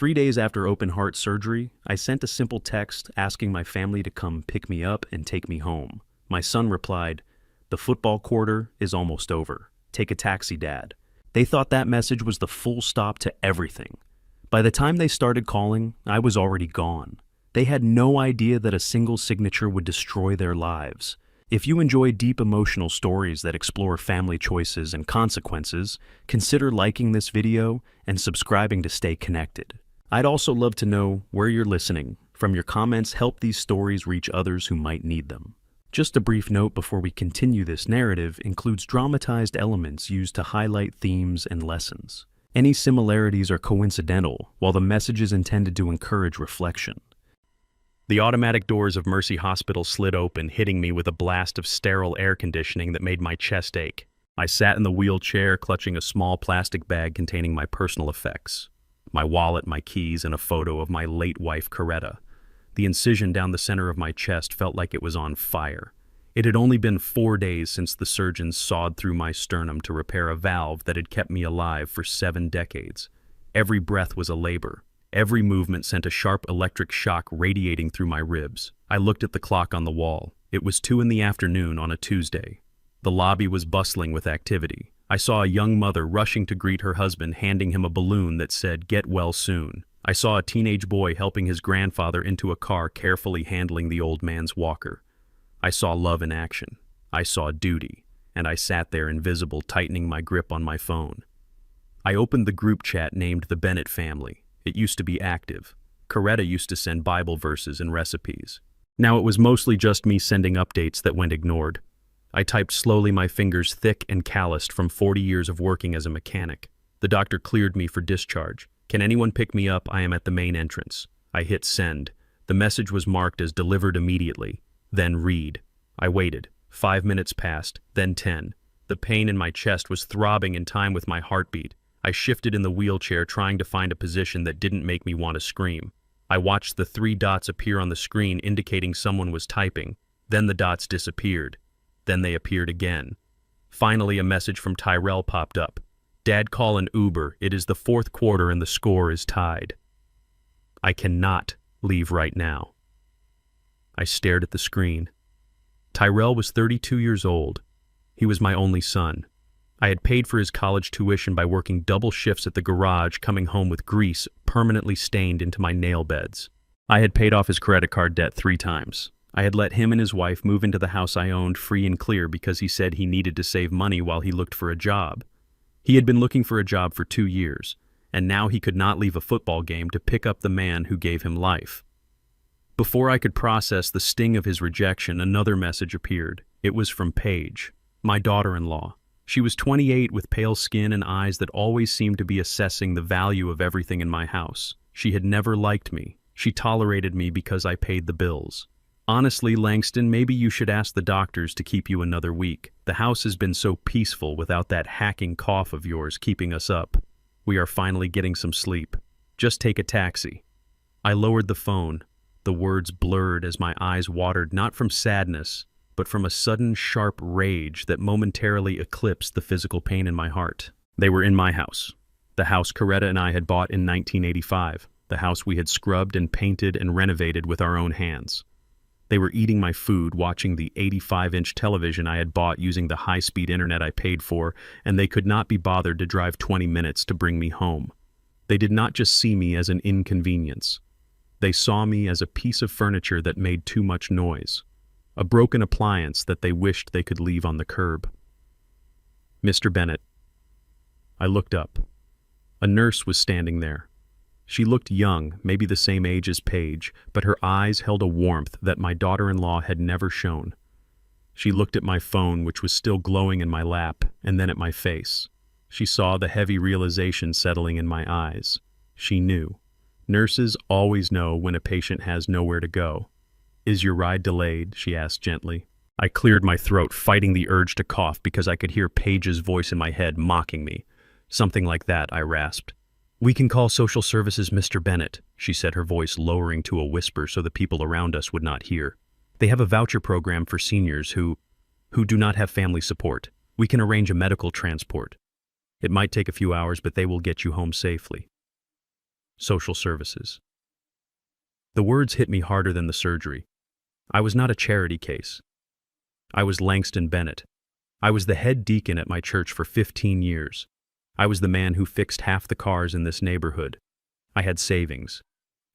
3 days after open heart surgery, I sent a simple text asking my family to come pick me up and take me home. My son replied, "The football quarter is almost over. Take a taxi, Dad." They thought that message was the full stop to everything. By the time they started calling, I was already gone. They had no idea that a single signature would destroy their lives. If you enjoy deep emotional stories that explore family choices and consequences, consider liking this video and subscribing to stay connected. I'd also love to know where you're listening. From your comments, help these stories reach others who might need them. Just a brief note before we continue, this narrative includes dramatized elements used to highlight themes and lessons. Any similarities are coincidental, while the message is intended to encourage reflection. The automatic doors of Mercy Hospital slid open, hitting me with a blast of sterile air conditioning that made my chest ache. I sat in the wheelchair, clutching a small plastic bag containing my personal effects. My wallet, my keys, and a photo of my late wife, Coretta. The incision down the center of my chest felt like it was on fire. It had only been 4 days since the surgeons sawed through my sternum to repair a valve that had kept me alive for 7 decades. Every breath was a labor. Every movement sent a sharp electric shock radiating through my ribs. I looked at the clock on the wall. It was 2 p.m. on a Tuesday. The lobby was bustling with activity. I saw a young mother rushing to greet her husband, handing him a balloon that said, "Get well soon." I saw a teenage boy helping his grandfather into a car, carefully handling the old man's walker. I saw love in action. I saw duty. And I sat there invisible, tightening my grip on my phone. I opened the group chat named the Bennett family. It used to be active. Coretta used to send Bible verses and recipes. Now it was mostly just me sending updates that went ignored. I typed slowly, my fingers thick and calloused from 40 years of working as a mechanic. The doctor cleared me for discharge. "Can anyone pick me up? I am at the main entrance." I hit send. The message was marked as delivered immediately. Then read. I waited. 5 minutes passed, then 10. The pain in my chest was throbbing in time with my heartbeat. I shifted in the wheelchair, trying to find a position that didn't make me want to scream. I watched the 3 dots appear on the screen indicating someone was typing. Then the dots disappeared. Then they appeared again. Finally, a message from Tyrell popped up. "Dad, call an Uber. It is the 4th quarter and the score is tied." I cannot leave right now. I stared at the screen. Tyrell was 32 years old. He was my only son. I had paid for his college tuition by working double shifts at the garage, coming home with grease permanently stained into my nail beds. I had paid off his credit card debt 3 times. I had let him and his wife move into the house I owned free and clear because he said he needed to save money while he looked for a job. He had been looking for a job for 2 years, and now he could not leave a football game to pick up the man who gave him life. Before I could process the sting of his rejection, another message appeared. It was from Paige, my daughter-in-law. She was 28 with pale skin and eyes that always seemed to be assessing the value of everything in my house. She had never liked me. She tolerated me because I paid the bills. "Honestly, Langston, maybe you should ask the doctors to keep you another week. The house has been so peaceful without that hacking cough of yours keeping us up. We are finally getting some sleep. Just take a taxi." I lowered the phone. The words blurred as my eyes watered, not from sadness, but from a sudden sharp rage that momentarily eclipsed the physical pain in my heart. They were in my house. The house Coretta and I had bought in 1985. The house we had scrubbed and painted and renovated with our own hands. They were eating my food, watching the 85-inch television I had bought using the high-speed internet I paid for, and they could not be bothered to drive 20 minutes to bring me home. They did not just see me as an inconvenience. They saw me as a piece of furniture that made too much noise. A broken appliance that they wished they could leave on the curb. "Mr. Bennett." I looked up. A nurse was standing there. She looked young, maybe the same age as Paige, but her eyes held a warmth that my daughter-in-law had never shown. She looked at my phone, which was still glowing in my lap, and then at my face. She saw the heavy realization settling in my eyes. She knew. Nurses always know when a patient has nowhere to go. "Is your ride delayed?" she asked gently. I cleared my throat, fighting the urge to cough because I could hear Paige's voice in my head mocking me. "Something like that," I rasped. "We can call social services, Mr. Bennett," she said, her voice lowering to a whisper so the people around us would not hear. "They have a voucher program for seniors who do not have family support. We can arrange a medical transport. It might take a few hours, but they will get you home safely." social services. The words hit me harder than the surgery. I was not a charity case. I was Langston Bennett. I was the head deacon at my church for 15 years. I was the man who fixed half the cars in this neighborhood. I had savings.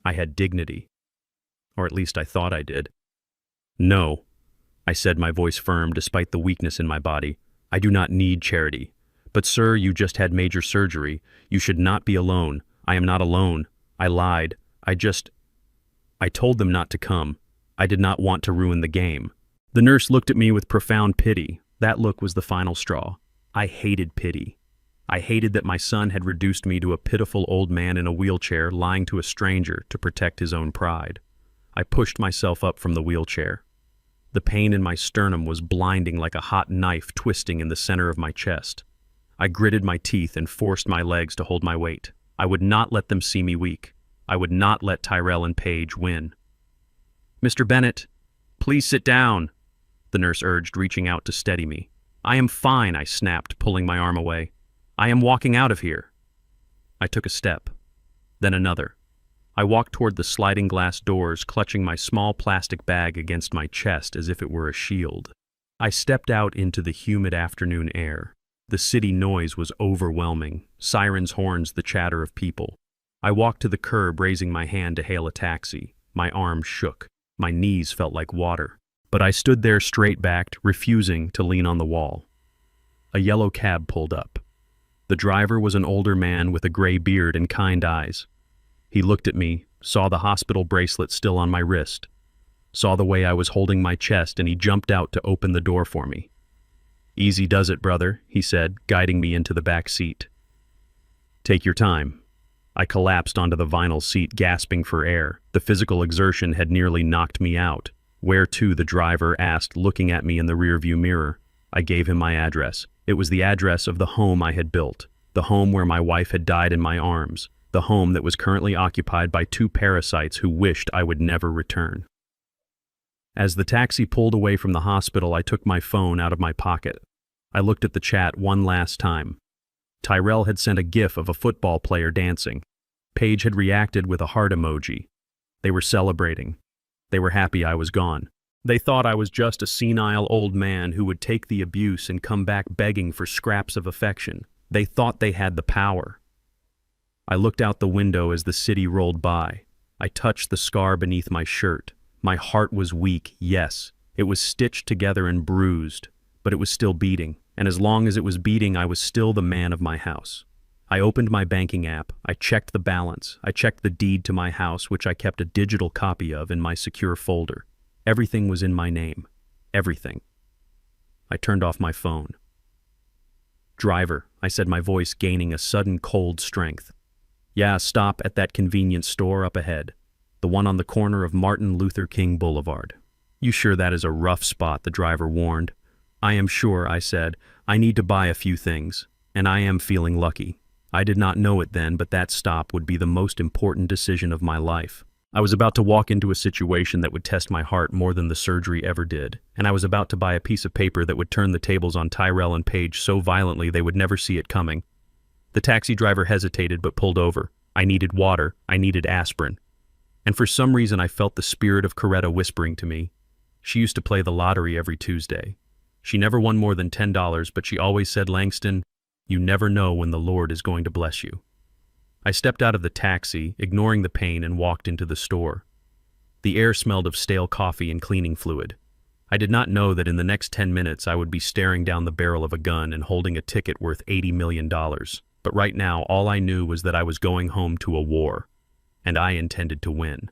I had dignity. Or at least I thought I did. No, I said, my voice firm despite the weakness in my body. I do not need charity. But sir, you just had major surgery. You should not be alone. I am not alone. I lied. I told them not to come. I did not want to ruin the game. The nurse looked at me with profound pity. That look was the final straw. I hated pity. I hated that my son had reduced me to a pitiful old man in a wheelchair lying to a stranger to protect his own pride. I pushed myself up from the wheelchair. The pain in my sternum was blinding like a hot knife twisting in the center of my chest. I gritted my teeth and forced my legs to hold my weight. I would not let them see me weak. I would not let Tyrell and Paige win. Mr. Bennett, please sit down, the nurse urged, reaching out to steady me. I am fine, I snapped, pulling my arm away. I am walking out of here. I took a step, then another. I walked toward the sliding glass doors, clutching my small plastic bag against my chest as if it were a shield. I stepped out into the humid afternoon air. The city noise was overwhelming, sirens, horns, the chatter of people. I walked to the curb, raising my hand to hail a taxi. My arms shook. My knees felt like water. But I stood there straight-backed, refusing to lean on the wall. A yellow cab pulled up. The driver was an older man with a gray beard and kind eyes. He looked at me, saw the hospital bracelet still on my wrist, saw the way I was holding my chest, and he jumped out to open the door for me. Easy does it, brother, he said, guiding me into the back seat. Take your time. I collapsed onto the vinyl seat, gasping for air. The physical exertion had nearly knocked me out. Where to, the driver asked, looking at me in the rearview mirror. I gave him my address. It was the address of the home I had built, the home where my wife had died in my arms, the home that was currently occupied by two parasites who wished I would never return. As the taxi pulled away from the hospital, I took my phone out of my pocket. I looked at the chat one last time. Tyrell had sent a gif of a football player dancing. Paige had reacted with a heart emoji. They were celebrating. They were happy I was gone. They thought I was just a senile old man who would take the abuse and come back begging for scraps of affection. They thought they had the power. I looked out the window as the city rolled by. I touched the scar beneath my shirt. My heart was weak, yes. It was stitched together and bruised, but it was still beating. And as long as it was beating, I was still the man of my house. I opened my banking app. I checked the balance. I checked the deed to my house, which I kept a digital copy of in my secure folder. Everything was in my name. Everything. I turned off my phone. Driver, I said, my voice gaining a sudden cold strength. Yeah, stop at that convenience store up ahead. The one on the corner of Martin Luther King Boulevard. You sure that is a rough spot, the driver warned. I am sure, I said. I need to buy a few things, and I am feeling lucky. I did not know it then, but that stop would be the most important decision of my life. I was about to walk into a situation that would test my heart more than the surgery ever did, and I was about to buy a piece of paper that would turn the tables on Tyrell and Paige so violently they would never see it coming. The taxi driver hesitated but pulled over. I needed water. I needed aspirin. And for some reason I felt the spirit of Coretta whispering to me. She used to play the lottery every Tuesday. She never won more than $10, but she always said, Langston, you never know when the Lord is going to bless you. I stepped out of the taxi, ignoring the pain, and walked into the store. The air smelled of stale coffee and cleaning fluid. I did not know that in the next 10 minutes I would be staring down the barrel of a gun and holding a ticket worth $80 million. But right now, all I knew was that I was going home to a war, and I intended to win.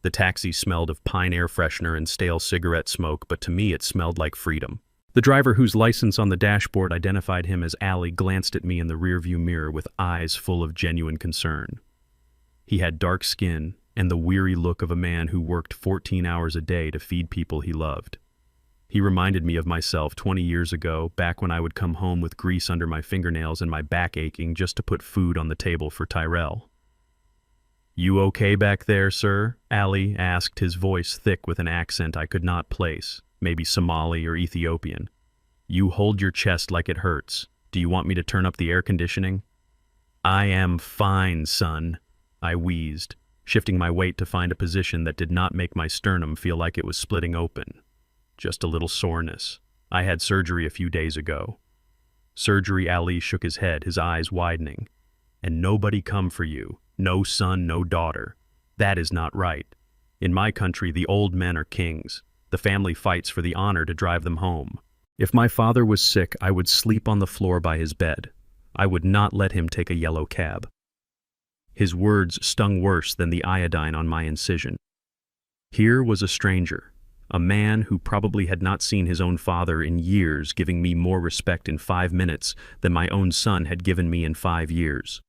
The taxi smelled of pine air freshener and stale cigarette smoke, but to me it smelled like freedom. The driver, whose license on the dashboard identified him as Allie, glanced at me in the rearview mirror with eyes full of genuine concern. He had dark skin and the weary look of a man who worked 14 hours a day to feed people he loved. He reminded me of myself 20 years ago, back when I would come home with grease under my fingernails and my back aching just to put food on the table for Tyrell. You okay back there, sir? Allie asked, his voice thick with an accent I could not place. Maybe Somali or Ethiopian. You hold your chest like it hurts. Do you want me to turn up the air conditioning? I am fine, son. I wheezed, shifting my weight to find a position that did not make my sternum feel like it was splitting open. Just a little soreness. I had surgery a few days ago. Surgery? Ali shook his head, his eyes widening. And nobody come for you. No son, no daughter. That is not right. In my country, the old men are kings. The family fights for the honor to drive them home. If my father was sick, I would sleep on the floor by his bed. I would not let him take a yellow cab. His words stung worse than the iodine on my incision. Here was a stranger, a man who probably had not seen his own father in years, giving me more respect in 5 minutes than my own son had given me in 5 years.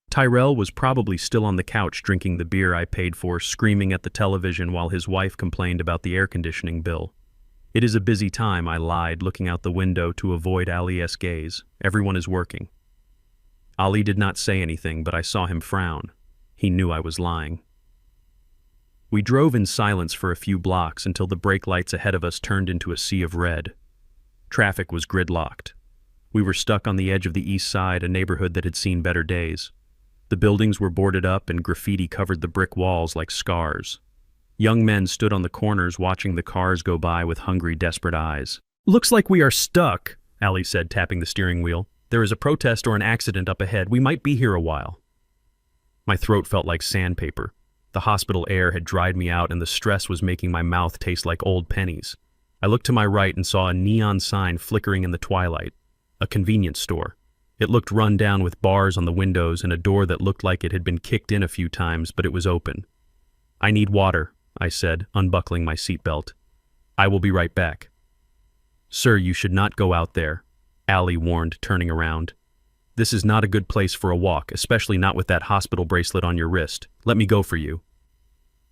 Tyrell was probably still on the couch drinking the beer I paid for, screaming at the television while his wife complained about the air conditioning bill. It is a busy time, I lied, looking out the window to avoid Ali's gaze. Everyone is working. Ali did not say anything, but I saw him frown. He knew I was lying. We drove in silence for a few blocks until the brake lights ahead of us turned into a sea of red. Traffic was gridlocked. We were stuck on the edge of the east side, a neighborhood that had seen better days. The buildings were boarded up and graffiti covered the brick walls like scars. Young men stood on the corners watching the cars go by with hungry, desperate eyes. "Looks like we are stuck," Ali said, tapping the steering wheel. "There is a protest or an accident up ahead. We might be here a while." My throat felt like sandpaper. The hospital air had dried me out and the stress was making my mouth taste like old pennies. I looked to my right and saw a neon sign flickering in the twilight. A convenience store. It looked run down with bars on the windows and a door that looked like it had been kicked in a few times, but it was open. "I need water," I said, unbuckling my seatbelt. "I will be right back." "Sir, you should not go out there," Ali warned, turning around. "This is not a good place for a walk, especially not with that hospital bracelet on your wrist. Let me go for you."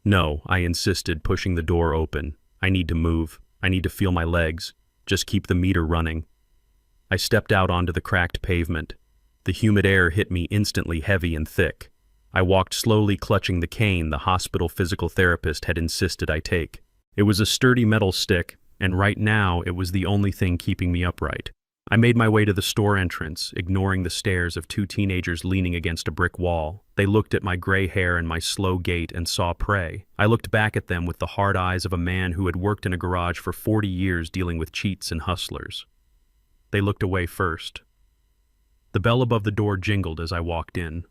"No," I insisted, pushing the door open. "I need to move. I need to feel my legs. Just keep the meter running." I stepped out onto the cracked pavement. The humid air hit me instantly, heavy and thick. I walked slowly, clutching the cane the hospital physical therapist had insisted I take. It was a sturdy metal stick, and right now it was the only thing keeping me upright. I made my way to the store entrance, ignoring the stares of 2 teenagers leaning against a brick wall. They looked at my gray hair and my slow gait and saw prey. I looked back at them with the hard eyes of a man who had worked in a garage for 40 years dealing with cheats and hustlers. They looked away first. The bell above the door jingled as I walked in.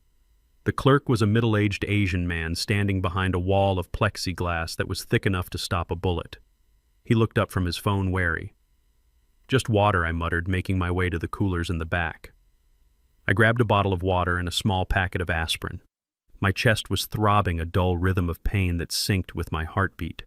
The clerk was a middle-aged Asian man standing behind a wall of plexiglass that was thick enough to stop a bullet. He looked up from his phone, wary. "Just water," I muttered, making my way to the coolers in the back. I grabbed a bottle of water and a small packet of aspirin. My chest was throbbing, a dull rhythm of pain that synced with my heartbeat.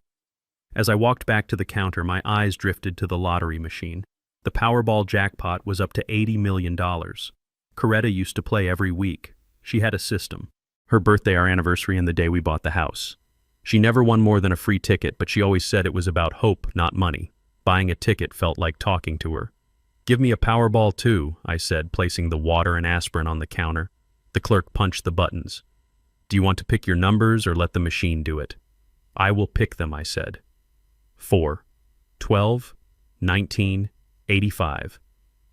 As I walked back to the counter, my eyes drifted to the lottery machine. The Powerball jackpot was up to $80 million. Coretta used to play every week. She had a system. Her birthday, our anniversary, and the day we bought the house. She never won more than a free ticket, but she always said it was about hope, not money. Buying a ticket felt like talking to her. "Give me a Powerball too," I said, placing the water and aspirin on the counter. The clerk punched the buttons. "Do you want to pick your numbers or let the machine do it?" "I will pick them," I said. 4, 12, 19, 85,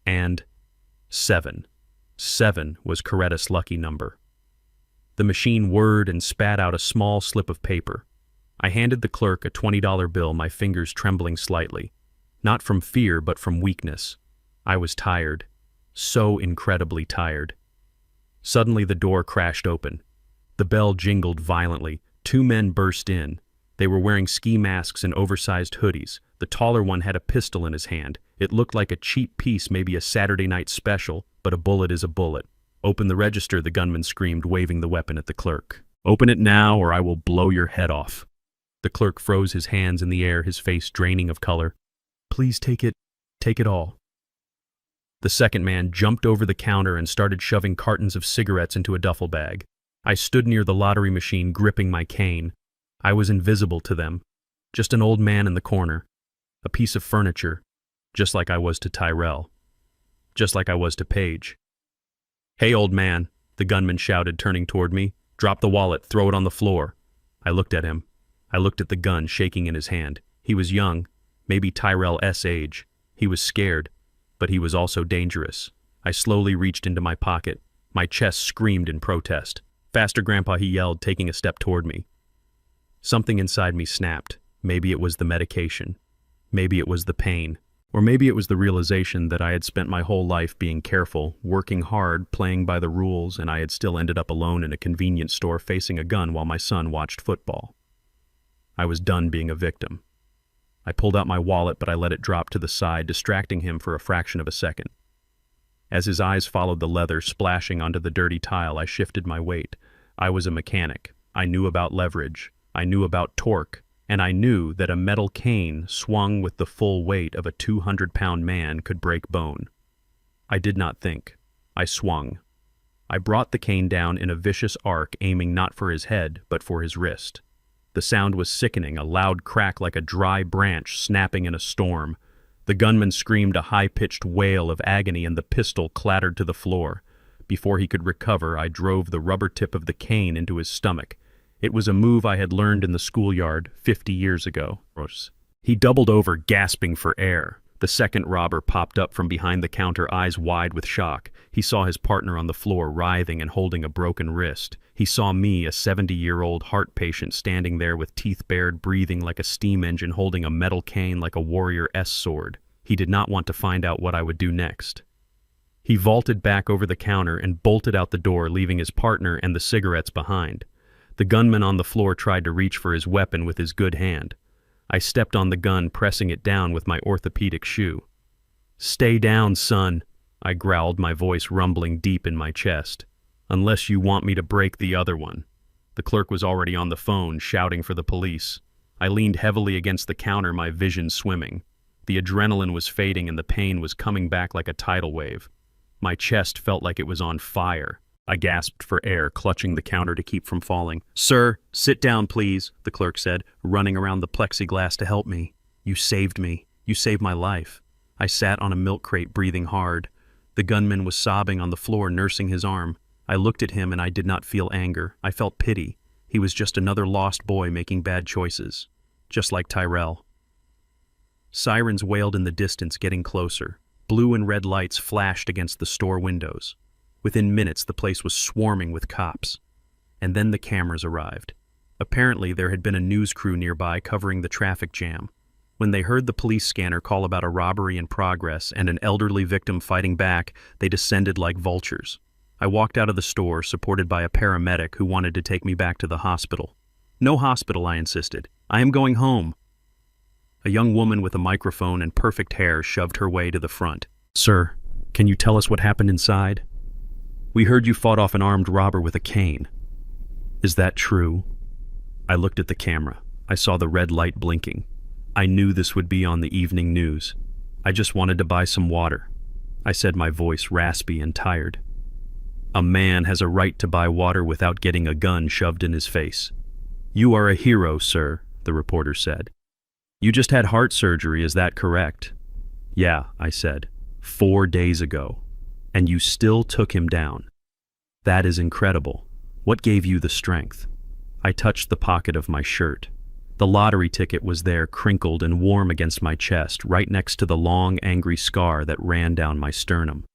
and 7. 7 was Coretta's lucky number. The machine whirred and spat out a small slip of paper. I handed the clerk a $20 bill, my fingers trembling slightly. Not from fear, but from weakness. I was tired. So incredibly tired. Suddenly the door crashed open. The bell jingled violently. 2 men burst in. They were wearing ski masks and oversized hoodies. The taller one had a pistol in his hand. It looked like a cheap piece, maybe a Saturday night special, but a bullet is a bullet. "Open the register," the gunman screamed, waving the weapon at the clerk. "Open it now, or I will blow your head off." The clerk froze his hands in the air, his face draining of color. "Please take it all." The second man jumped over the counter and started shoving cartons of cigarettes into a duffel bag. I stood near the lottery machine, gripping my cane. I was invisible to them. Just an old man in the corner. A piece of furniture. Just like I was to Tyrell. Just like I was to Paige. "Hey, old man," the gunman shouted, turning toward me. "Drop the wallet, throw it on the floor." I looked at him. I looked at the gun shaking in his hand. He was young, maybe Tyrell's age. He was scared, but he was also dangerous. I slowly reached into my pocket. My chest screamed in protest. Faster, Grandpa, he yelled, taking a step toward me. Something inside me snapped. Maybe it was the medication. Maybe it was the pain. Or maybe it was the realization that I had spent my whole life being careful, working hard, playing by the rules, and I had still ended up alone in a convenience store facing a gun while my son watched football. I was done being a victim. I pulled out my wallet, but I let it drop to the side, distracting him for a fraction of a second. As his eyes followed the leather splashing onto the dirty tile, I shifted my weight. I was a mechanic. I knew about leverage. I knew about torque. And I knew that a metal cane swung with the full weight of a 200-pound man could break bone. I did not think. I swung. I brought the cane down in a vicious arc, aiming not for his head, but for his wrist. The sound was sickening, a loud crack like a dry branch snapping in a storm. The gunman screamed a high-pitched wail of agony, and the pistol clattered to the floor. Before he could recover, I drove the rubber tip of the cane into his stomach. It was a move I had learned in the schoolyard 50 years ago. He doubled over, gasping for air. The second robber popped up from behind the counter, eyes wide with shock. He saw his partner on the floor, writhing and holding a broken wrist. He saw me, a 70-year-old heart patient, standing there with teeth bared, breathing like a steam engine, holding a metal cane like a warrior-s sword. He did not want to find out what I would do next. He vaulted back over the counter and bolted out the door, leaving his partner and the cigarettes behind. The gunman on the floor tried to reach for his weapon with his good hand. I stepped on the gun, pressing it down with my orthopedic shoe. "Stay down, son," I growled, my voice rumbling deep in my chest. "Unless you want me to break the other one." The clerk was already on the phone, shouting for the police. I leaned heavily against the counter, my vision swimming. The adrenaline was fading and the pain was coming back like a tidal wave. My chest felt like it was on fire. I gasped for air, clutching the counter to keep from falling. "Sir, sit down, please," the clerk said, running around the plexiglass to help me. "You saved me. You saved my life." I sat on a milk crate, breathing hard. The gunman was sobbing on the floor, nursing his arm. I looked at him and I did not feel anger. I felt pity. He was just another lost boy making bad choices. Just like Tyrell. Sirens wailed in the distance, getting closer. Blue and red lights flashed against the store windows. Within minutes, the place was swarming with cops. And then the cameras arrived. Apparently, there had been a news crew nearby covering the traffic jam. When they heard the police scanner call about a robbery in progress and an elderly victim fighting back, they descended like vultures. I walked out of the store, supported by a paramedic who wanted to take me back to the hospital. "No hospital," I insisted. "I am going home." A young woman with a microphone and perfect hair shoved her way to the front. "Sir, can you tell us what happened inside? We heard you fought off an armed robber with a cane. Is that true?" I looked at the camera. I saw the red light blinking. I knew this would be on the evening news. I just wanted to buy some water. I said, my voice raspy and tired. "A man has a right to buy water without getting a gun shoved in his face." "You are a hero, sir," the reporter said. "You just had heart surgery, is that correct?" "Yeah," I said, 4 days ago. And you still took him down. That is incredible. What gave you the strength?" I touched the pocket of my shirt. The lottery ticket was there, crinkled and warm against my chest, right next to the long, angry scar that ran down my sternum.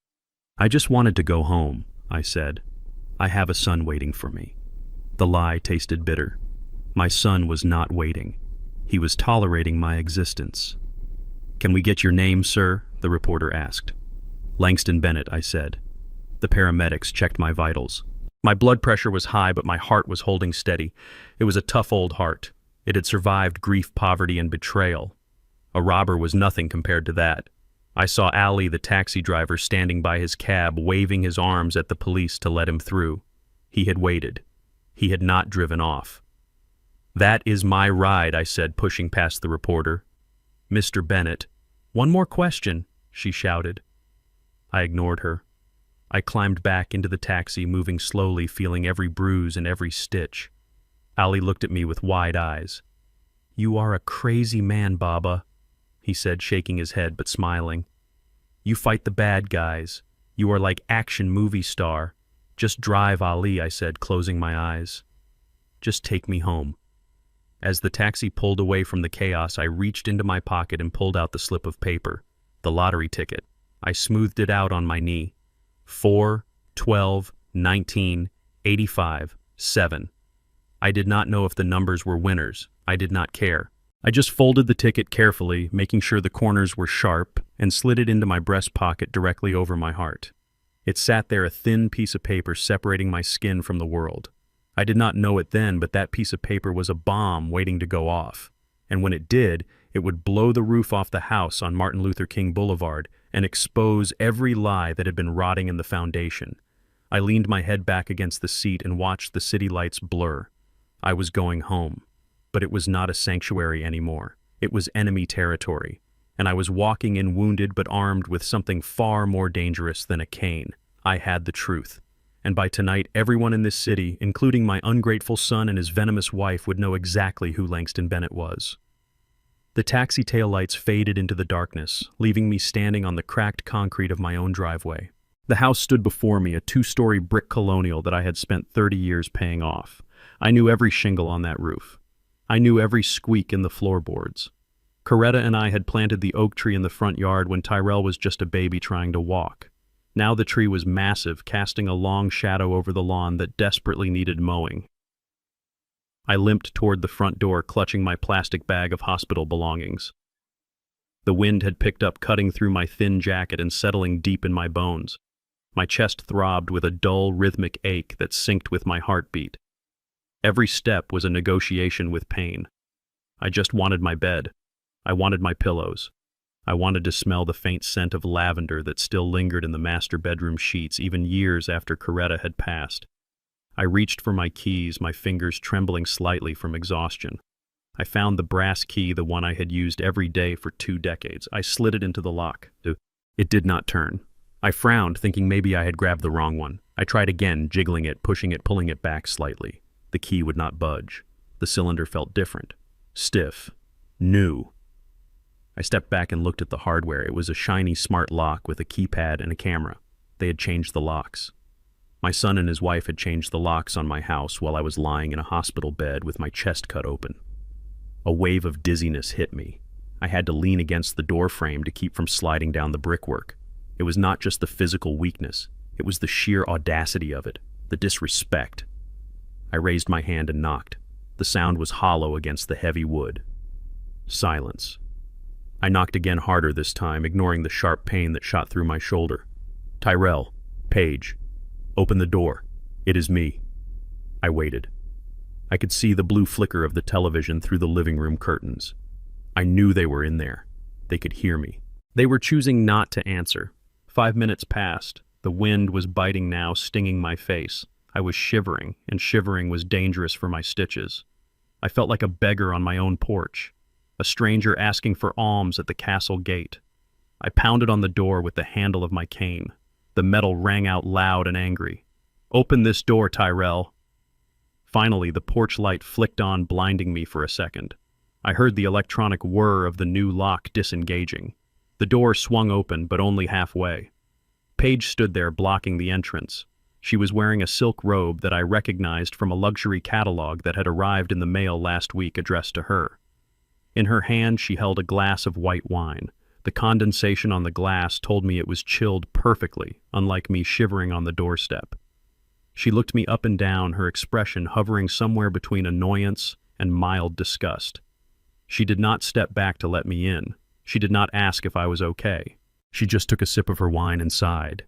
"I just wanted to go home," I said. "I have a son waiting for me." The lie tasted bitter. My son was not waiting. He was tolerating my existence. "Can we get your name, sir?" the reporter asked. "Langston Bennett," I said. The paramedics checked my vitals. My blood pressure was high, but my heart was holding steady. It was a tough old heart. It had survived grief, poverty, and betrayal. A robber was nothing compared to that. I saw Ali, the taxi driver, standing by his cab, waving his arms at the police to let him through. He had waited. He had not driven off. "That is my ride," I said, pushing past the reporter. "Mr. Bennett." "One more question," she shouted. I ignored her. I climbed back into the taxi, moving slowly, feeling every bruise and every stitch. Ali looked at me with wide eyes. "You are a crazy man, Baba," he said, shaking his head but smiling. "You fight the bad guys. You are like action movie star. Just drive, Ali," I said, closing my eyes. "Just take me home." As the taxi pulled away from the chaos, I reached into my pocket and pulled out the slip of paper, the lottery ticket. I smoothed it out on my knee. 4, 12, 19, 85, 7. I did not know if the numbers were winners. I did not care. I just folded the ticket carefully, making sure the corners were sharp, and slid it into my breast pocket directly over my heart. It sat there, a thin piece of paper separating my skin from the world. I did not know it then, but that piece of paper was a bomb waiting to go off. And when it did, it would blow the roof off the house on Martin Luther King Boulevard and expose every lie that had been rotting in the foundation. I leaned my head back against the seat and watched the city lights blur. I was going home. But it was not a sanctuary anymore. It was enemy territory, and I was walking in wounded but armed with something far more dangerous than a cane. I had the truth, and by tonight everyone in this city, including my ungrateful son and his venomous wife, would know exactly who Langston Bennett was. The taxi taillights faded into the darkness, leaving me standing on the cracked concrete of my own driveway. The house stood before me, a 2-story brick colonial that I had spent 30 years paying off. I knew every shingle on that roof. I knew every squeak in the floorboards. Coretta and I had planted the oak tree in the front yard when Tyrell was just a baby trying to walk. Now the tree was massive, casting a long shadow over the lawn that desperately needed mowing. I limped toward the front door, clutching my plastic bag of hospital belongings. The wind had picked up, cutting through my thin jacket and settling deep in my bones. My chest throbbed with a dull, rhythmic ache that synced with my heartbeat. Every step was a negotiation with pain. I just wanted my bed. I wanted my pillows. I wanted to smell the faint scent of lavender that still lingered in the master bedroom sheets even years after Coretta had passed. I reached for my keys, my fingers trembling slightly from exhaustion. I found the brass key, the one I had used every day for 2 decades. I slid it into the lock. It did not turn. I frowned, thinking maybe I had grabbed the wrong one. I tried again, jiggling it, pushing it, pulling it back slightly. The key would not budge. The cylinder felt different. Stiff. New. I stepped back and looked at the hardware. It was a shiny smart lock with a keypad and a camera. They had changed the locks. My son and his wife had changed the locks on my house while I was lying in a hospital bed with my chest cut open. A wave of dizziness hit me. I had to lean against the door frame to keep from sliding down the brickwork. It was not just the physical weakness. It was the sheer audacity of it, the disrespect. I raised my hand and knocked. The sound was hollow against the heavy wood. Silence. I knocked again, harder this time, ignoring the sharp pain that shot through my shoulder. Tyrell. Paige. Open the door. It is me. I waited. I could see the blue flicker of the television through the living room curtains. I knew they were in there. They could hear me. They were choosing not to answer. 5 minutes passed. The wind was biting now, stinging my face. I was shivering, and shivering was dangerous for my stitches. I felt like a beggar on my own porch, a stranger asking for alms at the castle gate. I pounded on the door with the handle of my cane. The metal rang out loud and angry. "Open this door, Tyrell." Finally, the porch light flicked on, blinding me for a second. I heard the electronic whir of the new lock disengaging. The door swung open, but only halfway. Paige stood there, blocking the entrance. She was wearing a silk robe that I recognized from a luxury catalog that had arrived in the mail last week addressed to her. In her hand, she held a glass of white wine. The condensation on the glass told me it was chilled perfectly, unlike me shivering on the doorstep. She looked me up and down, her expression hovering somewhere between annoyance and mild disgust. She did not step back to let me in. She did not ask if I was okay. She just took a sip of her wine and sighed.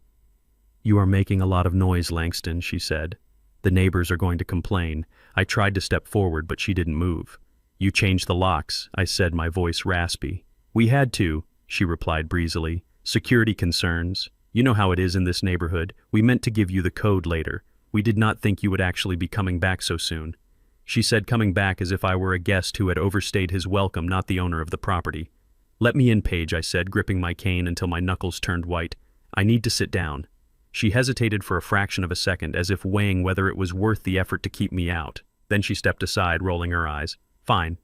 "You are making a lot of noise, Langston," she said. "The neighbors are going to complain." I tried to step forward, but she didn't move. "You changed the locks," I said, my voice raspy. "We had to," she replied breezily. "Security concerns. You know how it is in this neighborhood. We meant to give you the code later. We did not think you would actually be coming back so soon." She said coming back as if I were a guest who had overstayed his welcome, not the owner of the property. "Let me in, Paige," I said, gripping my cane until my knuckles turned white. "I need to sit down." She hesitated for a fraction of a second, as if weighing whether it was worth the effort to keep me out. Then she stepped aside, rolling her eyes. "Fine,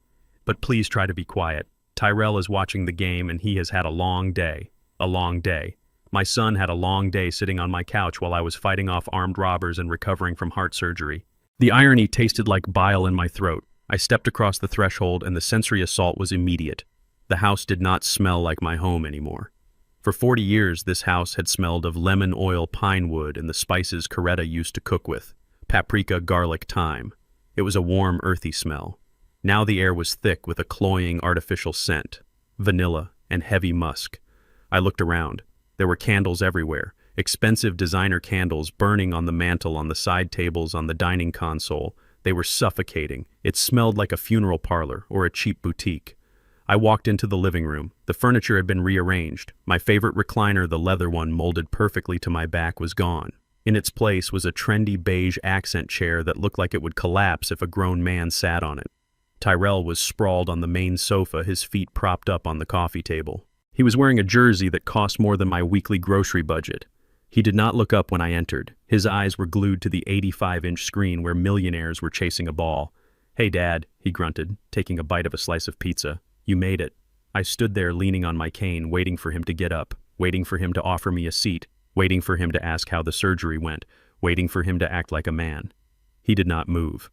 but please try to be quiet. Tyrell is watching the game, and he has had a long day. A long day. My son had a long day sitting on my couch while I was fighting off armed robbers and recovering from heart surgery." The irony tasted like bile in my throat. I stepped across the threshold, and the sensory assault was immediate. The house did not smell like my home anymore. For 40 years, this house had smelled of lemon oil, pine wood, and the spices Coretta used to cook with. paprika, garlic, thyme. It was a warm, earthy smell. Now the air was thick with a cloying, artificial scent, vanilla and heavy musk. I looked around. There were candles everywhere, expensive designer candles burning on the mantel, on the side tables, on the dining console. They were suffocating. It smelled like a funeral parlor or a cheap boutique. I walked into the living room. The furniture had been rearranged. My favorite recliner, the leather one molded perfectly to my back, was gone. In its place was a trendy beige accent chair that looked like it would collapse if a grown man sat on it. Tyrell was sprawled on the main sofa, his feet propped up on the coffee table. He was wearing a jersey that cost more than my weekly grocery budget. He did not look up when I entered. His eyes were glued to the 85-inch screen where millionaires were chasing a ball. "Hey, Dad," he grunted, taking a bite of a slice of pizza. "You made it." I stood there leaning on my cane, waiting for him to get up, waiting for him to offer me a seat, waiting for him to ask how the surgery went, waiting for him to act like a man. He did not move.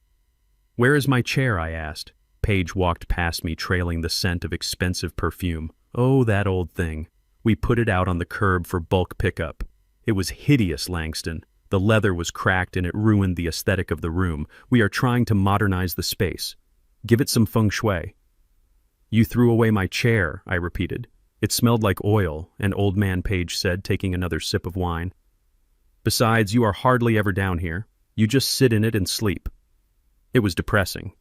"Where is my chair?" I asked. Paige walked past me, trailing the scent of expensive perfume. "Oh, that old thing. We put it out on the curb for bulk pickup." It was hideous, Langston. The leather was cracked and it ruined the aesthetic of the room. "We are trying to modernize the space. Give it some feng shui." "You threw away my chair," I repeated. "It smelled like oil," an old man, Paige said, taking another sip of wine. "Besides, you are hardly ever down here. You just sit in it and sleep." It was depressing.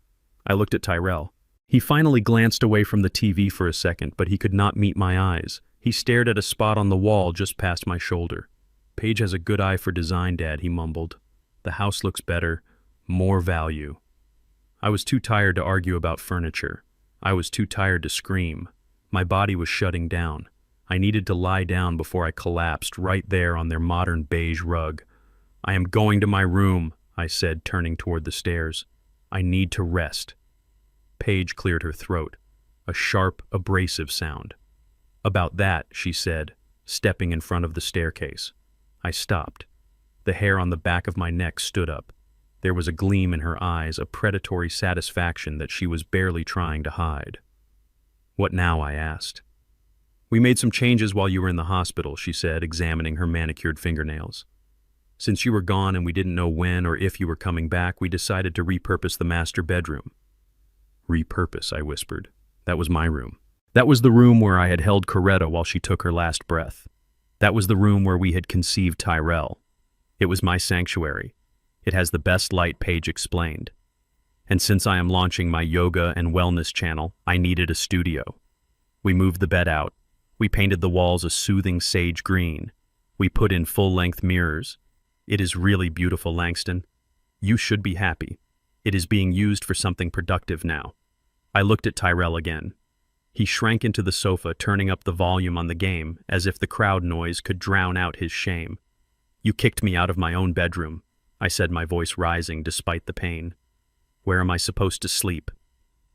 I looked at Tyrell. He finally glanced away from the TV for a second, but he could not meet my eyes. He stared at a spot on the wall just past my shoulder. "Paige has a good eye for design, Dad," he mumbled. "The house looks better. More value." I was too tired to argue about furniture. I was too tired to scream. My body was shutting down. I needed to lie down before I collapsed right there on their modern beige rug. "I am going to my room," I said, turning toward the stairs. "I need to rest." Paige cleared her throat, a sharp, abrasive sound. "About that," she said, stepping in front of the staircase. I stopped. The hair on the back of my neck stood up. There was a gleam in her eyes, a predatory satisfaction that she was barely trying to hide. "What now?" I asked. "We made some changes while you were in the hospital," she said, examining her manicured fingernails. "Since you were gone and we didn't know when or if you were coming back, we decided to repurpose the master bedroom." "Repurpose," I whispered. "That was my room. That was the room where I had held Coretta while she took her last breath. That was the room where we had conceived Tyrell. It was my sanctuary. It has the best light," Paige explained. "And since I am launching my yoga and wellness channel, I needed a studio. We moved the bed out. We painted the walls a soothing sage green. We put in full-length mirrors. It is really beautiful, Langston. You should be happy. It is being used for something productive now." I looked at Tyrell again. He shrank into the sofa, turning up the volume on the game, as if the crowd noise could drown out his shame. "You kicked me out of my own bedroom," I said, my voice rising despite the pain. "Where am I supposed to sleep?"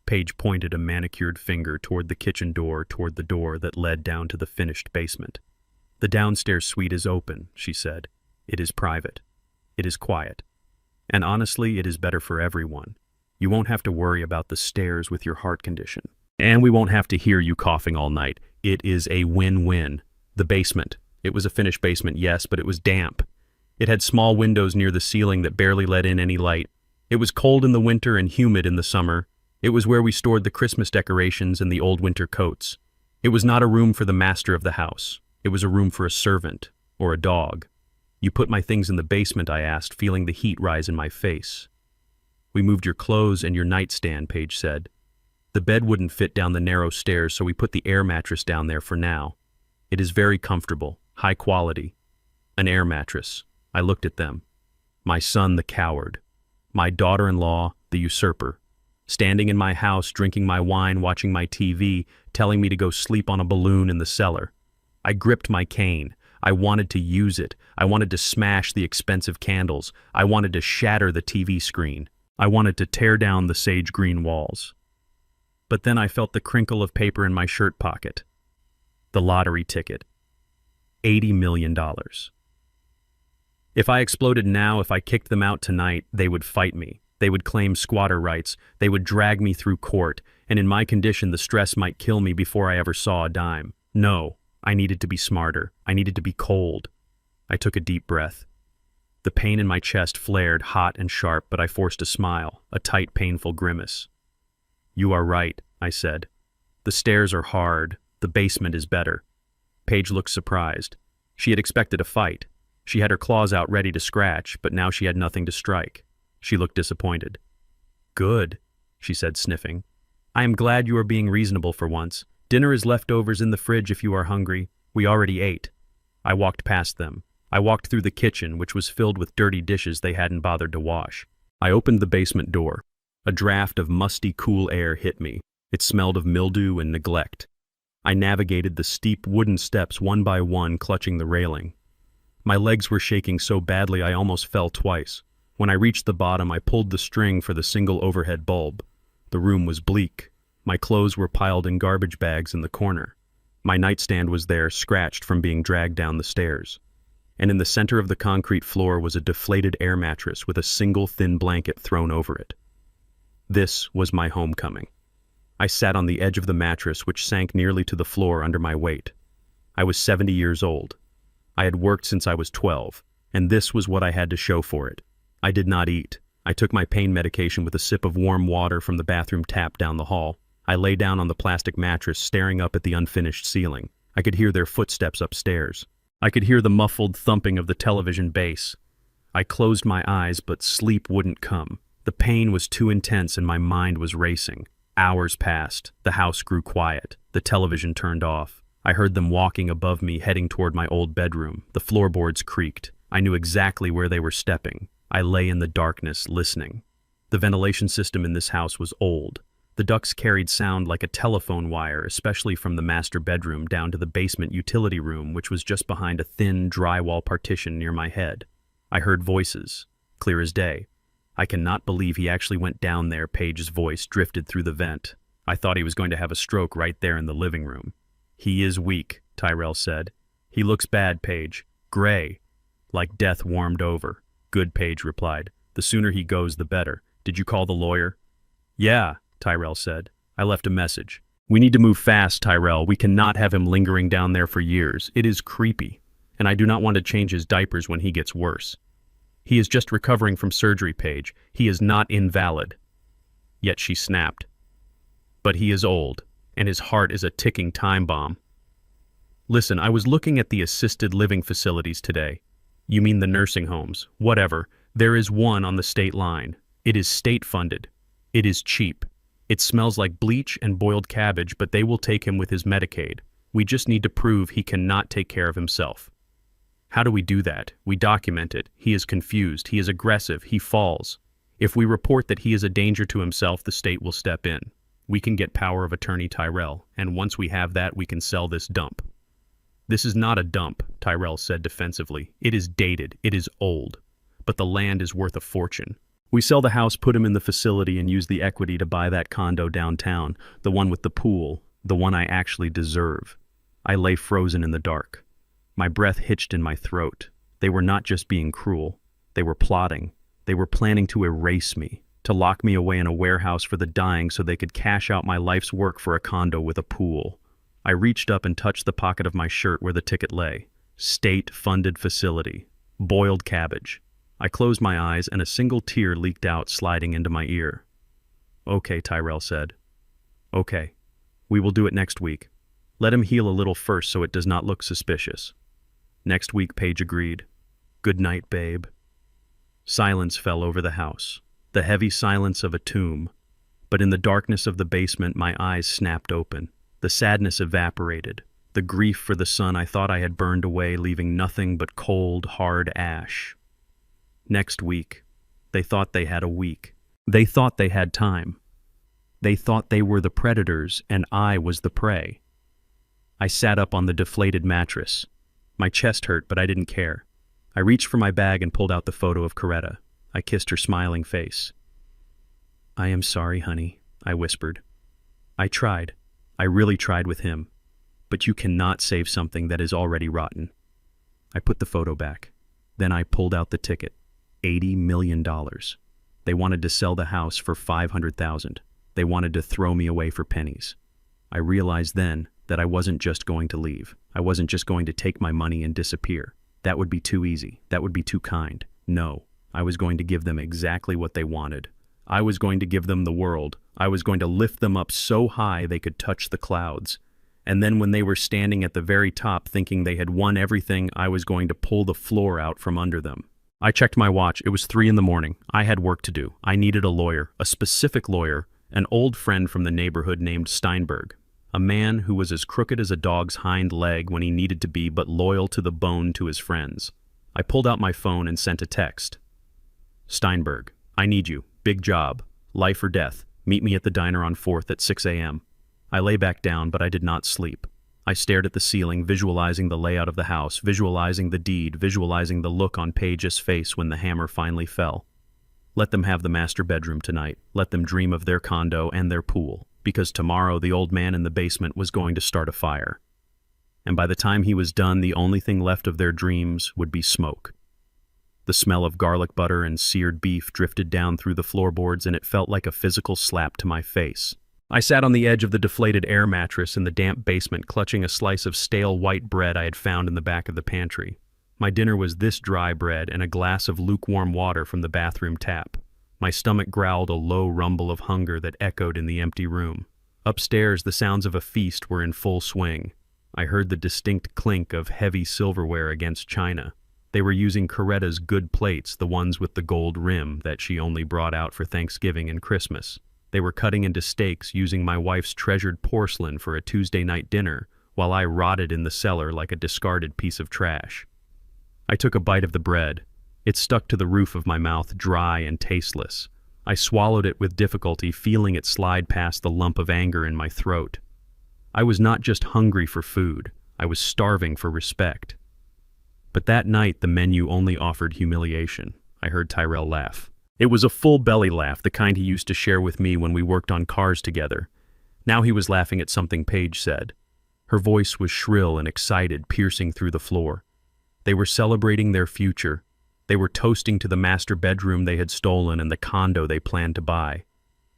Paige pointed a manicured finger toward the kitchen door, toward the door that led down to the finished basement. "The downstairs suite is open," she said. "It is private. It is quiet. And honestly, it is better for everyone. You won't have to worry about the stairs with your heart condition. And we won't have to hear you coughing all night. It is a win-win." The basement. It was a finished basement, yes, but it was damp. It had small windows near the ceiling that barely let in any light. It was cold in the winter and humid in the summer. It was where we stored the Christmas decorations and the old winter coats. It was not a room for the master of the house. It was a room for a servant or a dog. "You put my things in the basement?" I asked, feeling the heat rise in my face. "We moved your clothes and your nightstand," Paige said. "The bed wouldn't fit down the narrow stairs, so we put the air mattress down there for now. It is very comfortable, high quality." An air mattress. I looked at them. My son, the coward. My daughter-in-law, the usurper. Standing in my house, drinking my wine, watching my TV, telling me to go sleep on a balloon in the cellar. I gripped my cane. I wanted to use it. I wanted to smash the expensive candles. I wanted to shatter the TV screen. I wanted to tear down the sage green walls. But then I felt the crinkle of paper in my shirt pocket. The lottery ticket. $80 million. If I exploded now, if I kicked them out tonight, they would fight me. They would claim squatter rights. They would drag me through court. And in my condition, the stress might kill me before I ever saw a dime. No, I needed to be smarter. I needed to be cold. I took a deep breath. The pain in my chest flared hot and sharp, but I forced a smile, a tight, painful grimace. "You are right," I said. "The stairs are hard. The basement is better." Paige looked surprised. She had expected a fight. She had her claws out ready to scratch, but now she had nothing to strike. She looked disappointed. "Good," she said, sniffing. "I am glad you are being reasonable for once. Dinner is leftovers in the fridge if you are hungry. We already ate." I walked past them. I walked through the kitchen, which was filled with dirty dishes they hadn't bothered to wash. I opened the basement door. A draft of musty, cool air hit me. It smelled of mildew and neglect. I navigated the steep wooden steps one by one, clutching the railing. My legs were shaking so badly I almost fell twice. When I reached the bottom, I pulled the string for the single overhead bulb. The room was bleak. My clothes were piled in garbage bags in the corner. My nightstand was there, scratched from being dragged down the stairs. And in the center of the concrete floor was a deflated air mattress with a single thin blanket thrown over it. This was my homecoming. I sat on the edge of the mattress, which sank nearly to the floor under my weight. I was 70 years old. I had worked since I was 12, and this was what I had to show for it. I did not eat. I took my pain medication with a sip of warm water from the bathroom tap down the hall. I lay down on the plastic mattress, staring up at the unfinished ceiling. I could hear their footsteps upstairs. I could hear the muffled thumping of the television base. I closed my eyes, but sleep wouldn't come. The pain was too intense and my mind was racing. Hours passed. The house grew quiet. The television turned off. I heard them walking above me, heading toward my old bedroom. The floorboards creaked. I knew exactly where they were stepping. I lay in the darkness, listening. The ventilation system in this house was old. The ducts carried sound like a telephone wire, especially from the master bedroom down to the basement utility room, which was just behind a thin drywall partition near my head. I heard voices, clear as day. "I cannot believe he actually went down there," Paige's voice drifted through the vent. "I thought he was going to have a stroke right there in the living room." "He is weak," Tyrell said. "He looks bad, Paige. Gray. Like death warmed over." "Good," Paige replied. "The sooner he goes, the better. Did you call the lawyer?" "Yeah," Tyrell said. "I left a message." "We need to move fast, Tyrell. We cannot have him lingering down there for years. It is creepy, and I do not want to change his diapers when he gets worse. He is just recovering from surgery, Paige. He is not invalid." Yet she snapped. "But he is old, and his heart is a ticking time bomb." "Listen, I was looking at the assisted living facilities today." "You mean the nursing homes? Whatever. There is one on the state line. It is state-funded. It is cheap. It smells like bleach and boiled cabbage, but they will take him with his Medicaid. We just need to prove he cannot take care of himself." "How do we do that?" "We document it. He is confused. He is aggressive. He falls. If we report that he is a danger to himself, the state will step in. We can get power of attorney, Tyrell, and once we have that, we can sell this dump." "This is not a dump," Tyrell said defensively. "It is dated. It is old. But the land is worth a fortune. We sell the house, put him in the facility, and use the equity to buy that condo downtown, the one with the pool, the one I actually deserve." I lay frozen in the dark. My breath hitched in my throat. They were not just being cruel. They were plotting. They were planning to erase me, to lock me away in a warehouse for the dying so they could cash out my life's work for a condo with a pool. I reached up and touched the pocket of my shirt where the ticket lay. State-funded facility. Boiled cabbage. I closed my eyes and a single tear leaked out, sliding into my ear. "Okay," Tyrell said. "Okay. We will do it next week. Let him heal a little first so it does not look suspicious." "Next week," Paige agreed. "Good night, babe." Silence fell over the house, the heavy silence of a tomb. But in the darkness of the basement, my eyes snapped open. The sadness evaporated. The grief for the son I thought I had burned away, leaving nothing but cold, hard ash. Next week. They thought they had a week. They thought they had time. They thought they were the predators and I was the prey. I sat up on the deflated mattress. My chest hurt, but I didn't care. I reached for my bag and pulled out the photo of Coretta. I kissed her smiling face. "I am sorry, honey," I whispered. "I tried. I really tried with him. But you cannot save something that is already rotten." I put the photo back. Then I pulled out the ticket. $80 million. They wanted to sell the house for $500,000. They wanted to throw me away for pennies. I realized then that I wasn't just going to leave. I wasn't just going to take my money and disappear. That would be too easy. That would be too kind. No, I was going to give them exactly what they wanted. I was going to give them the world. I was going to lift them up so high they could touch the clouds. And then when they were standing at the very top thinking they had won everything, I was going to pull the floor out from under them. I checked my watch. It was 3 a.m. I had work to do. I needed a lawyer, a specific lawyer, an old friend from the neighborhood named Steinberg, a man who was as crooked as a dog's hind leg when he needed to be, but loyal to the bone to his friends. I pulled out my phone and sent a text. Steinberg, I need you. Big job. Life or death. Meet me at the diner on 4th at 6 a.m. I lay back down, but I did not sleep. I stared at the ceiling, visualizing the layout of the house, visualizing the deed, visualizing the look on Paige's face when the hammer finally fell. Let them have the master bedroom tonight. Let them dream of their condo and their pool, because tomorrow the old man in the basement was going to start a fire. And by the time he was done, the only thing left of their dreams would be smoke. The smell of garlic butter and seared beef drifted down through the floorboards, and it felt like a physical slap to my face. I sat on the edge of the deflated air mattress in the damp basement, clutching a slice of stale white bread I had found in the back of the pantry. My dinner was this dry bread and a glass of lukewarm water from the bathroom tap. My stomach growled a low rumble of hunger that echoed in the empty room. Upstairs, the sounds of a feast were in full swing. I heard the distinct clink of heavy silverware against china. They were using Coretta's good plates, the ones with the gold rim that she only brought out for Thanksgiving and Christmas. They were cutting into steaks using my wife's treasured porcelain for a Tuesday night dinner, while I rotted in the cellar like a discarded piece of trash. I took a bite of the bread. It stuck to the roof of my mouth, dry and tasteless. I swallowed it with difficulty, feeling it slide past the lump of anger in my throat. I was not just hungry for food, I was starving for respect. But that night the menu only offered humiliation. I heard Tyrell laugh. It was a full belly laugh, the kind he used to share with me when we worked on cars together. Now he was laughing at something Paige said. Her voice was shrill and excited, piercing through the floor. They were celebrating their future. They were toasting to the master bedroom they had stolen and the condo they planned to buy.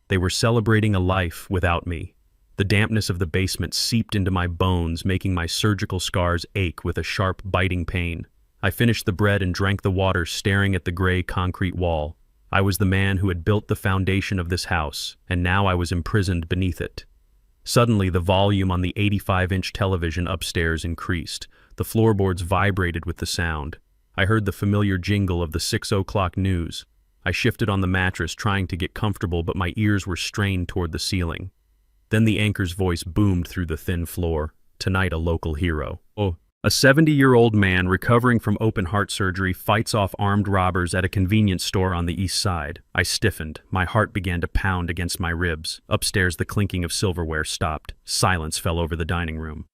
They were celebrating a life without me. The dampness of the basement seeped into my bones, making my surgical scars ache with a sharp, biting pain. I finished the bread and drank the water, staring at the gray concrete wall. I was the man who had built the foundation of this house, and now I was imprisoned beneath it. Suddenly, the volume on the 85-inch television upstairs increased. The floorboards vibrated with the sound. I heard the familiar jingle of the 6 o'clock news. I shifted on the mattress, trying to get comfortable, but my ears were strained toward the ceiling. Then the anchor's voice boomed through the thin floor. Tonight, a local hero. Oh. A 70-year-old man recovering from open heart surgery fights off armed robbers at a convenience store on the east side. I stiffened. My heart began to pound against my ribs. Upstairs, the clinking of silverware stopped. Silence fell over the dining room.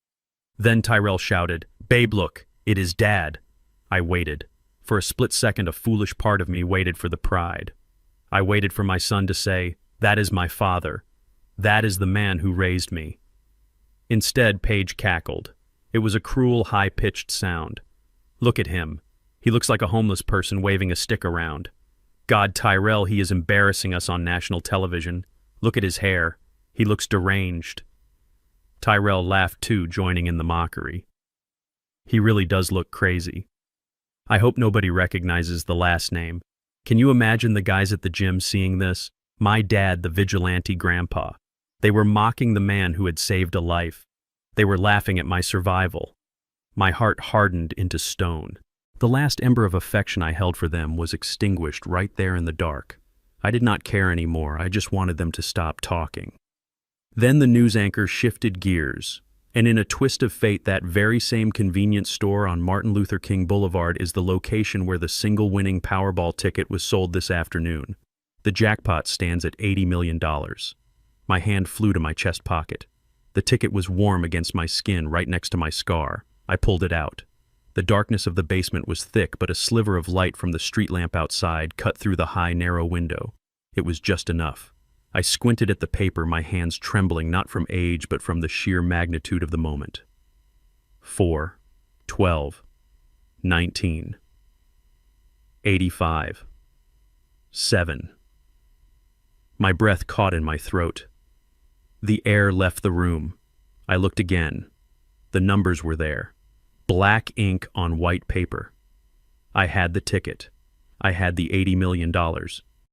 Then Tyrell shouted, "Babe, look, it is Dad." I waited. For a split second, a foolish part of me waited for the pride. I waited for my son to say, "That is my father. That is the man who raised me." Instead, Paige cackled. It was a cruel, high-pitched sound. "Look at him. He looks like a homeless person waving a stick around. God, Tyrell, he is embarrassing us on national television. Look at his hair. He looks deranged." Tyrell laughed too, joining in the mockery. "He really does look crazy. I hope nobody recognizes the last name. Can you imagine the guys at the gym seeing this? My dad, the vigilante grandpa. They were mocking the man who had saved a life. They were laughing at my survival. My heart hardened into stone. The last ember of affection I held for them was extinguished right there in the dark. I did not care anymore. I just wanted them to stop talking. Then the news anchor shifted gears, and in a twist of fate, that very same convenience store on Martin Luther King Boulevard is the location where the single winning Powerball ticket was sold this afternoon. The jackpot stands at $80 million. My hand flew to my chest pocket. The ticket was warm against my skin right next to my scar. I pulled it out. The darkness of the basement was thick, but a sliver of light from the street lamp outside cut through the high, narrow window. It was just enough. I squinted at the paper, my hands trembling not from age but from the sheer magnitude of the moment. 4, 12, 19, 85, 7. My breath caught in my throat. The air left the room. I looked again. The numbers were there. Black ink on white paper. I had the ticket. I had the $80 million.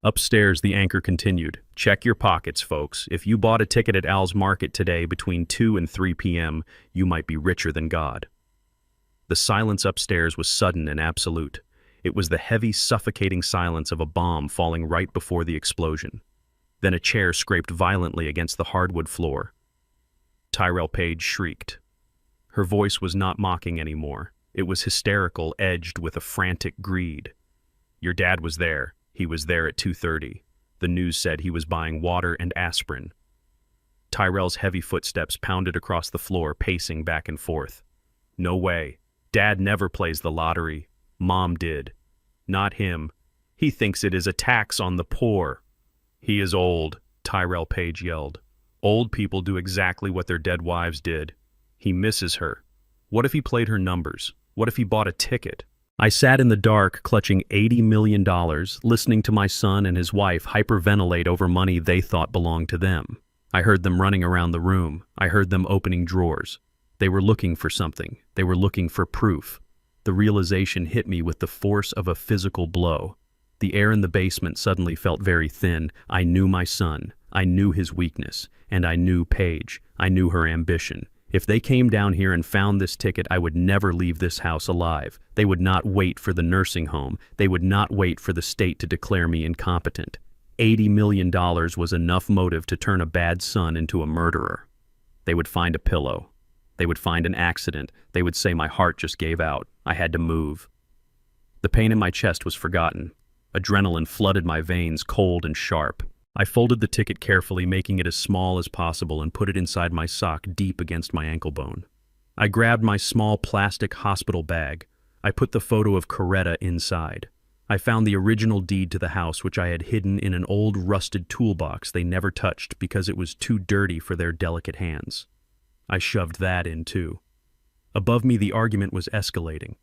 Upstairs, the anchor continued. Check your pockets, folks. If you bought a ticket at Al's Market today between 2 and 3 p.m., you might be richer than God. The silence upstairs was sudden and absolute. It was the heavy, suffocating silence of a bomb falling right before the explosion. Then a chair scraped violently against the hardwood floor. Tyrell Page shrieked. Her voice was not mocking anymore. It was hysterical, edged with a frantic greed. Your dad was there. He was there at 2:30. The news said he was buying water and aspirin. Tyrell's heavy footsteps pounded across the floor, pacing back and forth. No way. Dad never plays the lottery. Mom did. Not him. He thinks it is a tax on the poor. He is old, Tyrell Page yelled. Old people do exactly what their dead wives did. He misses her. What if he played her numbers? What if he bought a ticket? I sat in the dark, clutching $80 million, listening to my son and his wife hyperventilate over money they thought belonged to them. I heard them running around the room. I heard them opening drawers. They were looking for something. They were looking for proof. The realization hit me with the force of a physical blow. The air in the basement suddenly felt very thin. I knew my son. I knew his weakness. And I knew Paige. I knew her ambition. If they came down here and found this ticket, I would never leave this house alive. They would not wait for the nursing home. They would not wait for the state to declare me incompetent. $80 million was enough motive to turn a bad son into a murderer. They would find a pillow. They would find an accident. They would say my heart just gave out. I had to move. The pain in my chest was forgotten. Adrenaline flooded my veins, cold and sharp. I folded the ticket carefully, making it as small as possible, and put it inside my sock deep against my ankle bone. I grabbed my small plastic hospital bag. I put the photo of Coretta inside. I found the original deed to the house, which I had hidden in an old rusted toolbox they never touched because it was too dirty for their delicate hands. I shoved that in too. Above me, the argument was escalating.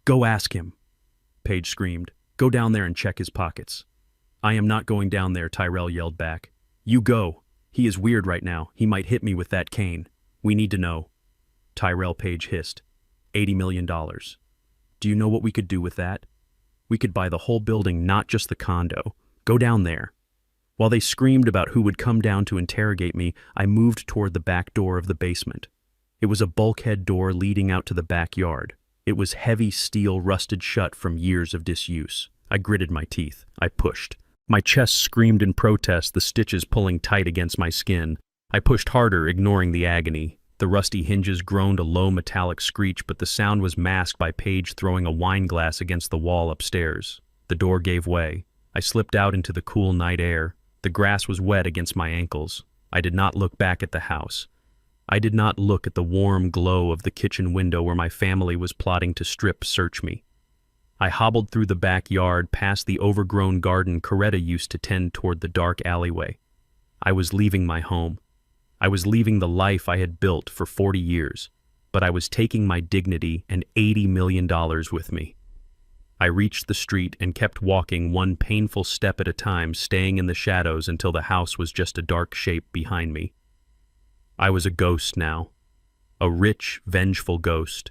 Go ask him, Paige screamed. Go down there and check his pockets. I am not going down there, Tyrell yelled back. You go. He is weird right now. He might hit me with that cane. We need to know. Tyrell Page hissed. $80 million. Do you know what we could do with that? We could buy the whole building, not just the condo. Go down there. While they screamed about who would come down to interrogate me, I moved toward the back door of the basement. It was a bulkhead door leading out to the backyard. It was heavy steel rusted shut from years of disuse. I gritted my teeth. I pushed. My chest screamed in protest, the stitches pulling tight against my skin. I pushed harder, ignoring the agony. The rusty hinges groaned a low metallic screech, but the sound was masked by Paige throwing a wine glass against the wall upstairs. The door gave way. I slipped out into the cool night air. The grass was wet against my ankles. I did not look back at the house. I did not look at the warm glow of the kitchen window where my family was plotting to strip search me. I hobbled through the backyard, past the overgrown garden Coretta used to tend toward the dark alleyway. I was leaving my home. I was leaving the life I had built for 40 years, but I was taking my dignity and $80 million with me. I reached the street and kept walking one painful step at a time, staying in the shadows until the house was just a dark shape behind me. I was a ghost now, a rich, vengeful ghost.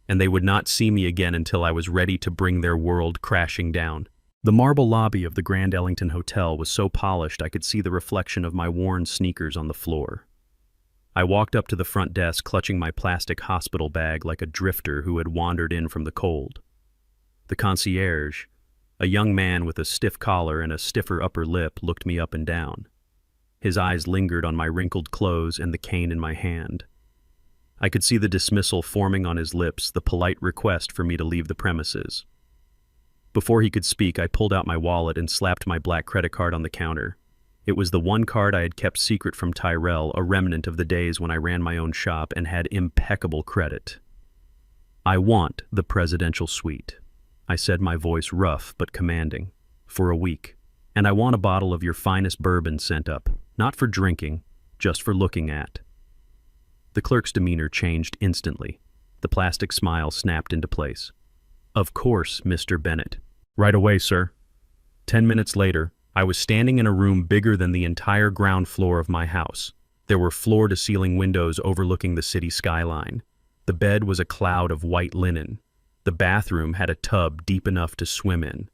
And they would not see me again until I was ready to bring their world crashing down. The marble lobby of the Grand Ellington Hotel was so polished I could see the reflection of my worn sneakers on the floor. I walked up to the front desk, clutching my plastic hospital bag like a drifter who had wandered in from the cold. The concierge, a young man with a stiff collar and a stiffer upper lip, looked me up and down. His eyes lingered on my wrinkled clothes and the cane in my hand. I could see the dismissal forming on his lips, the polite request for me to leave the premises. Before he could speak, I pulled out my wallet and slapped my black credit card on the counter. It was the one card I had kept secret from Tyrell, a remnant of the days when I ran my own shop and had impeccable credit. I want the presidential suite, I said, my voice rough but commanding, for a week. And I want a bottle of your finest bourbon sent up, not for drinking, just for looking at. The clerk's demeanor changed instantly. The plastic smile snapped into place. Of course, Mr. Bennett. Right away, sir. 10 minutes later, I was standing in a room bigger than the entire ground floor of my house. There were floor-to-ceiling windows overlooking the city skyline. The bed was a cloud of white linen. The bathroom had a tub deep enough to swim in.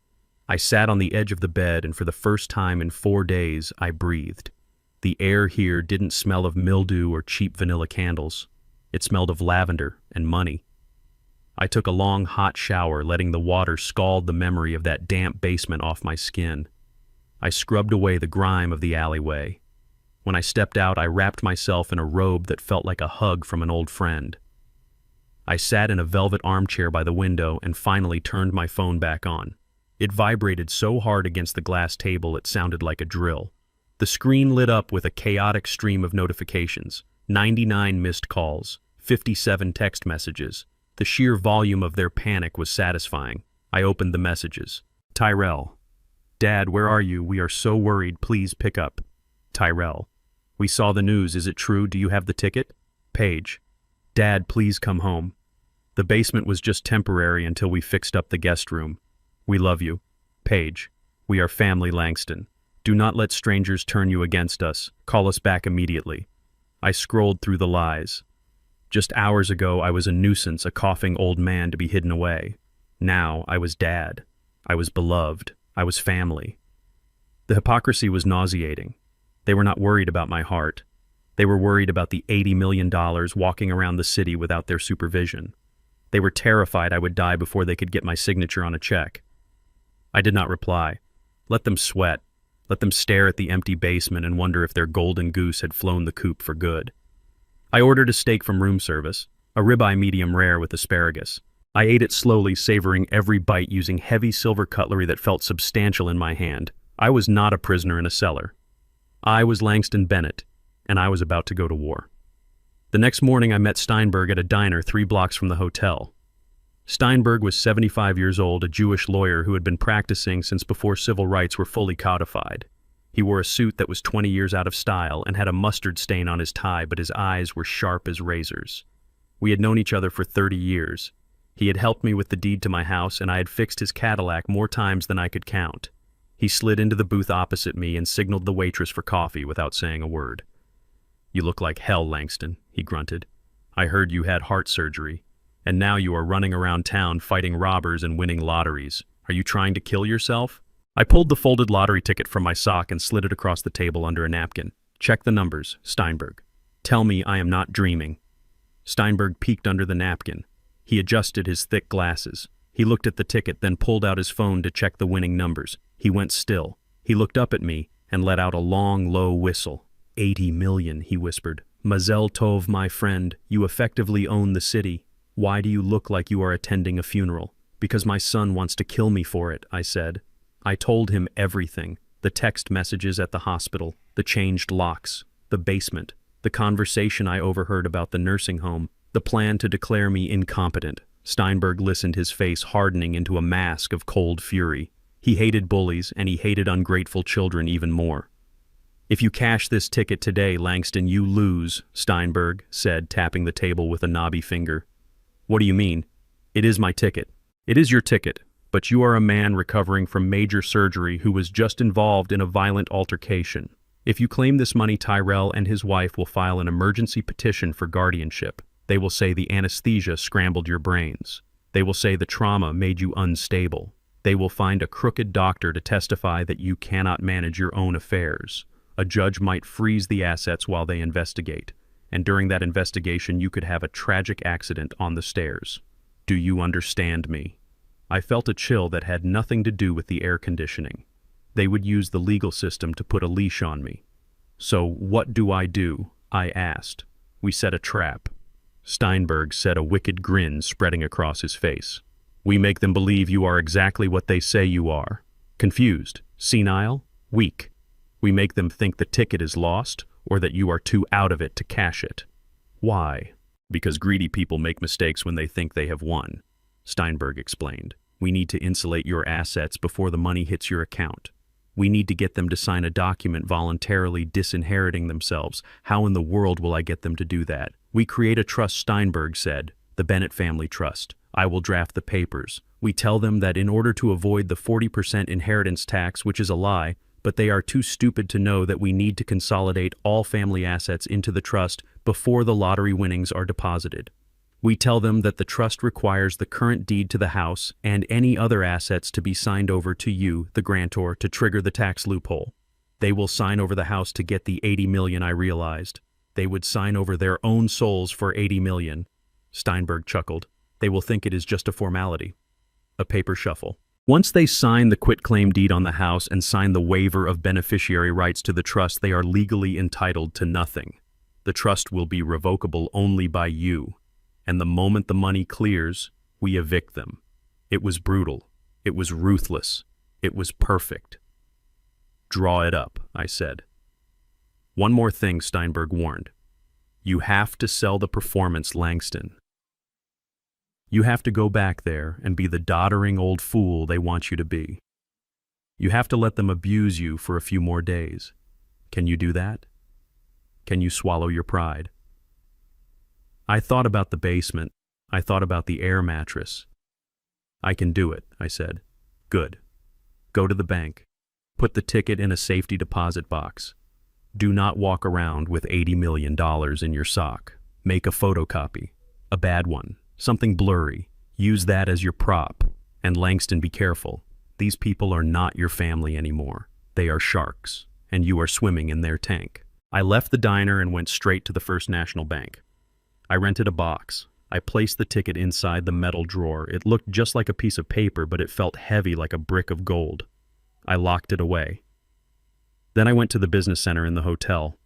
I sat on the edge of the bed, and for the first time in 4 days, I breathed. The air here didn't smell of mildew or cheap vanilla candles. It smelled of lavender and money. I took a long, hot shower, letting the water scald the memory of that damp basement off my skin. I scrubbed away the grime of the alleyway. When I stepped out, I wrapped myself in a robe that felt like a hug from an old friend. I sat in a velvet armchair by the window and finally turned my phone back on. It vibrated so hard against the glass table it sounded like a drill. The screen lit up with a chaotic stream of notifications. 99 missed calls, 57 text messages. The sheer volume of their panic was satisfying. I opened the messages. Tyrell. Dad, where are you? We are so worried. Please pick up. Tyrell. We saw the news. Is it true? Do you have the ticket? Paige. Dad, please come home. The basement was just temporary until we fixed up the guest room. We love you. Paige. We are family, Langston. Do not let strangers turn you against us. Call us back immediately. I scrolled through the lies. Just hours ago, I was a nuisance, a coughing old man to be hidden away. Now, I was dad. I was beloved. I was family. The hypocrisy was nauseating. They were not worried about my heart. They were worried about the $80 million walking around the city without their supervision. They were terrified I would die before they could get my signature on a check. I did not reply. Let them sweat. Let them stare at the empty basement and wonder if their golden goose had flown the coop for good. I ordered a steak from room service, a ribeye medium rare with asparagus. I ate it slowly, savoring every bite using heavy silver cutlery that felt substantial in my hand. I was not a prisoner in a cellar. I was Langston Bennett, and I was about to go to war. The next morning I met Steinberg at a diner 3 blocks from the hotel. Steinberg was 75 years old, a Jewish lawyer who had been practicing since before civil rights were fully codified. He wore a suit that was 20 years out of style and had a mustard stain on his tie, but his eyes were sharp as razors. We had known each other for 30 years. He had helped me with the deed to my house, and I had fixed his Cadillac more times than I could count. He slid into the booth opposite me and signaled the waitress for coffee without saying a word. "You look like hell, Langston," he grunted. "I heard you had heart surgery, and now you are running around town fighting robbers and winning lotteries. Are you trying to kill yourself?" I pulled the folded lottery ticket from my sock and slid it across the table under a napkin. "Check the numbers, Steinberg. Tell me I am not dreaming." Steinberg peeked under the napkin. He adjusted his thick glasses. He looked at the ticket, then pulled out his phone to check the winning numbers. He went still. He looked up at me and let out a long, low whistle. 80 million, he whispered. "Mazel tov, my friend. You effectively own the city. Why do you look like you are attending a funeral?" "Because my son wants to kill me for it," I said. I told him everything. The text messages at the hospital, the changed locks, the basement, the conversation I overheard about the nursing home, the plan to declare me incompetent. Steinberg listened, his face hardening into a mask of cold fury. He hated bullies, and he hated ungrateful children even more. "If you cash this ticket today, Langston, you lose," Steinberg said, tapping the table with a knobby finger. "What do you mean?" "It is my ticket." "It is your ticket, but you are a man recovering from major surgery who was just involved in a violent altercation. If you claim this money, Tyrell and his wife will file an emergency petition for guardianship. They will say the anesthesia scrambled your brains. They will say the trauma made you unstable. They will find a crooked doctor to testify that you cannot manage your own affairs. A judge might freeze the assets while they investigate, and during that investigation you could have a tragic accident on the stairs. Do you understand me?" I felt a chill that had nothing to do with the air conditioning. They would use the legal system to put a leash on me. "So what do?" I asked. "We set a trap." Steinberg said, a wicked grin spreading across his face. "We make them believe you are exactly what they say you are. Confused, senile, weak. We make them think the ticket is lost or that you are too out of it to cash it." "Why?" "Because greedy people make mistakes when they think they have won," Steinberg explained. "We need to insulate your assets before the money hits your account. We need to get them to sign a document voluntarily disinheriting themselves. How in the world will I get them to do that?" "We create a trust," Steinberg said, "the Bennett Family Trust. I will draft the papers. We tell them that in order to avoid the 40% inheritance tax, which is a lie, but they are too stupid to know that we need to consolidate all family assets into the trust before the lottery winnings are deposited. We tell them that the trust requires the current deed to the house and any other assets to be signed over to you, the grantor, to trigger the tax loophole. They will sign over the house to get the 80 million I realized. They would sign over their own souls for 80 million. Steinberg chuckled. They will think it is just a formality. A paper shuffle. Once they sign the quitclaim deed on the house and sign the waiver of beneficiary rights to the trust, they are legally entitled to nothing. The trust will be revocable only by you. And the moment the money clears, we evict them. It was brutal. It was ruthless. It was perfect. Draw it up, I said. One more thing, Steinberg warned. You have to sell the performance, Langston. You have to go back there and be the doddering old fool they want you to be. You have to let them abuse you for a few more days. Can you do that? Can you swallow your pride? I thought about the basement. I thought about the air mattress. I can do it, I said. Good. Go to the bank. Put the ticket in a safety deposit box. Do not walk around with $80 million in your sock. Make a photocopy. A bad one. Something blurry. Use that as your prop. And Langston, be careful. These people are not your family anymore. They are sharks, and you are swimming in their tank. I left the diner and went straight to the First National Bank. I rented a box. I placed the ticket inside the metal drawer. It looked just like a piece of paper, but it felt heavy like a brick of gold. I locked it away. Then I went to the business center in the hotel.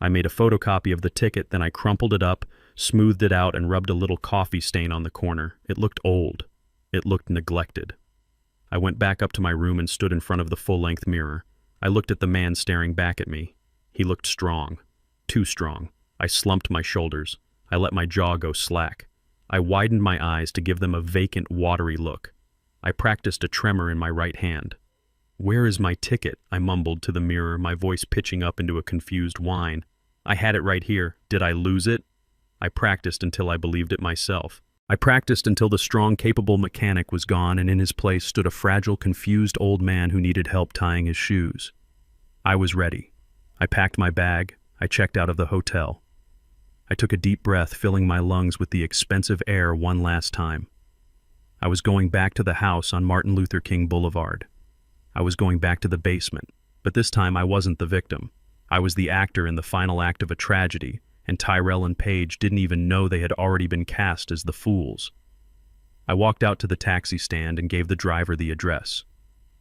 I made a photocopy of the ticket, then I crumpled it up, smoothed it out, and rubbed a little coffee stain on the corner. It looked old. It looked neglected. I went back up to my room and stood in front of the full-length mirror. I looked at the man staring back at me. He looked strong. Too strong. I slumped my shoulders. I let my jaw go slack. I widened my eyes to give them a vacant, watery look. I practiced a tremor in my right hand. "Where is my ticket?" I mumbled to the mirror, my voice pitching up into a confused whine. "I had it right here. Did I lose it?" I practiced until I believed it myself. I practiced until the strong, capable mechanic was gone, and in his place stood a fragile, confused old man who needed help tying his shoes. I was ready. I packed my bag. I checked out of the hotel. I took a deep breath, filling my lungs with the expensive air one last time. I was going back to the house on Martin Luther King Boulevard. I was going back to the basement, but this time I wasn't the victim. I was the actor in the final act of a tragedy, and Tyrell and Paige didn't even know they had already been cast as the fools. I walked out to the taxi stand and gave the driver the address.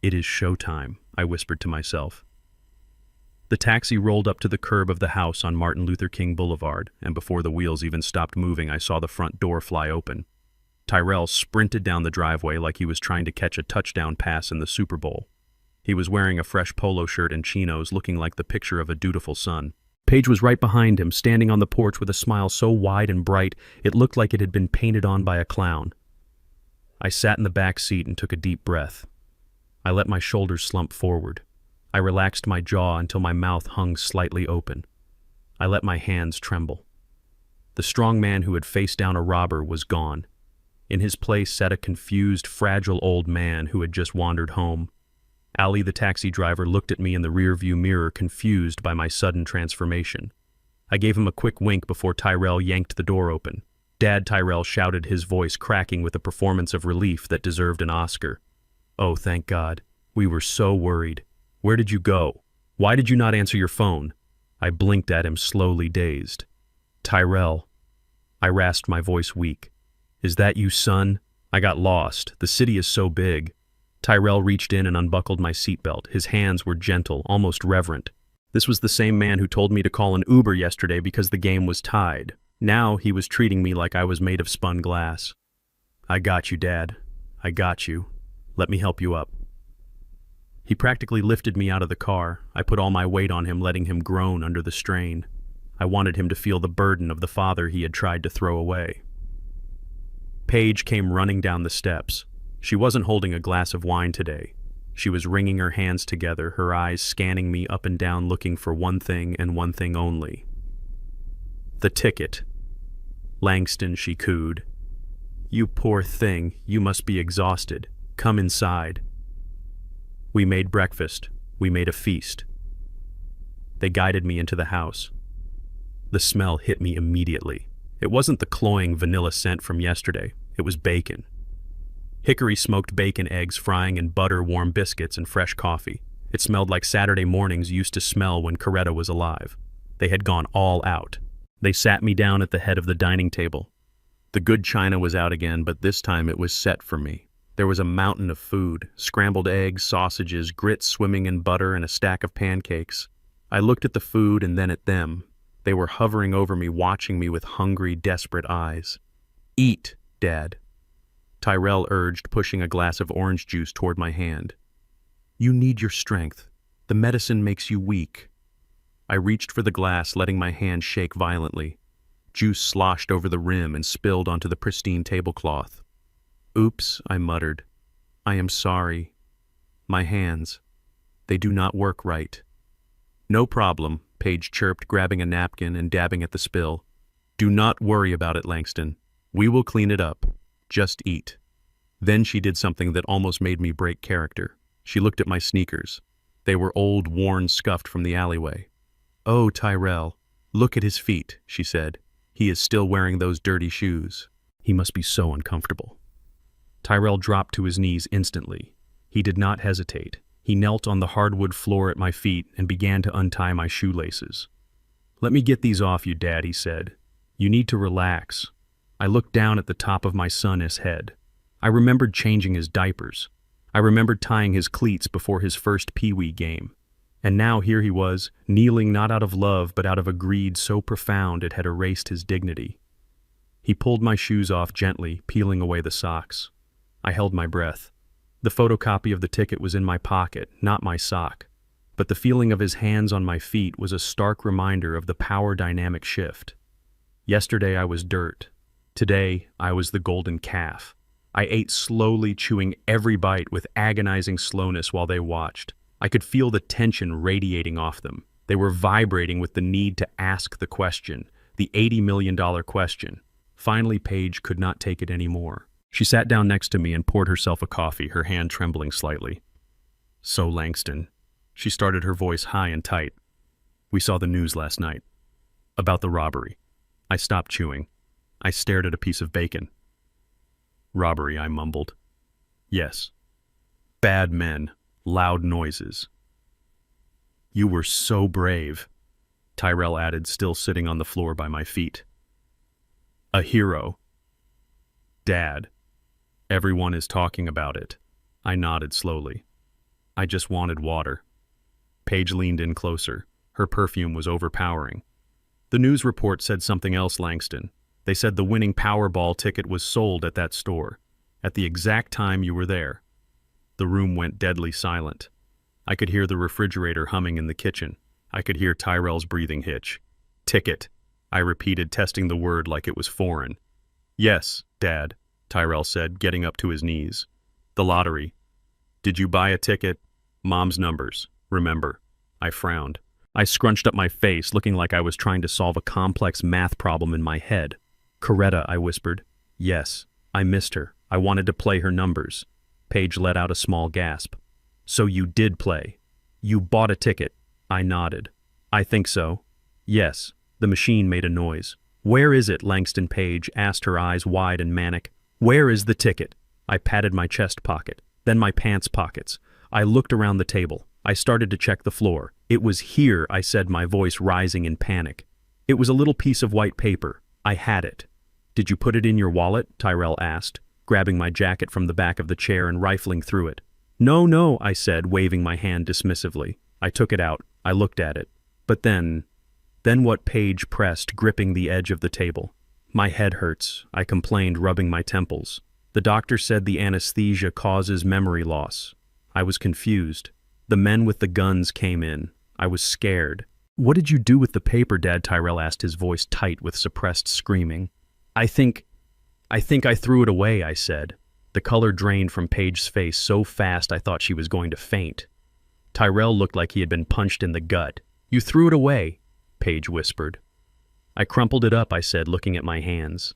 "It is showtime," I whispered to myself. The taxi rolled up to the curb of the house on Martin Luther King Boulevard, and before the wheels even stopped moving, I saw the front door fly open. Tyrell sprinted down the driveway like he was trying to catch a touchdown pass in the Super Bowl. He was wearing a fresh polo shirt and chinos, looking like the picture of a dutiful son. Paige was right behind him, standing on the porch with a smile so wide and bright it looked like it had been painted on by a clown. I sat in the back seat and took a deep breath. I let my shoulders slump forward. I relaxed my jaw until my mouth hung slightly open. I let my hands tremble. The strong man who had faced down a robber was gone. In his place sat a confused, fragile old man who had just wandered home. Ali, the taxi driver, looked at me in the rearview mirror, confused by my sudden transformation. I gave him a quick wink before Tyrell yanked the door open. "Dad," Tyrell shouted, his voice cracking with a performance of relief that deserved an Oscar. "Oh, thank God. We were so worried. Where did you go? Why did you not answer your phone?" I blinked at him, slowly dazed. "Tyrell." I rasped, my voice weak. "Is that you, son? I got lost. The city is so big." Tyrell reached in and unbuckled my seatbelt. His hands were gentle, almost reverent. This was the same man who told me to call an Uber yesterday because the game was tied. Now he was treating me like I was made of spun glass. "I got you, Dad. I got you. Let me help you up." He practically lifted me out of the car. I put all my weight on him, letting him groan under the strain. I wanted him to feel the burden of the father he had tried to throw away. Paige came running down the steps. She wasn't holding a glass of wine today. She was wringing her hands together, her eyes scanning me up and down, looking for one thing and one thing only. "The ticket." "Langston," she cooed. "You poor thing, you must be exhausted. Come inside." We made breakfast. We made a feast. They guided me into the house. The smell hit me immediately. It wasn't the cloying vanilla scent from yesterday. It was bacon. Hickory smoked bacon, eggs frying in butter, warm biscuits, and fresh coffee. It smelled like Saturday mornings used to smell when Coretta was alive. They had gone all out. They sat me down at the head of the dining table. The good china was out again, but this time it was set for me. There was a mountain of food, scrambled eggs, sausages, grits swimming in butter, and a stack of pancakes. I looked at the food and then at them. They were hovering over me, watching me with hungry, desperate eyes. "Eat, Dad," Tyrell urged, pushing a glass of orange juice toward my hand. "You need your strength. The medicine makes you weak." I reached for the glass, letting my hand shake violently. Juice sloshed over the rim and spilled onto the pristine tablecloth. "Oops," I muttered. "I am sorry. My hands. They do not work right." "No problem," Paige chirped, grabbing a napkin and dabbing at the spill. "Do not worry about it, Langston. We will clean it up. Just eat." Then she did something that almost made me break character. She looked at my sneakers. They were old, worn, scuffed from the alleyway. "Oh, Tyrell, look at his feet," she said. "He is still wearing those dirty shoes. He must be so uncomfortable." Tyrell dropped to his knees instantly. He did not hesitate. He knelt on the hardwood floor at my feet and began to untie my shoelaces. "Let me get these off you, Dad," he said. "You need to relax." I looked down at the top of my son's head. I remembered changing his diapers. I remembered tying his cleats before his first Pee-wee game. And now here he was, kneeling not out of love but out of a greed so profound it had erased his dignity. He pulled my shoes off gently, peeling away the socks. I held my breath. The photocopy of the ticket was in my pocket, not my sock. But the feeling of his hands on my feet was a stark reminder of the power dynamic shift. Yesterday I was dirt. Today I was the golden calf. I ate slowly, chewing every bite with agonizing slowness while they watched. I could feel the tension radiating off them. They were vibrating with the need to ask the question, the $80 million question. Finally, Paige could not take it anymore. She sat down next to me and poured herself a coffee, her hand trembling slightly. "So, Langston," she started, her voice high and tight. "We saw the news last night. About the robbery." I stopped chewing. I stared at a piece of bacon. "Robbery," I mumbled. "Yes. Bad men. Loud noises." "You were so brave," Tyrell added, still sitting on the floor by my feet. "A hero." "Dad, everyone is talking about it." I nodded slowly. "I just wanted water." Paige leaned in closer. Her perfume was overpowering. "The news report said something else, Langston. They said the winning Powerball ticket was sold at that store, at the exact time you were there." The room went deadly silent. I could hear the refrigerator humming in the kitchen. I could hear Tyrell's breathing hitch. "Ticket," I repeated, testing the word like it was foreign. "Yes, Dad," Tyrell said, getting up to his knees. "The lottery. Did you buy a ticket? Mom's numbers, remember?" I frowned. I scrunched up my face, looking like I was trying to solve a complex math problem in my head. "Coretta," I whispered. "Yes, I missed her. I wanted to play her numbers." Paige let out a small gasp. "So you did play? You bought a ticket?" I nodded. "I think so." "Yes." The machine made a noise. "Where is it?" Langston Paige asked, her eyes wide and manic. "Where is the ticket?" I patted my chest pocket, then my pants pockets. I looked around the table. I started to check the floor. "It was here," I said, my voice rising in panic. It was a little piece of white paper. I had it. "Did you put it in your wallet?" Tyrell asked, grabbing my jacket from the back of the chair and rifling through it. No, I said, waving my hand dismissively. I took it out. I looked at it. But then what? Paige pressed, gripping the edge of the table. "My head hurts," I complained, rubbing my temples. "The doctor said the anesthesia causes memory loss." I was confused. The men with the guns came in. I was scared. "What did you do with the paper, Dad?" Tyrell asked, his voice tight with suppressed screaming. I think I threw it away," I said. The color drained from Paige's face so fast I thought she was going to faint. Tyrell looked like he had been punched in the gut. "You threw it away," Paige whispered. "I crumpled it up," I said, looking at my hands.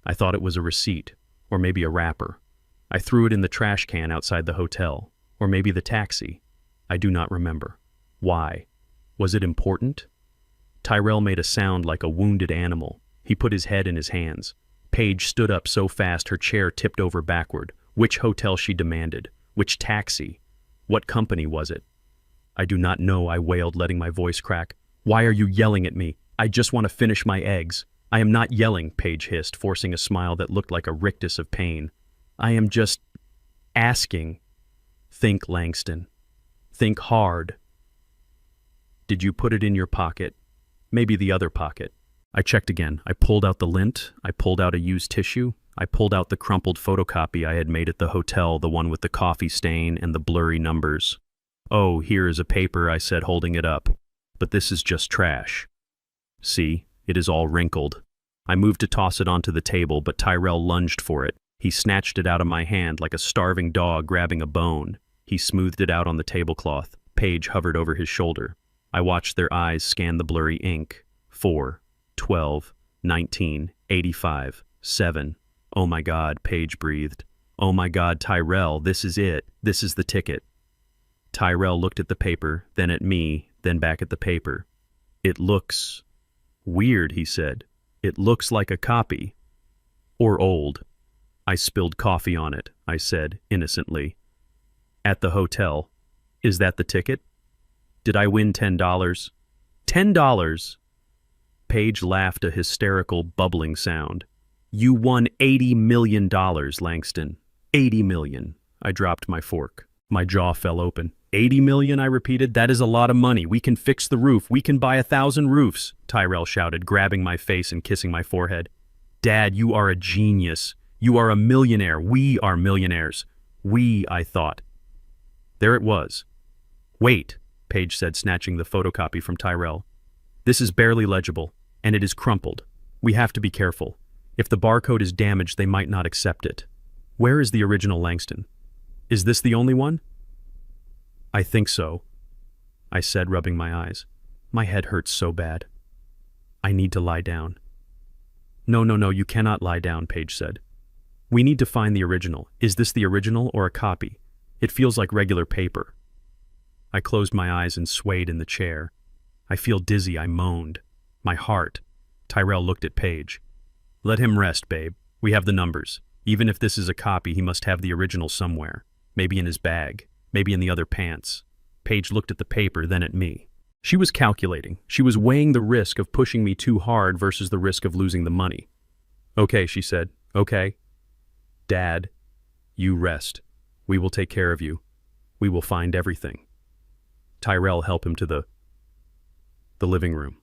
I thought it was a receipt, or maybe a wrapper. I threw it in the trash can outside the hotel, or maybe the taxi. I do not remember. Why? Was it important? Tyrell made a sound like a wounded animal. He put his head in his hands. Paige stood up so fast her chair tipped over backward. Which hotel, she demanded. Which taxi? What company was it? I do not know, I wailed, letting my voice crack. Why are you yelling at me? I just want to finish my eggs. I am not yelling, Paige hissed, forcing a smile that looked like a rictus of pain. I am just asking. Think, Langston. Think hard. Did you put it in your pocket? Maybe the other pocket. I checked again. I pulled out the lint. I pulled out a used tissue. I pulled out the crumpled photocopy I had made at the hotel, the one with the coffee stain and the blurry numbers. Oh, here is a paper, I said, holding it up. But this is just trash. See, it is all wrinkled. I moved to toss it onto the table, but Tyrell lunged for it. He snatched it out of my hand like a starving dog grabbing a bone. He smoothed it out on the tablecloth. Paige hovered over his shoulder. I watched their eyes scan the blurry ink. 4, 12, 19, 85, 7. Oh my God, Paige breathed. Oh my God, Tyrell, this is it. This is the ticket. Tyrell looked at the paper, then at me, then back at the paper. It looks weird, he said. It looks like a copy. Or old. I spilled coffee on it, I said, innocently. At the hotel. Is that the ticket? Did I win $10? $10! Paige laughed a hysterical, bubbling sound. You won $80 million, Langston. $80 million. I dropped my fork. My jaw fell open. $80 million, I repeated. That is a lot of money. We can fix the roof. We can buy 1,000 roofs, Tyrell shouted, grabbing my face and kissing my forehead. Dad, you are a genius. You are a millionaire. We are millionaires. We, I thought. There it was. Wait, Paige said, snatching the photocopy from Tyrell. This is barely legible, and it is crumpled. We have to be careful. If the barcode is damaged, they might not accept it. Where is the original, Langston? Is this the only one? I think so, I said, rubbing my eyes. My head hurts so bad. I need to lie down. No, you cannot lie down, Paige said. We need to find the original. Is this the original or a copy? It feels like regular paper. I closed my eyes and swayed in the chair. I feel dizzy, I moaned. My heart. Tyrell looked at Paige. Let him rest, babe. We have the numbers. Even if this is a copy, he must have the original somewhere. Maybe in his bag. Maybe in the other pants. Paige looked at the paper, then at me. She was calculating. She was weighing the risk of pushing me too hard versus the risk of losing the money. Okay, she said. Okay. Dad, you rest. We will take care of you. We will find everything. Tyrell helped him to the living room,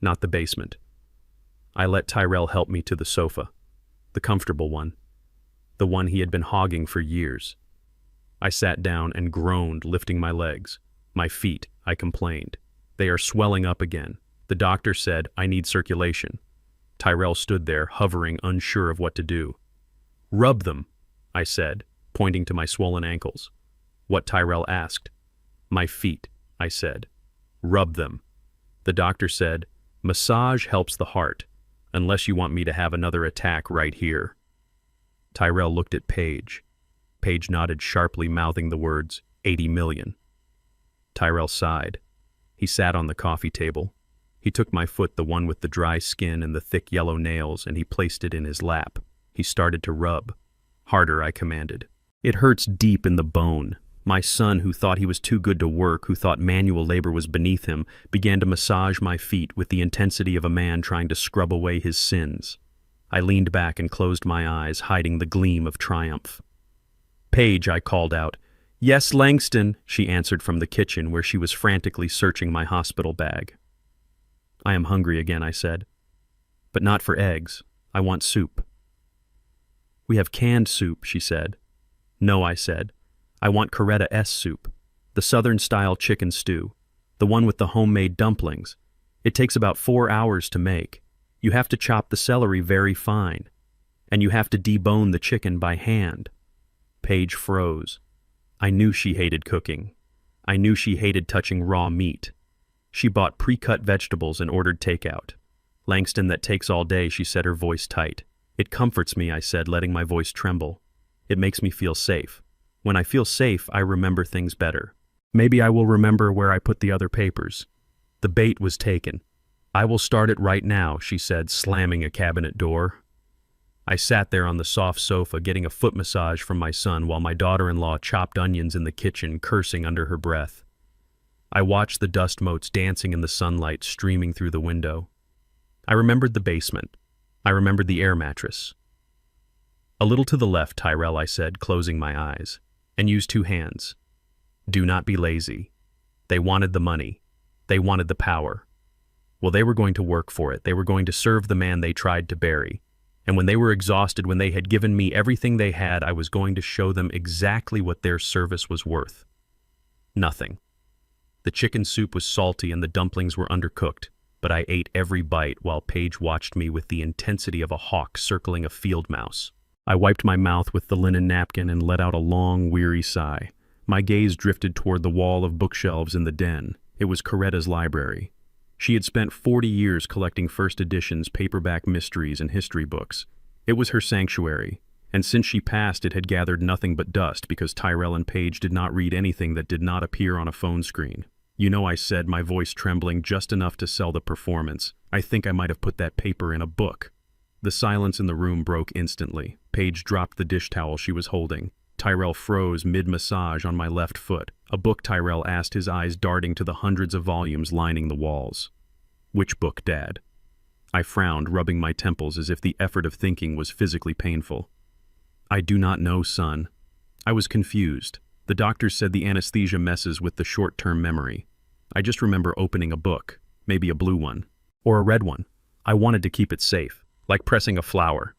not the basement. I let Tyrell help me to the sofa, the comfortable one, the one he had been hogging for years. I sat down and groaned, lifting my legs. My feet, I complained. They are swelling up again. The doctor said I need circulation. Tyrell stood there, hovering, unsure of what to do. Rub them, I said, pointing to my swollen ankles. What Tyrell asked. My feet, I said. Rub them. The doctor said, massage helps the heart, unless you want me to have another attack right here. Tyrell looked at Paige. Paige nodded sharply, mouthing the words, 80 million. Tyrell sighed. He sat on the coffee table. He took my foot, the one with the dry skin and the thick yellow nails, and he placed it in his lap. He started to rub. Harder, I commanded. It hurts deep in the bone. My son, who thought he was too good to work, who thought manual labor was beneath him, began to massage my feet with the intensity of a man trying to scrub away his sins. I leaned back and closed my eyes, hiding the gleam of triumph. Paige, I called out. Yes, Langston, she answered from the kitchen, where she was frantically searching my hospital bag. I am hungry again, I said. But not for eggs. I want soup. We have canned soup, she said. No, I said. I want Coretta S soup, the Southern-style chicken stew, the one with the homemade dumplings. It takes about 4 hours to make. You have to chop the celery very fine, and you have to debone the chicken by hand. Paige froze. I knew she hated cooking. I knew she hated touching raw meat. She bought pre-cut vegetables and ordered takeout. Langston, that takes all day, she said, her voice tight. It comforts me, I said, letting my voice tremble. It makes me feel safe. When I feel safe, I remember things better. Maybe I will remember where I put the other papers. The bait was taken. "I will start it right now," she said, slamming a cabinet door. I sat there on the soft sofa getting a foot massage from my son while my daughter-in-law chopped onions in the kitchen, cursing under her breath. I watched the dust motes dancing in the sunlight streaming through the window. I remembered the basement. I remembered the air mattress. "A little to the left, Tyrell," I said, closing my eyes, "and use two hands. Do not be lazy." They wanted the money. They wanted the power. Well, they were going to work for it. They were going to serve the man they tried to bury. And when they were exhausted, when they had given me everything they had, I was going to show them exactly what their service was worth. Nothing. The chicken soup was salty and the dumplings were undercooked, but I ate every bite while Paige watched me with the intensity of a hawk circling a field mouse. I wiped my mouth with the linen napkin and let out a long, weary sigh. My gaze drifted toward the wall of bookshelves in the den. It was Coretta's library. She had spent 40 years collecting first editions, paperback mysteries, and history books. It was her sanctuary, and since she passed it had gathered nothing but dust because Tyrell and Paige did not read anything that did not appear on a phone screen. "You know," I said, my voice trembling just enough to sell the performance, "I think I might have put that paper in a book." The silence in the room broke instantly. Paige dropped the dish towel she was holding. Tyrell froze mid-massage on my left foot. "A book?" Tyrell asked, his eyes darting to the hundreds of volumes lining the walls. "Which book, Dad?" I frowned, rubbing my temples as if the effort of thinking was physically painful. "I do not know, son." I was confused. The doctor said the anesthesia messes with the short-term memory. I just remember opening a book, maybe a blue one, or a red one. I wanted to keep it safe, like pressing a flower.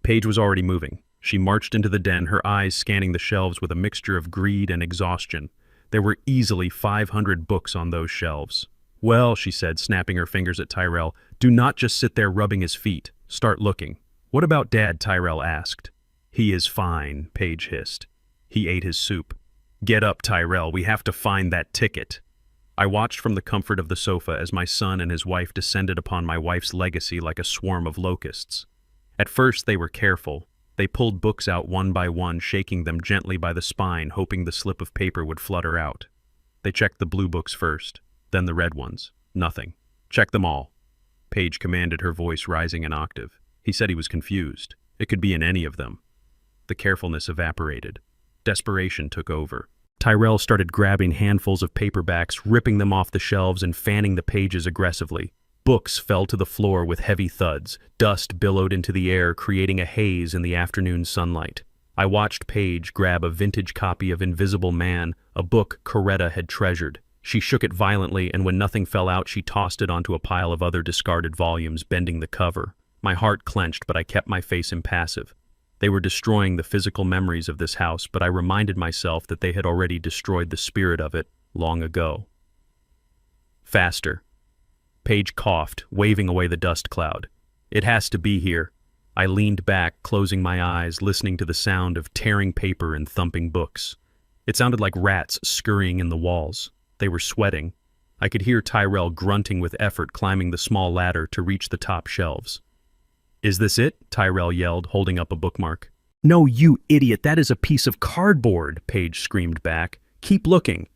Paige was already moving. She marched into the den, her eyes scanning the shelves with a mixture of greed and exhaustion. There were easily 500 books on those shelves. "Well," she said, snapping her fingers at Tyrell, "do not just sit there rubbing his feet. Start looking." "What about Dad?" Tyrell asked. "He is fine," Paige hissed. He ate his soup. "Get up, Tyrell. We have to find that ticket." I watched from the comfort of the sofa as my son and his wife descended upon my wife's legacy like a swarm of locusts. At first they were careful. They pulled books out one by one, shaking them gently by the spine, hoping the slip of paper would flutter out. They checked the blue books first, then the red ones. Nothing. "Check them all." Paige commanded, her voice rising an octave. He said he was confused. It could be in any of them. The carefulness evaporated. Desperation took over. Tyrell started grabbing handfuls of paperbacks, ripping them off the shelves and fanning the pages aggressively. Books fell to the floor with heavy thuds. Dust billowed into the air, creating a haze in the afternoon sunlight. I watched Paige grab a vintage copy of Invisible Man, a book Coretta had treasured. She shook it violently, and when nothing fell out, she tossed it onto a pile of other discarded volumes, bending the cover. My heart clenched, but I kept my face impassive. They were destroying the physical memories of this house, but I reminded myself that they had already destroyed the spirit of it long ago. "Faster." Paige coughed, waving away the dust cloud. "It has to be here." I leaned back, closing my eyes, listening to the sound of tearing paper and thumping books. It sounded like rats scurrying in the walls. They were sweating. I could hear Tyrell grunting with effort, climbing the small ladder to reach the top shelves. "Is this it?" Tyrell yelled, holding up a bookmark. "No, you idiot, that is a piece of cardboard," Paige screamed back. "Keep looking."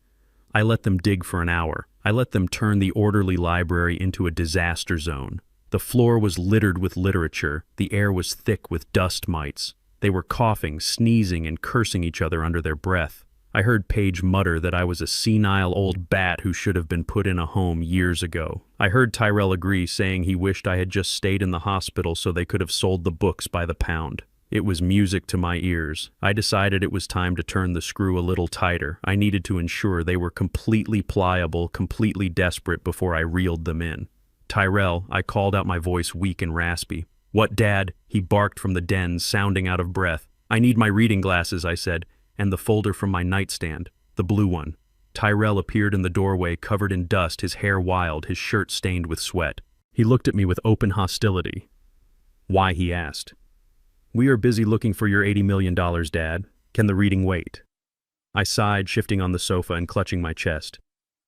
I let them dig for an hour. I let them turn the orderly library into a disaster zone. The floor was littered with literature. The air was thick with dust mites. They were coughing, sneezing, and cursing each other under their breath. I heard Paige mutter that I was a senile old bat who should have been put in a home years ago. I heard Tyrell agree, saying he wished I had just stayed in the hospital so they could have sold the books by the pound. It was music to my ears. I decided it was time to turn the screw a little tighter. I needed to ensure they were completely pliable, completely desperate before I reeled them in. "Tyrell," I called out, my voice weak and raspy. "What, Dad?" He barked from the den, sounding out of breath. "I need my reading glasses," I said, "and the folder from my nightstand, the blue one." Tyrell appeared in the doorway, covered in dust, his hair wild, his shirt stained with sweat. He looked at me with open hostility. "Why?" he asked. "We are busy looking for your $80 million, Dad. Can the reading wait?" I sighed, shifting on the sofa and clutching my chest.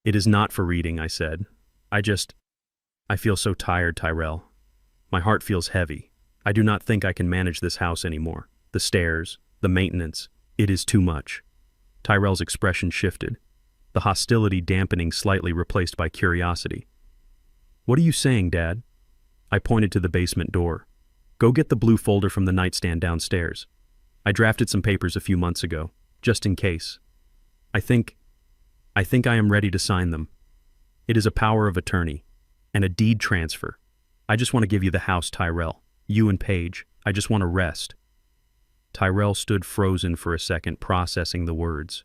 "It is not for reading," I said. I feel so tired, Tyrell. My heart feels heavy. I do not think I can manage this house anymore. The stairs, the maintenance, it is too much." Tyrell's expression shifted, the hostility dampening slightly, replaced by curiosity. "What are you saying, Dad?" I pointed to the basement door. "Go get the blue folder from the nightstand downstairs. I drafted some papers a few months ago, just in case. I think I am ready to sign them. It is a power of attorney and a deed transfer. I just want to give you the house, Tyrell. You and Paige. I just want to rest." Tyrell stood frozen for a second, processing the words.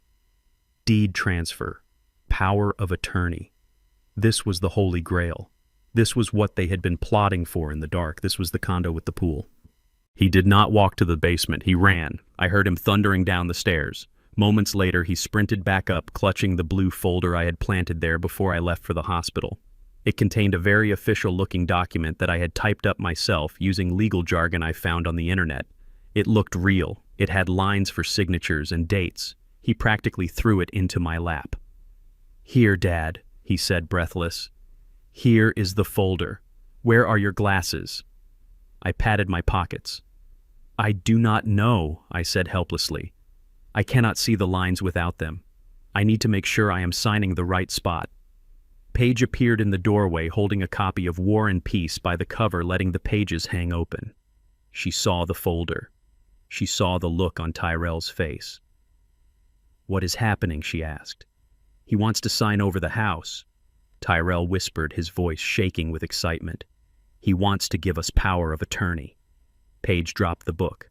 Deed transfer. Power of attorney. This was the Holy Grail. This was what they had been plotting for in the dark. This was the condo with the pool. He did not walk to the basement. He ran. I heard him thundering down the stairs. Moments later, he sprinted back up, clutching the blue folder I had planted there before I left for the hospital. It contained a very official-looking document that I had typed up myself using legal jargon I found on the internet. It looked real. It had lines for signatures and dates. He practically threw it into my lap. "Here, Dad," he said, breathless. "Here is the folder. Where are your glasses?" I patted my pockets. "I do not know," I said helplessly. "I cannot see the lines without them. I need to make sure I am signing the right spot." Paige appeared in the doorway holding a copy of War and Peace by the cover, letting the pages hang open. She saw the folder. She saw the look on Tyrell's face. "What is happening?" she asked. "He wants to sign over the house," Tyrell whispered, his voice shaking with excitement. "He wants to give us power of attorney." Paige dropped the book.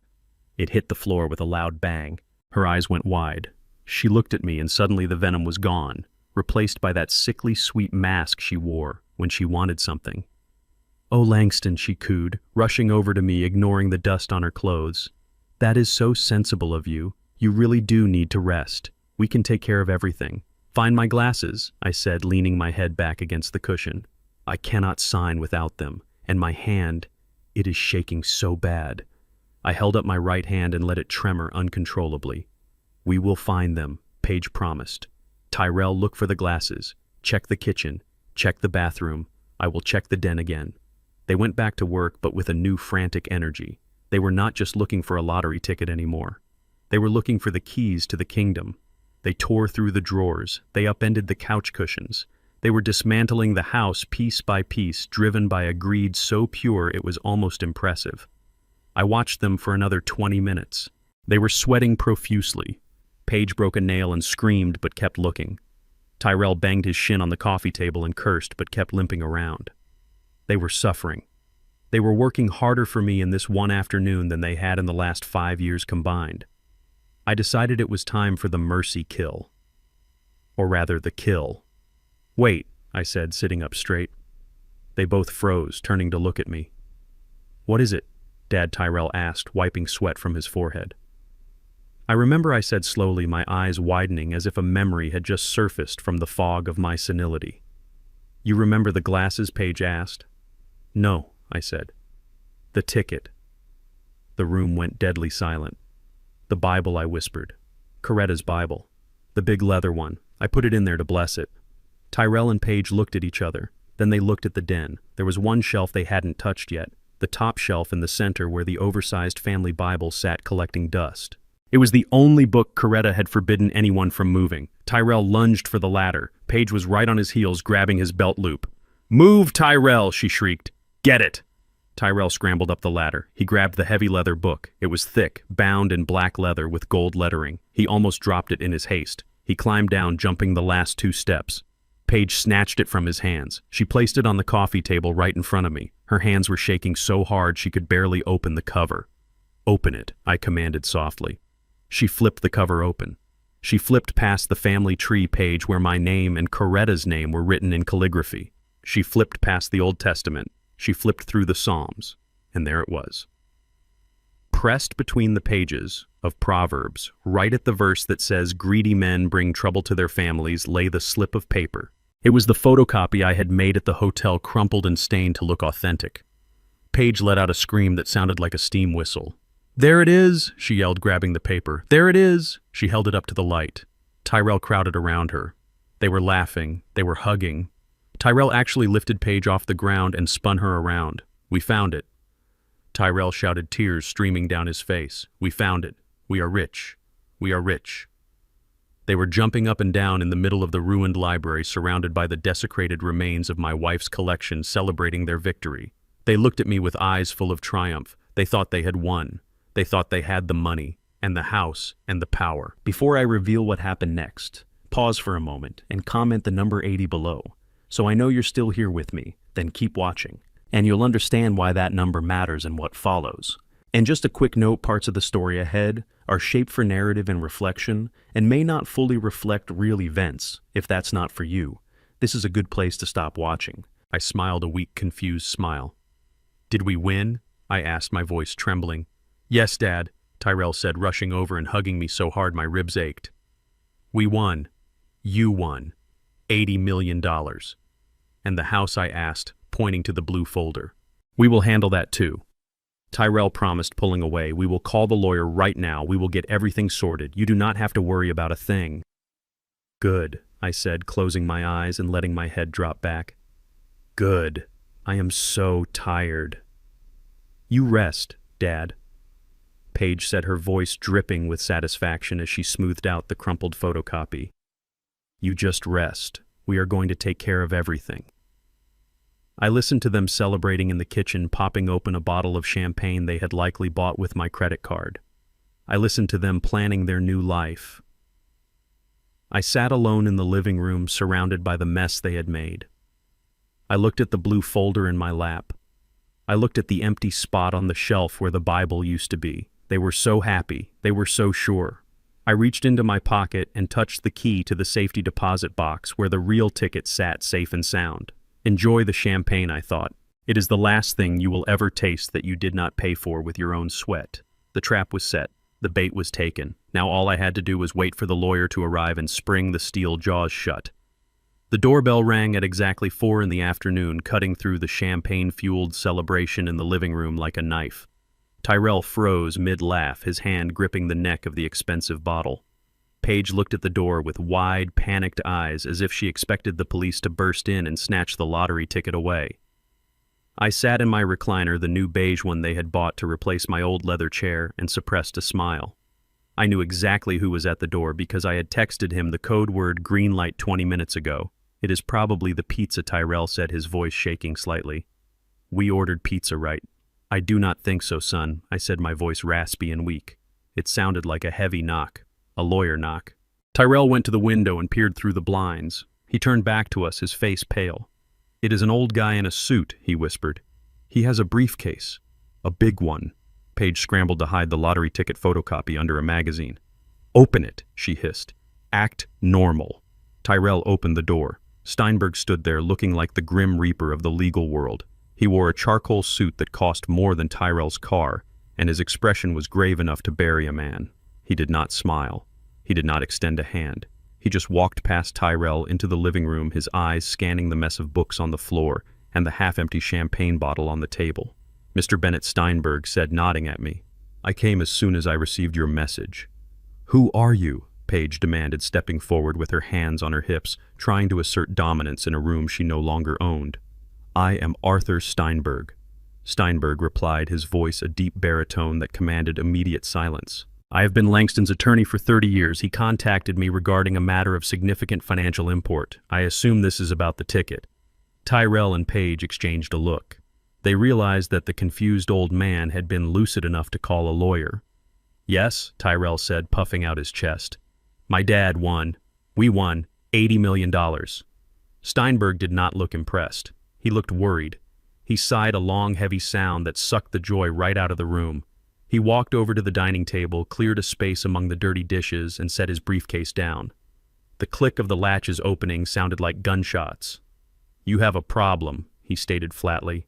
It hit the floor with a loud bang. Her eyes went wide. She looked at me, and suddenly the venom was gone, replaced by that sickly sweet mask she wore when she wanted something. "Oh, Langston," she cooed, rushing over to me, ignoring the dust on her clothes. "That is so sensible of you. You really do need to rest. We can take care of everything." "Find my glasses," I said, leaning my head back against the cushion. "I cannot sign without them, and my hand, it is shaking so bad." I held up my right hand and let it tremor uncontrollably. "We will find them," Paige promised. "Tyrell, look for the glasses. Check the kitchen. Check the bathroom. I will check the den again." They went back to work, but with a new frantic energy. They were not just looking for a lottery ticket anymore. They were looking for the keys to the kingdom. They tore through the drawers. They upended the couch cushions. They were dismantling the house piece by piece, driven by a greed so pure it was almost impressive. I watched them for another 20 minutes. They were sweating profusely. Paige broke a nail and screamed, but kept looking. Tyrell banged his shin on the coffee table and cursed, but kept limping around. They were suffering. They were working harder for me in this one afternoon than they had in the last 5 years combined. I decided it was time for the mercy kill. Or rather, the kill. "Wait," I said, sitting up straight. They both froze, turning to look at me. "What is it?" Dad Tyrell asked, wiping sweat from his forehead. I remember I said slowly, my eyes widening as if a memory had just surfaced from the fog of my senility. "You remember the glasses?" Paige asked. "No," I said. "The ticket." The room went deadly silent. "The Bible," I whispered. "Coretta's Bible. The big leather one. I put it in there to bless it." Tyrell and Paige looked at each other. Then they looked at the den. There was one shelf they hadn't touched yet, the top shelf in the center where the oversized family Bible sat collecting dust. It was the only book Coretta had forbidden anyone from moving. Tyrell lunged for the ladder. Paige was right on his heels, grabbing his belt loop. "Move, Tyrell!" she shrieked. "Get it!" Tyrell scrambled up the ladder. He grabbed the heavy leather book. It was thick, bound in black leather with gold lettering. He almost dropped it in his haste. He climbed down, jumping the last 2 steps. Paige snatched it from his hands. She placed it on the coffee table right in front of me. Her hands were shaking so hard she could barely open the cover. "Open it," I commanded softly. She flipped the cover open. She flipped past the family tree page where my name and Coretta's name were written in calligraphy. She flipped past the Old Testament. She flipped through the Psalms, and there it was. Pressed between the pages of Proverbs, right at the verse that says, "Greedy men bring trouble to their families," lay the slip of paper. It was the photocopy I had made at the hotel, crumpled and stained to look authentic. Paige let out a scream that sounded like a steam whistle. "There it is!" she yelled, grabbing the paper. "There it is!" She held it up to the light. Tyrell crowded around her. They were laughing. They were hugging. Tyrell actually lifted Paige off the ground and spun her around. "We found it." Tyrell shouted, tears streaming down his face. "We found it. We are rich. We are rich." They were jumping up and down in the middle of the ruined library, surrounded by the desecrated remains of my wife's collection, celebrating their victory. They looked at me with eyes full of triumph. They thought they had won. They thought they had the money, and the house, and the power. Before I reveal what happened next, pause for a moment and comment the number 80 below. So I know you're still here with me, then keep watching, and you'll understand why that number matters and what follows. And just a quick note, parts of the story ahead are shaped for narrative and reflection, and may not fully reflect real events. If that's not for you, this is a good place to stop watching. I smiled a weak, confused smile. Did we win? I asked, my voice trembling. Yes, Dad, Tyrell said, rushing over and hugging me so hard my ribs ached. We won. You won. $80 million. And the house? I asked, pointing to the blue folder. We will handle that too. Tyrell promised, pulling away. We will call the lawyer right now. We will get everything sorted. You do not have to worry about a thing. Good, I said, closing my eyes and letting my head drop back. Good. I am so tired. You rest, Dad. Paige said, her voice dripping with satisfaction as she smoothed out the crumpled photocopy. You just rest. We are going to take care of everything. I listened to them celebrating in the kitchen, popping open a bottle of champagne they had likely bought with my credit card. I listened to them planning their new life. I sat alone in the living room, surrounded by the mess they had made. I looked at the blue folder in my lap. I looked at the empty spot on the shelf where the Bible used to be. They were so happy. They were so sure. I reached into my pocket and touched the key to the safety deposit box where the real ticket sat safe and sound. Enjoy the champagne, I thought. It is the last thing you will ever taste that you did not pay for with your own sweat. The trap was set. The bait was taken. Now all I had to do was wait for the lawyer to arrive and spring the steel jaws shut. The doorbell rang at exactly 4 p.m, cutting through the champagne-fueled celebration in the living room like a knife. Tyrell froze mid-laugh, his hand gripping the neck of the expensive bottle. Paige looked at the door with wide, panicked eyes, as if she expected the police to burst in and snatch the lottery ticket away. I sat in my recliner, the new beige one they had bought to replace my old leather chair, and suppressed a smile. I knew exactly who was at the door because I had texted him the code word green light 20 minutes ago. It is probably the pizza, Tyrell said, his voice shaking slightly. We ordered pizza, right? I do not think so, son, I said, my voice raspy and weak. It sounded like a heavy knock. A lawyer knock. Tyrell went to the window and peered through the blinds. He turned back to us, his face pale. It is an old guy in a suit, he whispered. He has a briefcase. A big one. Paige scrambled to hide the lottery ticket photocopy under a magazine. Open it, she hissed. Act normal. Tyrell opened the door. Steinberg stood there looking like the grim reaper of the legal world. He wore a charcoal suit that cost more than Tyrell's car, and his expression was grave enough to bury a man. He did not smile. He did not extend a hand. He just walked past Tyrell into the living room, his eyes scanning the mess of books on the floor and the half-empty champagne bottle on the table. Mr. Bennett, Steinberg said, nodding at me. I came as soon as I received your message. Who are you? Paige demanded, stepping forward with her hands on her hips, trying to assert dominance in a room she no longer owned. I am Arthur Steinberg. Steinberg replied, his voice a deep baritone that commanded immediate silence. I have been Langston's attorney for 30 years. He contacted me regarding a matter of significant financial import. I assume this is about the ticket. Tyrell and Paige exchanged a look. They realized that the confused old man had been lucid enough to call a lawyer. Yes, Tyrell said, puffing out his chest. My dad won. We won $80 million. Steinberg did not look impressed. He looked worried. He sighed a long, heavy sound that sucked the joy right out of the room. He walked over to the dining table, cleared a space among the dirty dishes, and set his briefcase down. The click of the latches opening sounded like gunshots. You have a problem, he stated flatly.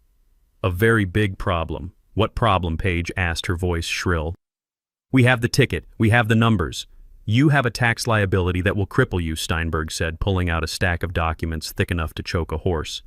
A very big problem. What problem, Paige asked, her voice shrill. We have the ticket. We have the numbers. You have a tax liability that will cripple you, Steinberg said, pulling out a stack of documents thick enough to choke a horse.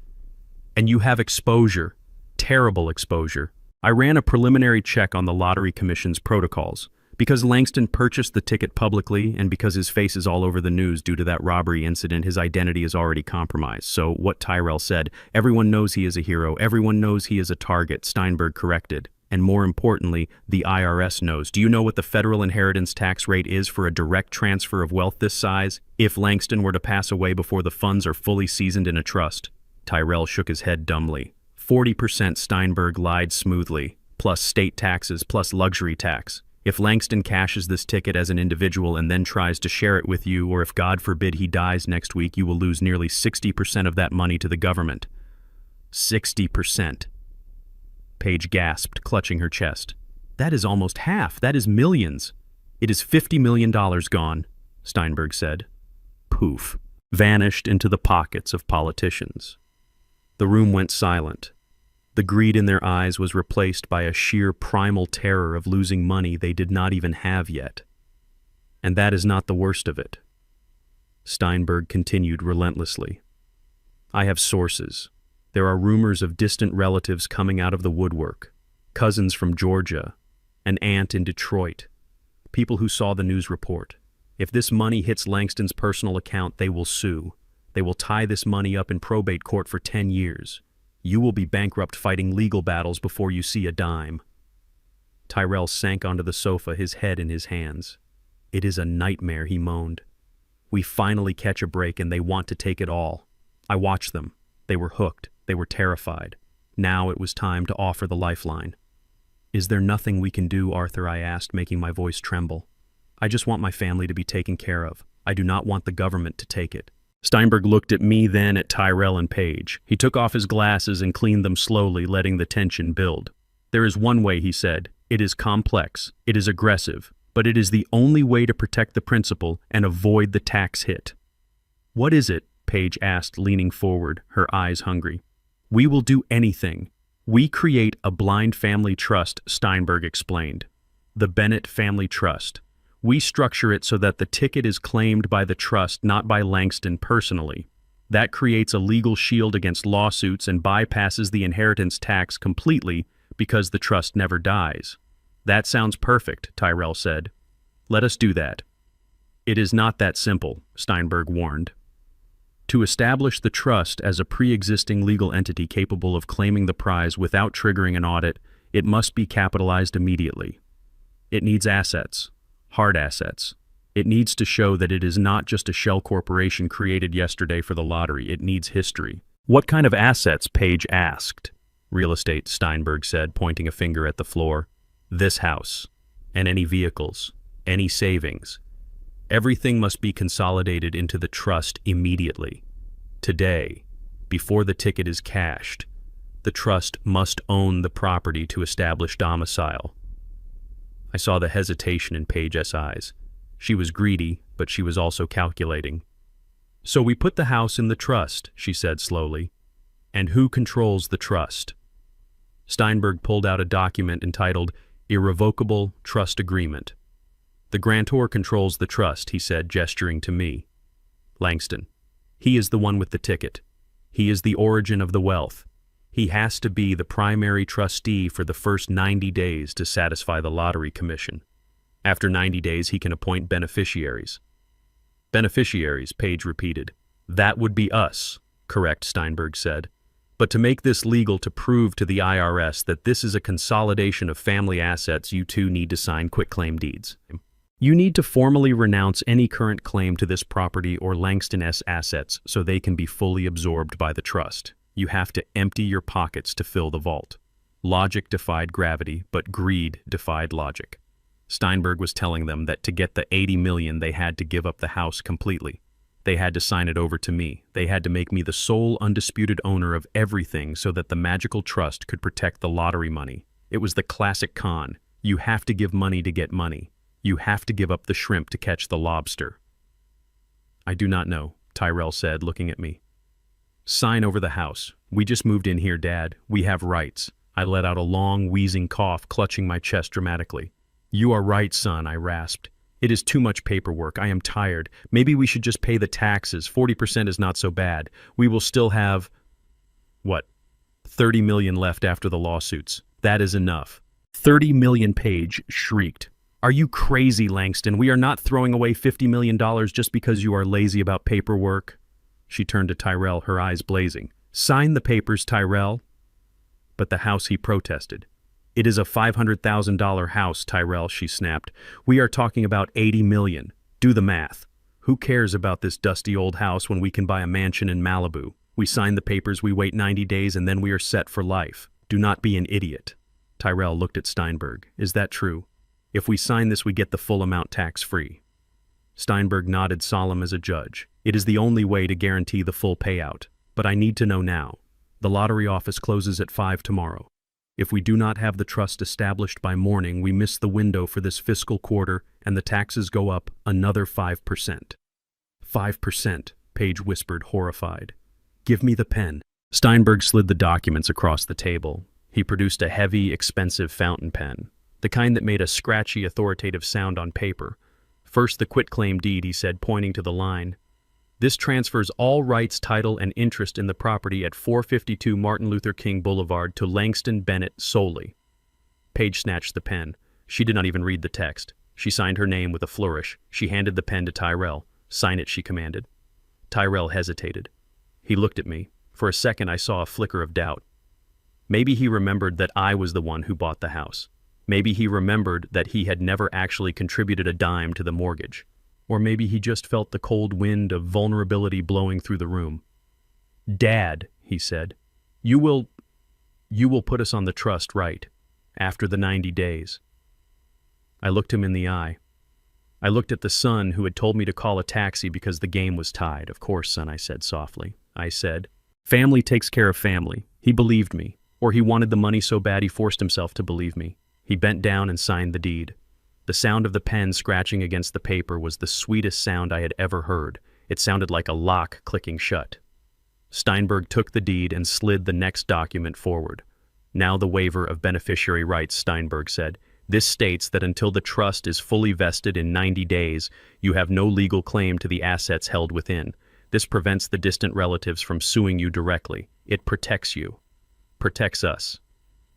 And you have exposure. Terrible exposure. I ran a preliminary check on the Lottery Commission's protocols. Because Langston purchased the ticket publicly and because his face is all over the news due to that robbery incident, his identity is already compromised. So what Tyrell said, everyone knows he is a hero, everyone knows he is a target, Steinberg corrected. And more importantly, the IRS knows. Do you know what the federal inheritance tax rate is for a direct transfer of wealth this size? If Langston were to pass away before the funds are fully seasoned in a trust. Tyrell shook his head dumbly. 40%, Steinberg lied smoothly, plus state taxes, plus luxury tax. If Langston cashes this ticket as an individual and then tries to share it with you, or if God forbid he dies next week, you will lose nearly 60% of that money to the government. 60%. Paige gasped, clutching her chest. That is almost half. That is millions. It is $50 million gone, Steinberg said. Poof. Vanished into the pockets of politicians. The room went silent. The greed in their eyes was replaced by a sheer primal terror of losing money they did not even have yet. And that is not the worst of it. Steinberg continued relentlessly. I have sources. There are rumors of distant relatives coming out of the woodwork, cousins from Georgia, an aunt in Detroit, people who saw the news report. If this money hits Langston's personal account, they will sue. They will tie this money up in probate court for 10 years. You will be bankrupt fighting legal battles before you see a dime. Tyrell sank onto the sofa, his head in his hands. It is a nightmare, he moaned. We finally catch a break and they want to take it all. I watched them. They were hooked. They were terrified. Now it was time to offer the lifeline. Is there nothing we can do, Arthur? I asked, making my voice tremble. I just want my family to be taken care of. I do not want the government to take it. Steinberg looked at me, then at Tyrell and Paige. He took off his glasses and cleaned them slowly, letting the tension build. There is one way, he said. It is complex. It is aggressive. But it is the only way to protect the principal and avoid the tax hit. What is it? Paige asked, leaning forward, her eyes hungry. We will do anything. We create a blind family trust, Steinberg explained. The Bennett Family Trust. We structure it so that the ticket is claimed by the trust, not by Langston personally. That creates a legal shield against lawsuits and bypasses the inheritance tax completely because the trust never dies. That sounds perfect, Tyrell said. Let us do that. It is not that simple, Steinberg warned. To establish the trust as a pre-existing legal entity capable of claiming the prize without triggering an audit, it must be capitalized immediately. It needs assets, hard assets. It needs to show that it is not just a shell corporation created yesterday for the lottery. It needs history. What kind of assets? Paige asked. Real estate, Steinberg said, pointing a finger at the floor. This house, and any vehicles, any savings. Everything must be consolidated into the trust immediately. Today, before the ticket is cashed, the trust must own the property to establish domicile. I saw the hesitation in Paige's eyes. She was greedy, but she was also calculating. So we put the house in the trust, she said slowly. And who controls the trust? Steinberg pulled out a document entitled Irrevocable Trust Agreement. The grantor controls the trust, he said, gesturing to me. Langston. He is the one with the ticket. He is the origin of the wealth. He has to be the primary trustee for the first 90 days to satisfy the lottery commission. After 90 days, he can appoint beneficiaries. Beneficiaries, Paige repeated. That would be us, correct, Steinberg said. But to make this legal, to prove to the IRS that this is a consolidation of family assets, you two need to sign quitclaim deeds. You need to formally renounce any current claim to this property or Langston-S assets so they can be fully absorbed by the trust. You have to empty your pockets to fill the vault. Logic defied gravity, but greed defied logic. Steinberg was telling them that to get the $80 million, they had to give up the house completely. They had to sign it over to me. They had to make me the sole undisputed owner of everything so that the magical trust could protect the lottery money. It was the classic con. You have to give money to get money. You have to give up the shrimp to catch the lobster. I do not know, Tyrell said, looking at me. Sign over the house. We just moved in here, Dad. We have rights. I let out a long, wheezing cough, clutching my chest dramatically. You are right, son, I rasped. It is too much paperwork. I am tired. Maybe we should just pay the taxes. 40% is not so bad. We will still have, 30 million left after the lawsuits. That is enough. 30 million, Paige shrieked. Are you crazy, Langston? We are not throwing away $50 million just because you are lazy about paperwork. She turned to Tyrell, her eyes blazing. Sign the papers, Tyrell. But the house, he protested. It is a $500,000 house, Tyrell, she snapped. We are talking about 80 million. Do the math. Who cares about this dusty old house when we can buy a mansion in Malibu? We sign the papers, we wait 90 days, and then we are set for life. Do not be an idiot. Tyrell looked at Steinberg. Is that true? If we sign this, we get the full amount tax-free. Steinberg nodded, solemn as a judge. It is the only way to guarantee the full payout. But I need to know now. The lottery office closes at 5 tomorrow. If we do not have the trust established by morning, we miss the window for this fiscal quarter and the taxes go up another 5%. 5%, Paige whispered, horrified. Give me the pen. Steinberg slid the documents across the table. He produced a heavy, expensive fountain pen, the kind that made a scratchy, authoritative sound on paper. First, the quitclaim deed, he said, pointing to the line. This transfers all rights, title, and interest in the property at 452 Martin Luther King Boulevard to Langston Bennett solely. Paige snatched the pen. She did not even read the text. She signed her name with a flourish. She handed the pen to Tyrell. Sign it, she commanded. Tyrell hesitated. He looked at me. For a second, I saw a flicker of doubt. Maybe he remembered that I was the one who bought the house. Maybe he remembered that he had never actually contributed a dime to the mortgage. Or maybe he just felt the cold wind of vulnerability blowing through the room. Dad, he said, you will put us on the trust, right? After the 90 days. I looked him in the eye. I looked at the son who had told me to call a taxi because the game was tied. Of course, son, I said softly. I said, family takes care of family. He believed me. Or he wanted the money so bad he forced himself to believe me. He bent down and signed the deed. The sound of the pen scratching against the paper was the sweetest sound I had ever heard. It sounded like a lock clicking shut. Steinberg took the deed and slid the next document forward. Now the waiver of beneficiary rights, Steinberg said. This states that until the trust is fully vested in 90 days, you have no legal claim to the assets held within. This prevents the distant relatives from suing you directly. It protects you. Protects us.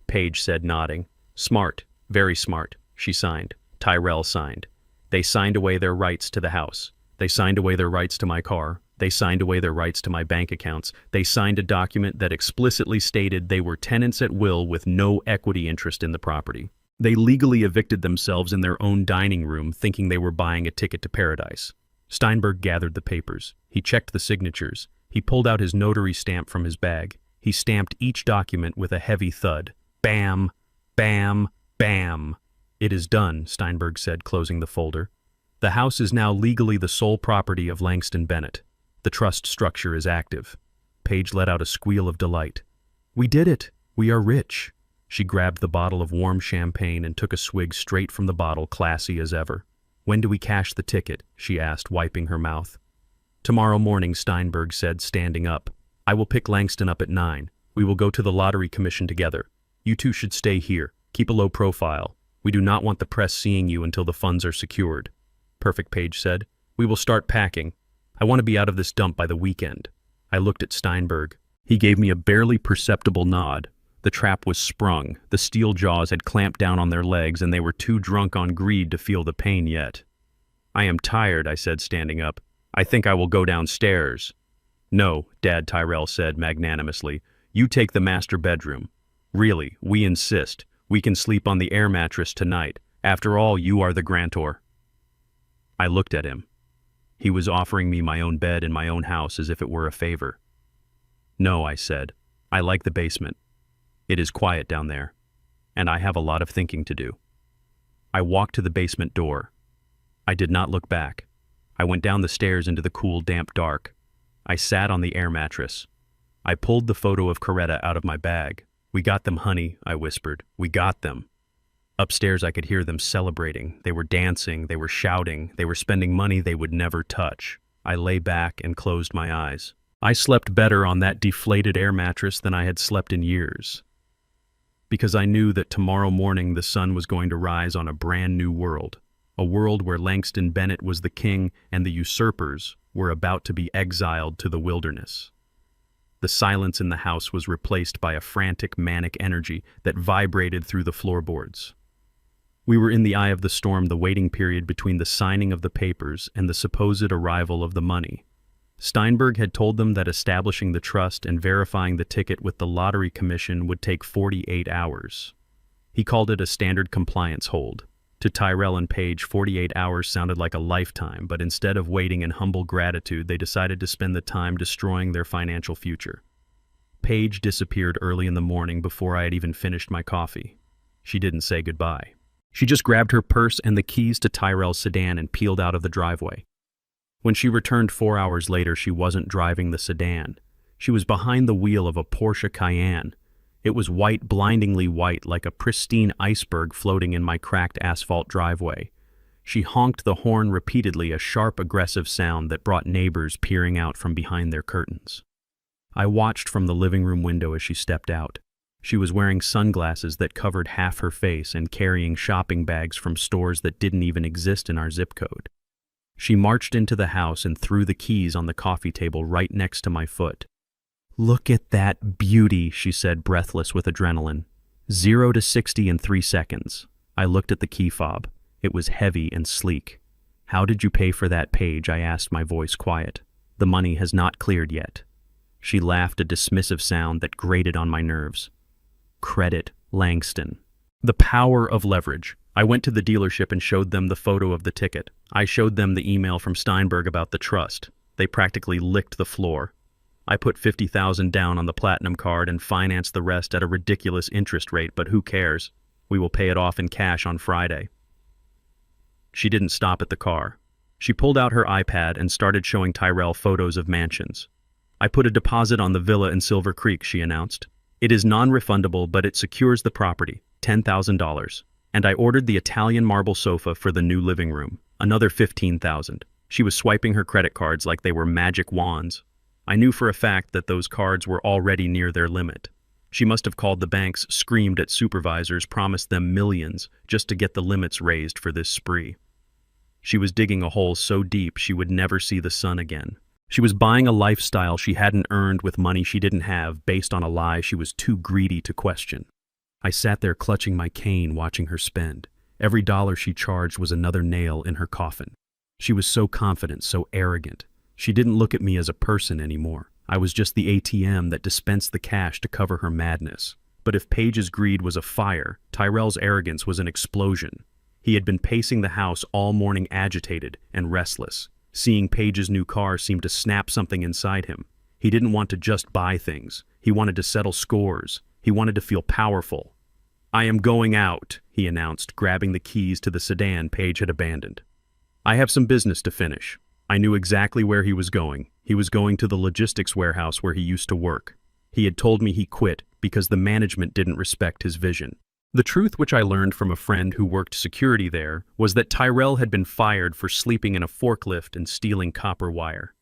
Paige said, nodding. Smart. Very smart. She signed. Tyrell signed. They signed away their rights to the house. They signed away their rights to my car. They signed away their rights to my bank accounts. They signed a document that explicitly stated they were tenants at will with no equity interest in the property. They legally evicted themselves in their own dining room, thinking they were buying a ticket to paradise. Steinberg gathered the papers. He checked the signatures. He pulled out his notary stamp from his bag. He stamped each document with a heavy thud. Bam! Bam! Bam! It is done, Steinberg said, closing the folder. The house is now legally the sole property of Langston Bennett. The trust structure is active. Paige let out a squeal of delight. We did it! We are rich! She grabbed the bottle of warm champagne and took a swig straight from the bottle, classy as ever. When do we cash the ticket? She asked, wiping her mouth. Tomorrow morning, Steinberg said, standing up. I will pick Langston up at 9. We will go to the lottery commission together. You two should stay here. Keep a low profile. We do not want the press seeing you until the funds are secured. Perfect, Paige said. We will start packing. I want to be out of this dump by the weekend. I looked at Steinberg. He gave me a barely perceptible nod. The trap was sprung. The steel jaws had clamped down on their legs, and they were too drunk on greed to feel the pain yet. I am tired, I said, standing up. I think I will go downstairs. No, Dad, Tyrell said magnanimously. You take the master bedroom. Really, we insist. We can sleep on the air mattress tonight. After all, you are the grantor. I looked at him. He was offering me my own bed in my own house as if it were a favor. No, I said. I like the basement. It is quiet down there, and I have a lot of thinking to do. I walked to the basement door. I did not look back. I went down the stairs into the cool, damp dark. I sat on the air mattress. I pulled the photo of Coretta out of my bag. We got them, honey, I whispered. We got them. Upstairs, I could hear them celebrating. They were dancing, they were shouting, they were spending money they would never touch. I lay back and closed my eyes. I slept better on that deflated air mattress than I had slept in years. Because I knew that tomorrow morning the sun was going to rise on a brand new world. A world where Langston Bennett was the king and the usurpers were about to be exiled to the wilderness. The silence in the house was replaced by a frantic, manic energy that vibrated through the floorboards. We were in the eye of the storm, the waiting period between the signing of the papers and the supposed arrival of the money. Steinberg had told them that establishing the trust and verifying the ticket with the lottery commission would take 48 hours. He called it a standard compliance hold. To Tyrell and Paige, 48 hours sounded like a lifetime, but instead of waiting in humble gratitude, they decided to spend the time destroying their financial future. Paige disappeared early in the morning before I had even finished my coffee. She didn't say goodbye. She just grabbed her purse and the keys to Tyrell's sedan and peeled out of the driveway. When she returned 4 hours later, she wasn't driving the sedan. She was behind the wheel of a Porsche Cayenne. It was white, blindingly white, like a pristine iceberg floating in my cracked asphalt driveway. She honked the horn repeatedly, a sharp, aggressive sound that brought neighbors peering out from behind their curtains. I watched from the living room window as she stepped out. She was wearing sunglasses that covered half her face and carrying shopping bags from stores that didn't even exist in our zip code. She marched into the house and threw the keys on the coffee table right next to my foot. "Look at that beauty," she said, breathless with adrenaline. 0 to 60 in 3 seconds. I looked at the key fob. It was heavy and sleek. "How did you pay for that, Paige?" I asked, my voice quiet. "The money has not cleared yet." She laughed, a dismissive sound that grated on my nerves. "Credit, Langston." The power of leverage. I went to the dealership and showed them the photo of the ticket. I showed them the email from Steinberg about the trust. They practically licked the floor. I put $50,000 down on the platinum card and financed the rest at a ridiculous interest rate, but who cares? We will pay it off in cash on Friday. She didn't stop at the car. She pulled out her iPad and started showing Tyrell photos of mansions. "I put a deposit on the villa in Silver Creek," she announced. "It is non-refundable, but it secures the property, $10,000. And I ordered the Italian marble sofa for the new living room, another $15,000. She was swiping her credit cards like they were magic wands. I knew for a fact that those cards were already near their limit. She must have called the banks, screamed at supervisors, promised them millions just to get the limits raised for this spree. She was digging a hole so deep she would never see the sun again. She was buying a lifestyle she hadn't earned with money she didn't have, based on a lie she was too greedy to question. I sat there clutching my cane, watching her spend. Every dollar she charged was another nail in her coffin. She was so confident, so arrogant. She didn't look at me as a person anymore. I was just the ATM that dispensed the cash to cover her madness. But if Paige's greed was a fire, Tyrell's arrogance was an explosion. He had been pacing the house all morning, agitated and restless. Seeing Paige's new car seemed to snap something inside him. He didn't want to just buy things. He wanted to settle scores. He wanted to feel powerful. "I am going out," he announced, grabbing the keys to the sedan Paige had abandoned. "I have some business to finish." I knew exactly where he was going. He was going to the logistics warehouse where he used to work. He had told me he quit because the management didn't respect his vision. The truth, which I learned from a friend who worked security there, was that Tyrell had been fired for sleeping in a forklift and stealing copper wire.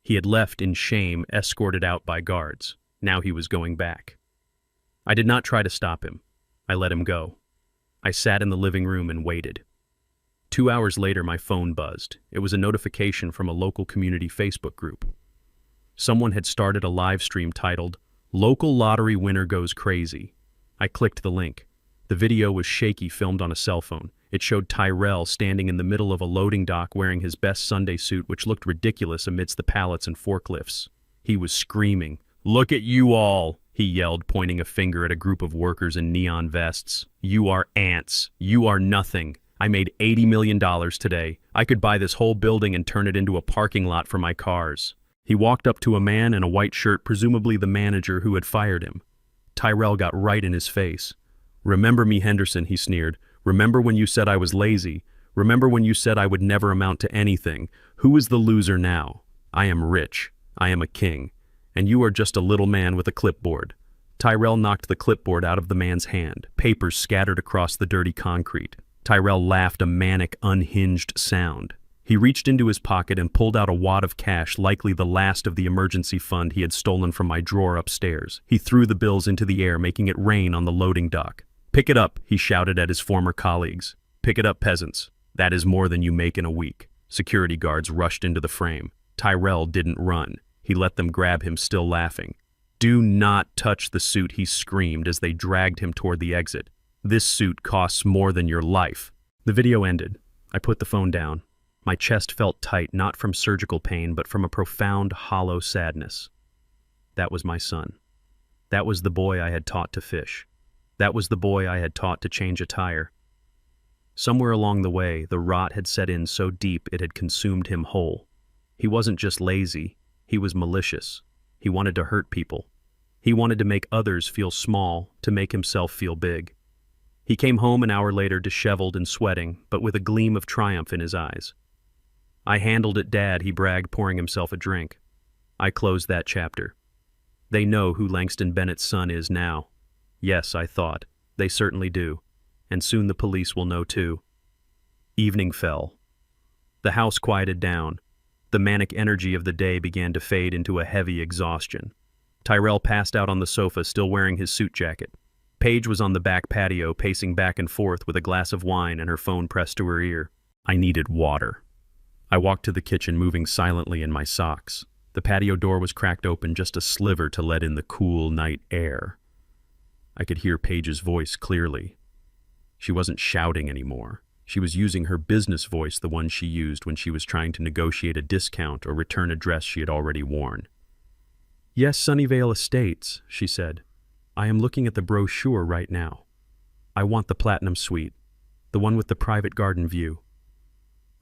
He had left in shame, escorted out by guards. Now he was going back. I did not try to stop him. I let him go. I sat in the living room and waited. 2 hours later, my phone buzzed. It was a notification from a local community Facebook group. Someone had started a live stream titled, "Local Lottery Winner Goes Crazy." I clicked the link. The video was shaky, filmed on a cell phone. It showed Tyrell standing in the middle of a loading dock wearing his best Sunday suit, which looked ridiculous amidst the pallets and forklifts. He was screaming. "Look at you all," he yelled, pointing a finger at a group of workers in neon vests. "You are ants. You are nothing. I made $80 million today. I could buy this whole building and turn it into a parking lot for my cars." He walked up to a man in a white shirt, presumably the manager who had fired him. Tyrell got right in his face. "Remember me, Henderson," he sneered. "Remember when you said I was lazy? Remember when you said I would never amount to anything? Who is the loser now? I am rich. I am a king. And you are just a little man with a clipboard." Tyrell knocked the clipboard out of the man's hand. Papers scattered across the dirty concrete. Tyrell laughed, a manic, unhinged sound. He reached into his pocket and pulled out a wad of cash, likely the last of the emergency fund he had stolen from my drawer upstairs. He threw the bills into the air, making it rain on the loading dock. "Pick it up," he shouted at his former colleagues. "Pick it up, peasants. That is more than you make in a week." Security guards rushed into the frame. Tyrell didn't run. He let them grab him, still laughing. "Do not touch the suit," he screamed as they dragged him toward the exit. "This suit costs more than your life." The video ended. I put the phone down. My chest felt tight, not from surgical pain, but from a profound, hollow sadness. That was my son. That was the boy I had taught to fish. That was the boy I had taught to change a tire. Somewhere along the way, the rot had set in so deep it had consumed him whole. He wasn't just lazy, he was malicious. He wanted to hurt people. He wanted to make others feel small, to make himself feel big. He came home an hour later disheveled and sweating, but with a gleam of triumph in his eyes. "I handled it, Dad," he bragged, pouring himself a drink. I closed that chapter. They know who Langston Bennett's son is now. Yes, I thought. They certainly do. And soon the police will know too. Evening fell. The house quieted down. The manic energy of the day began to fade into a heavy exhaustion. Tyrell passed out on the sofa, still wearing his suit jacket. Paige was on the back patio, pacing back and forth with a glass of wine and her phone pressed to her ear. I needed water. I walked to the kitchen, moving silently in my socks. The patio door was cracked open just a sliver to let in the cool night air. I could hear Paige's voice clearly. She wasn't shouting anymore. She was using her business voice, the one she used when she was trying to negotiate a discount or return a dress she had already worn. "Yes, Sunnyvale Estates," she said. "I am looking at the brochure right now. I want the Platinum Suite, the one with the private garden view."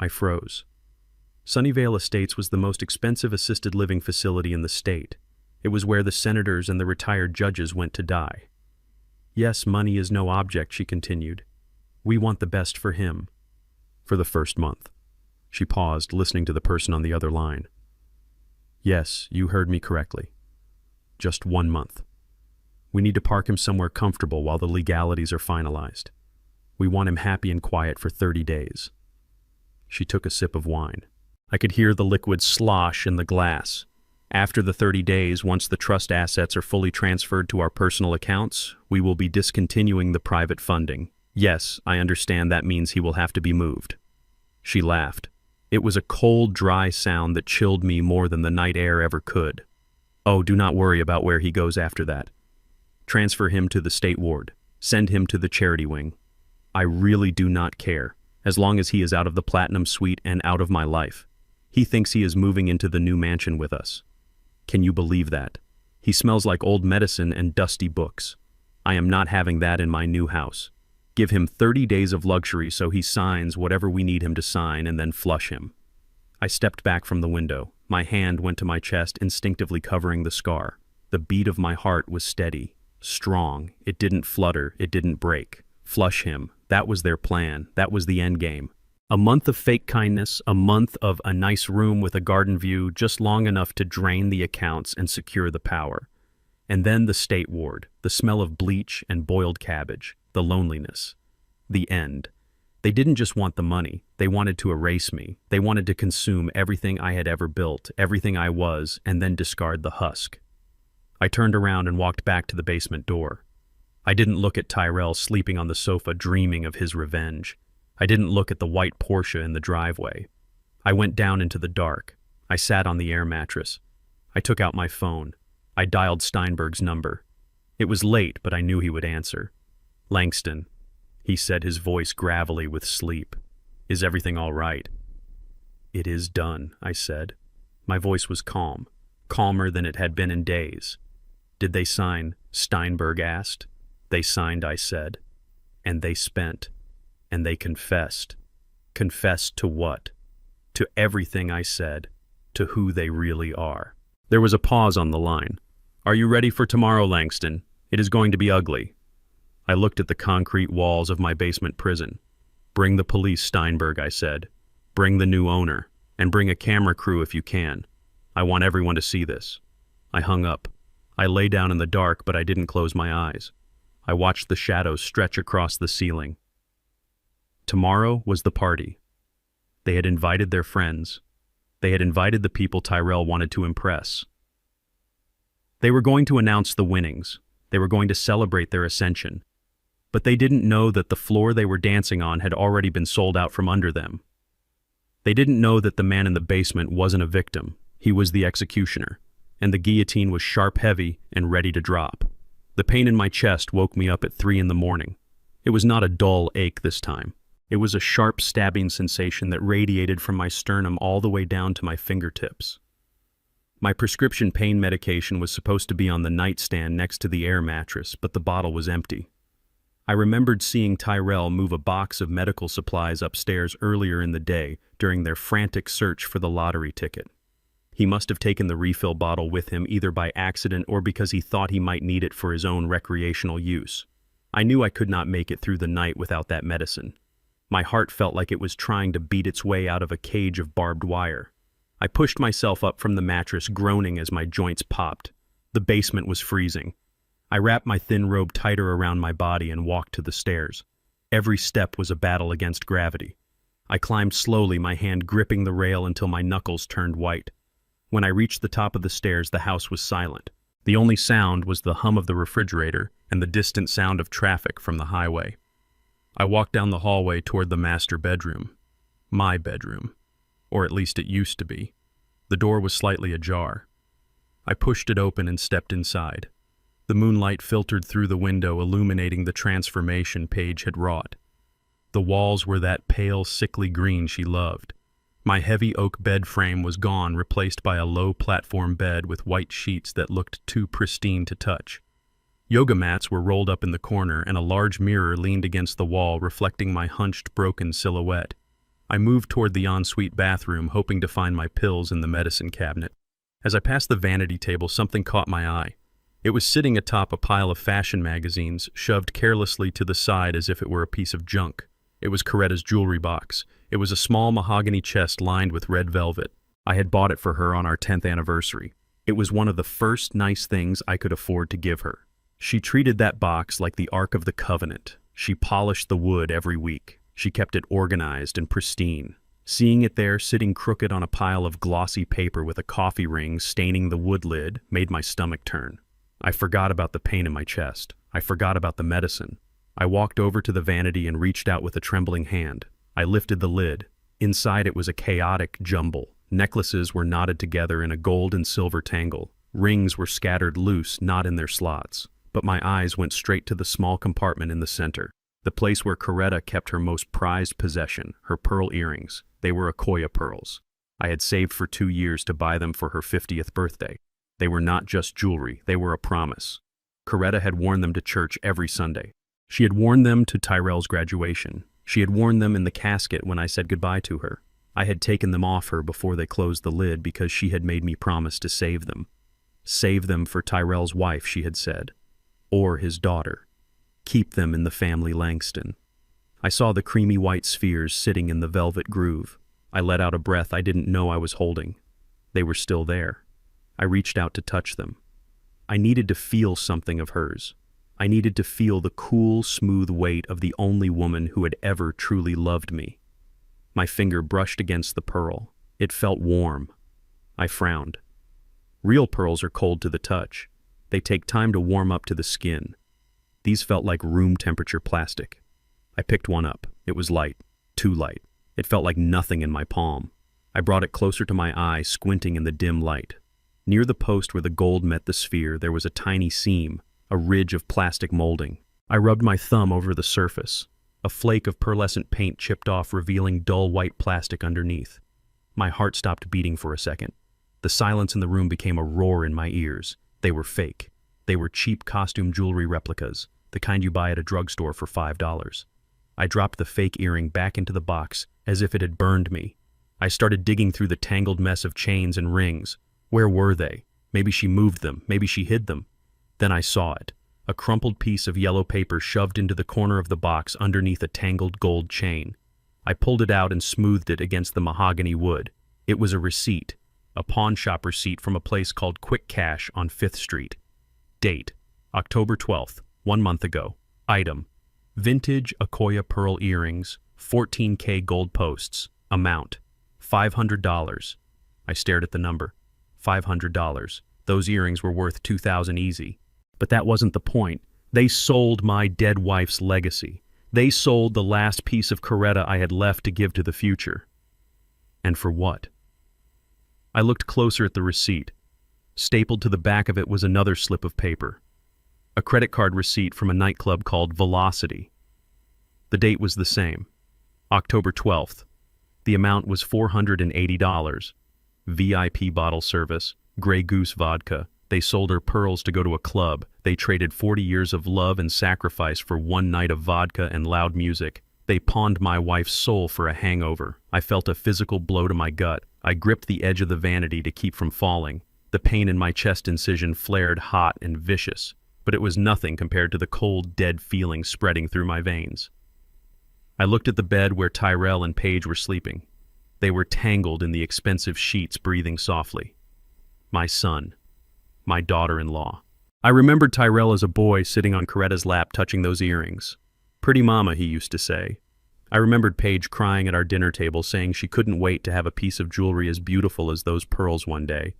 I froze. Sunnyvale Estates was the most expensive assisted living facility in the state. It was where the senators and the retired judges went to die. "Yes, money is no object," she continued. "We want the best for him." "For the first month." She paused, listening to the person on the other line. "Yes, you heard me correctly. Just 1 month. We need to park him somewhere comfortable while the legalities are finalized. We want him happy and quiet for 30 days. She took a sip of wine. I could hear the liquid slosh in the glass. "After the 30 days, once the trust assets are fully transferred to our personal accounts, we will be discontinuing the private funding. Yes, I understand that means he will have to be moved." She laughed. It was a cold, dry sound that chilled me more than the night air ever could. "Oh, do not worry about where he goes after that. Transfer him to the state ward. Send him to the charity wing. I really do not care, as long as he is out of the Platinum Suite and out of my life. He thinks he is moving into the new mansion with us. Can you believe that? He smells like old medicine and dusty books. I am not having that in my new house. Give him 30 days of luxury so he signs whatever we need him to sign and then flush him." I stepped back from the window. My hand went to my chest, instinctively covering the scar. The beat of my heart was steady, strong. It didn't flutter, it didn't break. Flush him. That was their plan. That was the end game. A month of fake kindness, a month of a nice room with a garden view, just long enough to drain the accounts and secure the power. And then the state ward, the smell of bleach and boiled cabbage, the loneliness. The end. They didn't just want the money, they wanted to erase me. They wanted to consume everything I had ever built, everything I was, and then discard the husk. I turned around and walked back to the basement door. I didn't look at Tyrell sleeping on the sofa dreaming of his revenge. I didn't look at the white Porsche in the driveway. I went down into the dark. I sat on the air mattress. I took out my phone. I dialed Steinberg's number. It was late, but I knew he would answer. "Langston," he said, his voice gravelly with sleep. "Is everything all right?" "It is done," I said. My voice was calm, calmer than it had been in days. "Did they sign?" Steinberg asked. "They signed," I said. "And they spent. And they confessed." "Confessed to what?" "To everything," I said. "To who they really are." There was a pause on the line. "Are you ready for tomorrow, Langston? It is going to be ugly." I looked at the concrete walls of my basement prison. "Bring the police, Steinberg," I said. "Bring the new owner. And bring a camera crew if you can. I want everyone to see this." I hung up. I lay down in the dark, but I didn't close my eyes. I watched the shadows stretch across the ceiling. Tomorrow was the party. They had invited their friends. They had invited the people Tyrell wanted to impress. They were going to announce the winnings. They were going to celebrate their ascension. But they didn't know that the floor they were dancing on had already been sold out from under them. They didn't know that the man in the basement wasn't a victim. He was the executioner, and the guillotine was sharp heavy and ready to drop. The pain in my chest woke me up at 3 in the morning. It was not a dull ache this time. It was a sharp stabbing sensation that radiated from my sternum all the way down to my fingertips. My prescription pain medication was supposed to be on the nightstand next to the air mattress, but the bottle was empty. I remembered seeing Tyrell move a box of medical supplies upstairs earlier in the day during their frantic search for the lottery ticket. He must have taken the refill bottle with him either by accident or because he thought he might need it for his own recreational use. I knew I could not make it through the night without that medicine. My heart felt like it was trying to beat its way out of a cage of barbed wire. I pushed myself up from the mattress, groaning as my joints popped. The basement was freezing. I wrapped my thin robe tighter around my body and walked to the stairs. Every step was a battle against gravity. I climbed slowly, my hand gripping the rail until my knuckles turned white. When I reached the top of the stairs, the house was silent. The only sound was the hum of the refrigerator and the distant sound of traffic from the highway. I walked down the hallway toward the master bedroom. My bedroom. Or at least it used to be. The door was slightly ajar. I pushed it open and stepped inside. The moonlight filtered through the window, illuminating the transformation Paige had wrought. The walls were that pale, sickly green she loved. My heavy oak bed frame was gone, replaced by a low platform bed with white sheets that looked too pristine to touch. Yoga mats were rolled up in the corner, and a large mirror leaned against the wall, reflecting my hunched, broken silhouette. I moved toward the ensuite bathroom, hoping to find my pills in the medicine cabinet. As I passed the vanity table, something caught my eye. It was sitting atop a pile of fashion magazines, shoved carelessly to the side as if it were a piece of junk. It was Coretta's jewelry box. It was a small mahogany chest lined with red velvet. I had bought it for her on our 10th anniversary. It was one of the first nice things I could afford to give her. She treated that box like the Ark of the Covenant. She polished the wood every week. She kept it organized and pristine. Seeing it there, sitting crooked on a pile of glossy paper with a coffee ring staining the wood lid, made my stomach turn. I forgot about the pain in my chest. I forgot about the medicine. I walked over to the vanity and reached out with a trembling hand. I lifted the lid. Inside it was a chaotic jumble. Necklaces were knotted together in a gold and silver tangle. Rings were scattered loose, not in their slots. But my eyes went straight to the small compartment in the center. The place where Coretta kept her most prized possession, her pearl earrings. They were Akoya pearls. I had saved for 2 years to buy them for her 50th birthday. They were not just jewelry, they were a promise. Coretta had worn them to church every Sunday. She had worn them to Tyrell's graduation. She had worn them in the casket when I said goodbye to her. I had taken them off her before they closed the lid because she had made me promise to save them. Save them for Tyrell's wife, she had said. Or his daughter. Keep them in the family Langston. I saw the creamy white spheres sitting in the velvet groove. I let out a breath I didn't know I was holding. They were still there. I reached out to touch them. I needed to feel something of hers. I needed to feel the cool, smooth weight of the only woman who had ever truly loved me. My finger brushed against the pearl. It felt warm. I frowned. Real pearls are cold to the touch. They take time to warm up to the skin. These felt like room temperature plastic. I picked one up. It was light. Too light. It felt like nothing in my palm. I brought it closer to my eye, squinting in the dim light. Near the post where the gold met the sphere, there was a tiny seam, a ridge of plastic molding. I rubbed my thumb over the surface. A flake of pearlescent paint chipped off, revealing dull white plastic underneath. My heart stopped beating for a second. The silence in the room became a roar in my ears. They were fake. They were cheap costume jewelry replicas, the kind you buy at a drugstore for $5. I dropped the fake earring back into the box as if it had burned me. I started digging through the tangled mess of chains and rings. Where were they? Maybe she moved them. Maybe she hid them. Then I saw it. A crumpled piece of yellow paper shoved into the corner of the box underneath a tangled gold chain. I pulled it out and smoothed it against the mahogany wood. It was a receipt. A pawn shop receipt from a place called Quick Cash on 5th Street. Date: October 12th, 1 month ago. Item: vintage Akoya pearl earrings, 14K gold posts. Amount: $500. I stared at the number. $500. Those earrings were worth $2,000 easy. But that wasn't the point. They sold my dead wife's legacy. They sold the last piece of Coretta I had left to give to the future. And for what? I looked closer at the receipt. Stapled to the back of it was another slip of paper. A credit card receipt from a nightclub called Velocity. The date was the same. October 12th. The amount was $480. VIP bottle service, Grey Goose vodka. They sold her pearls to go to a club. They traded 40 years of love and sacrifice for one night of vodka and loud music. They pawned my wife's soul for a hangover. I felt a physical blow to my gut. I gripped the edge of the vanity to keep from falling. The pain in my chest incision flared hot and vicious, but it was nothing compared to the cold, dead feeling spreading through my veins. I looked at the bed where Tyrell and Paige were sleeping. They were tangled in the expensive sheets, breathing softly. My son. My daughter-in-law. I remembered Tyrell as a boy sitting on Coretta's lap touching those earrings. Pretty mama, he used to say. I remembered Paige crying at our dinner table saying she couldn't wait to have a piece of jewelry as beautiful as those pearls one day.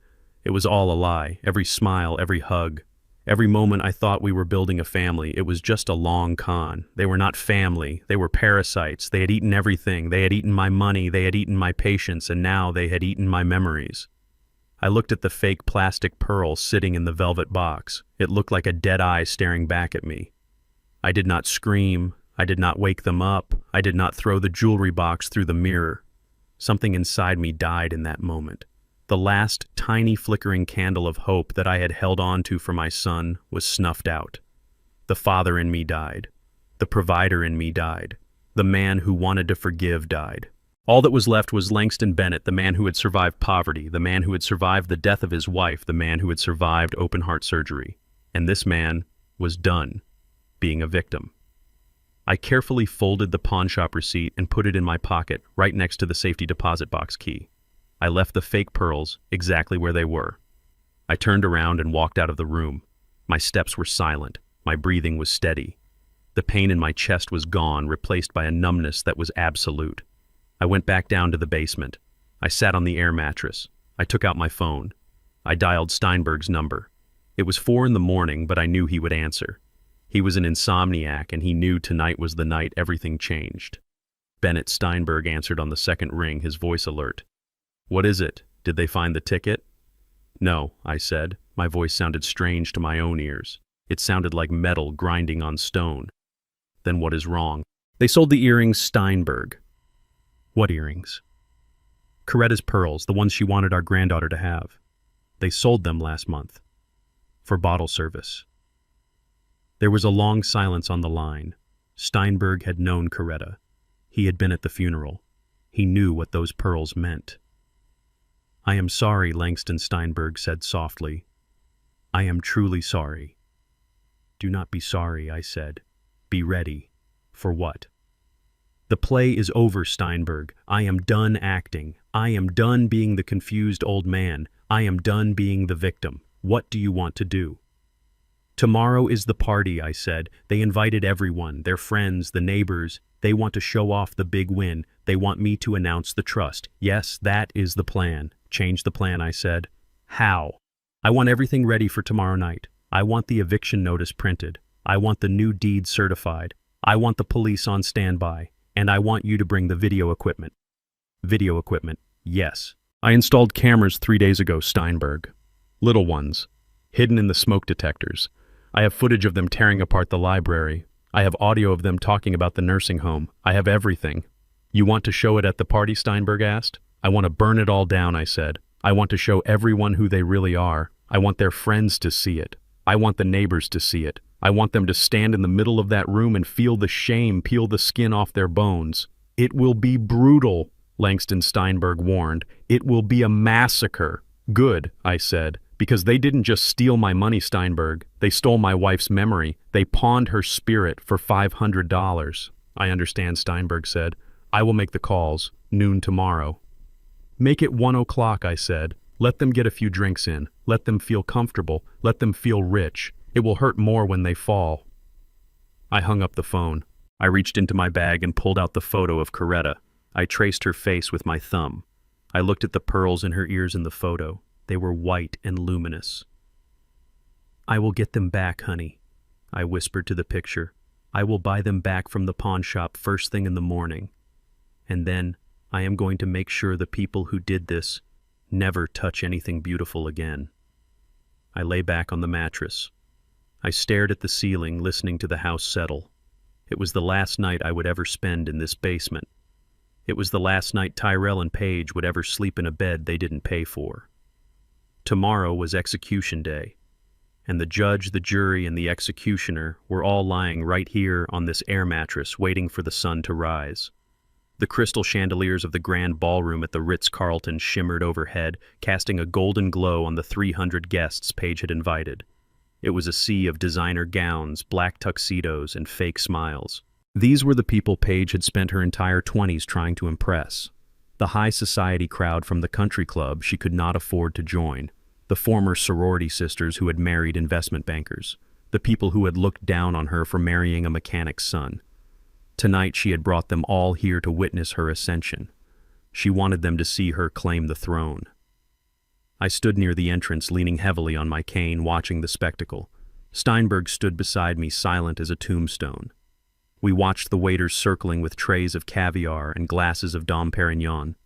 It was all a lie, every smile, every hug. Every moment I thought we were building a family, it was just a long con. They were not family, they were parasites. They had eaten everything. They had eaten my money, they had eaten my patience, and now they had eaten my memories. I looked at the fake plastic pearl sitting in the velvet box. It looked like a dead eye staring back at me. I did not scream. I did not wake them up. I did not throw the jewelry box through the mirror. Something inside me died in that moment. The last tiny flickering candle of hope that I had held on to for my son was snuffed out. The father in me died. The provider in me died. The man who wanted to forgive died. All that was left was Langston Bennett, the man who had survived poverty, the man who had survived the death of his wife, the man who had survived open-heart surgery. And this man was done being a victim. I carefully folded the pawnshop receipt and put it in my pocket, right next to the safety deposit box key. I left the fake pearls exactly where they were. I turned around and walked out of the room. My steps were silent. My breathing was steady. The pain in my chest was gone, replaced by a numbness that was absolute. I went back down to the basement. I sat on the air mattress. I took out my phone. I dialed Steinberg's number. It was 4 a.m, but I knew he would answer. He was an insomniac, and he knew tonight was the night everything changed. Bennett Steinberg answered on the second ring, his voice alert. "What is it? Did they find the ticket?" "No," I said. My voice sounded strange to my own ears. It sounded like metal grinding on stone. "Then what is wrong?" "They sold the earrings Steinberg." "What earrings?" "Coretta's pearls, the ones she wanted our granddaughter to have. They sold them last month. For bottle service." There was a long silence on the line. Steinberg had known Coretta. He had been at the funeral. He knew what those pearls meant. "I am sorry," Langston Steinberg said softly. "I am truly sorry." "Do not be sorry," I said. "Be ready." "For what?" "The play is over, Steinberg. I am done acting. I am done being the confused old man. I am done being the victim. What do you want to do?" "Tomorrow is the party," I said. "They invited everyone, their friends, the neighbors. They want to show off the big win. They want me to announce the trust. Yes, that is the plan." "Change the plan," I said. "How?" "I want everything ready for tomorrow night. I want the eviction notice printed. I want the new deed certified. I want the police on standby. And I want you to bring the video equipment." "Video equipment, yes. I installed cameras 3 days ago, Steinberg. Little ones, hidden in the smoke detectors. I have footage of them tearing apart the library. I have audio of them talking about the nursing home. I have everything." "You want to show it at the party?" Steinberg asked. "I want to burn it all down," I said. "I want to show everyone who they really are. I want their friends to see it. I want the neighbors to see it. I want them to stand in the middle of that room and feel the shame peel the skin off their bones. It will be brutal," Langston Steinberg warned. "It will be a massacre." "Good," I said, "because they didn't just steal my money, Steinberg. They stole my wife's memory. They pawned her spirit for $500. "I understand," Steinberg said. "I will make the calls. Noon tomorrow." "Make it 1 o'clock, I said. "Let them get a few drinks in. Let them feel comfortable. Let them feel rich. It will hurt more when they fall." I hung up the phone. I reached into my bag and pulled out the photo of Coretta. I traced her face with my thumb. I looked at the pearls in her ears in the photo. They were white and luminous. "I will get them back, honey," I whispered to the picture. "I will buy them back from the pawn shop first thing in the morning. And then I am going to make sure the people who did this never touch anything beautiful again." I lay back on the mattress. I stared at the ceiling, listening to the house settle. It was the last night I would ever spend in this basement. It was the last night Tyrell and Paige would ever sleep in a bed they didn't pay for. Tomorrow was execution day. and the judge, the jury, and the executioner were all lying right here on this air mattress waiting for the sun to rise. The crystal chandeliers of the grand ballroom at the Ritz-Carlton shimmered overhead, casting a golden glow on the 300 guests Paige had invited. It was a sea of designer gowns, black tuxedos, and fake smiles. These were the people Paige had spent her entire 20s trying to impress. The high society crowd from the country club she could not afford to join. The former sorority sisters who had married investment bankers. The people who had looked down on her for marrying a mechanic's son. Tonight she had brought them all here to witness her ascension. She wanted them to see her claim the throne. I stood near the entrance, leaning heavily on my cane, watching the spectacle. Steinberg stood beside me, silent as a tombstone. We watched the waiters circling with trays of caviar and glasses of Dom Perignon.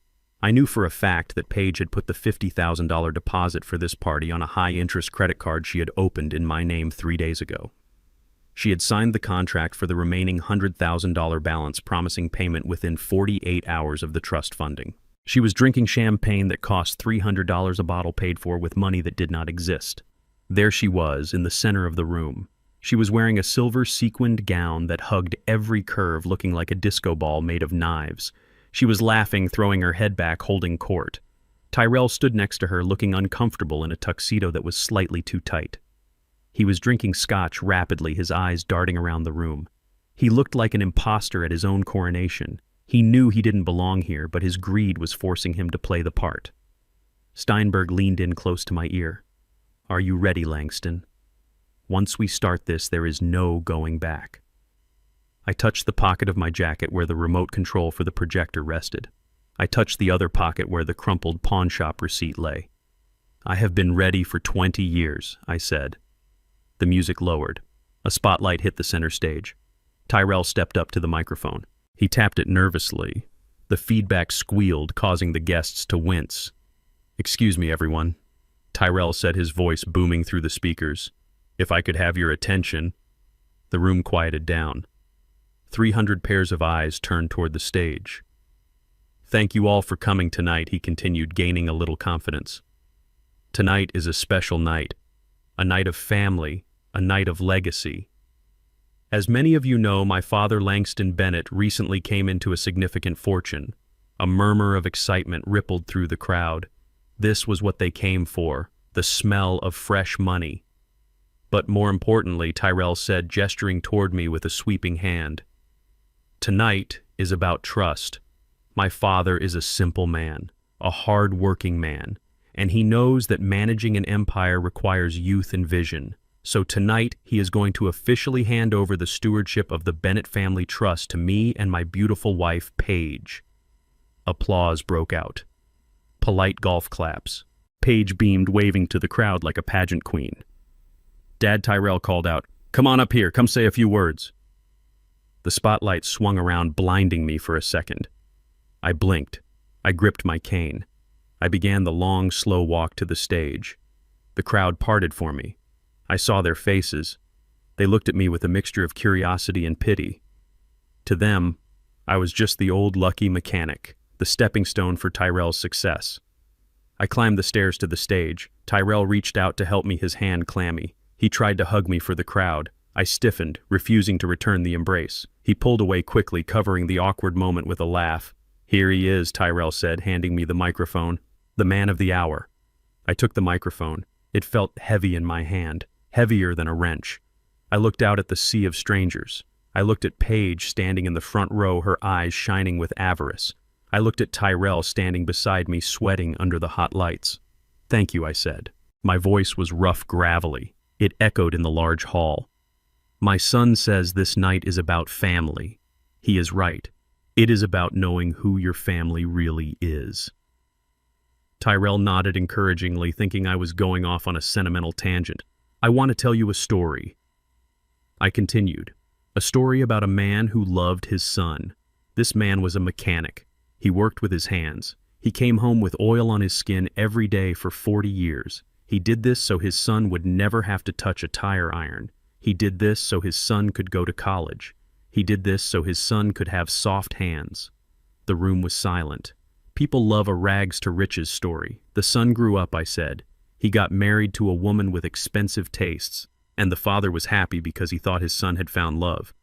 I knew for a fact that Paige had put the $50,000 deposit for this party on a high-interest credit card she had opened in my name 3 days ago. She had signed the contract for the remaining $100,000 balance, promising payment within 48 hours of the trust funding. She was drinking champagne that cost $300 a bottle, paid for with money that did not exist. There she was, in the center of the room. She was wearing a silver sequined gown that hugged every curve, looking like a disco ball made of knives. She was laughing, throwing her head back, holding court. Tyrell stood next to her, looking uncomfortable in a tuxedo that was slightly too tight. He was drinking scotch rapidly, his eyes darting around the room. He looked like an imposter at his own coronation. He knew he didn't belong here, but his greed was forcing him to play the part. Steinberg leaned in close to my ear. "Are you ready, Langston? Once we start this, there is no going back." I touched the pocket of my jacket where the remote control for the projector rested. I touched the other pocket where the crumpled pawnshop receipt lay. "I have been ready for 20 years, I said. The music lowered. A spotlight hit the center stage. Tyrell stepped up to the microphone. He tapped it nervously. The feedback squealed, causing the guests to wince. "Excuse me, everyone," Tyrell said, his voice booming through the speakers. "If I could have your attention." The room quieted down. 300 pairs of eyes turned toward the stage. "Thank you all for coming tonight," he continued, gaining a little confidence. "Tonight is a special night. A night of family, a night of legacy. As many of you know, my father, Langston Bennett, recently came into a significant fortune. A murmur of excitement rippled through the crowd. This was what they came for, the smell of fresh money. But more importantly, Tyrell said, gesturing toward me with a sweeping hand, "Tonight is about trust. My father is a simple man, a hard-working man, and he knows that managing an empire requires youth and vision. So tonight, he is going to officially hand over the stewardship of the Bennett family trust to me and my beautiful wife, Paige." Applause broke out. Polite golf claps. Paige beamed, waving to the crowd like a pageant queen. Dad, Tyrell called out, "Come on up here, come say a few words." The spotlight swung around, blinding me for a second. I blinked. I gripped my cane. I began the long, slow walk to the stage. The crowd parted for me. I saw their faces. They looked at me with a mixture of curiosity and pity. To them, I was just the old lucky mechanic, the stepping stone for Tyrell's success. I climbed the stairs to the stage. Tyrell reached out to help me, his hand clammy. He tried to hug me for the crowd. I stiffened, refusing to return the embrace. He pulled away quickly, covering the awkward moment with a laugh. "Here he is," Tyrell said, handing me the microphone. "The man of the hour." I took the microphone. It felt heavy in my hand, heavier than a wrench. I looked out at the sea of strangers. I looked at Paige standing in the front row, her eyes shining with avarice. I looked at Tyrell standing beside me, sweating under the hot lights. "Thank you," I said. My voice was rough, gravelly. It echoed in the large hall. "My son says this night is about family. He is right. It is about knowing who your family really is." Tyrell nodded encouragingly, thinking I was going off on a sentimental tangent. "I want to tell you a story." I continued. A story about a man who loved his son. This man was a mechanic. He worked with his hands. He came home with oil on his skin every day for 40 years. He did this so his son would never have to touch a tire iron. He did this so his son could go to college. He did this so his son could have soft hands. The room was silent. People love a rags to riches story. The son grew up, I said. He got married to a woman with expensive tastes, and the father was happy because he thought his son had found love.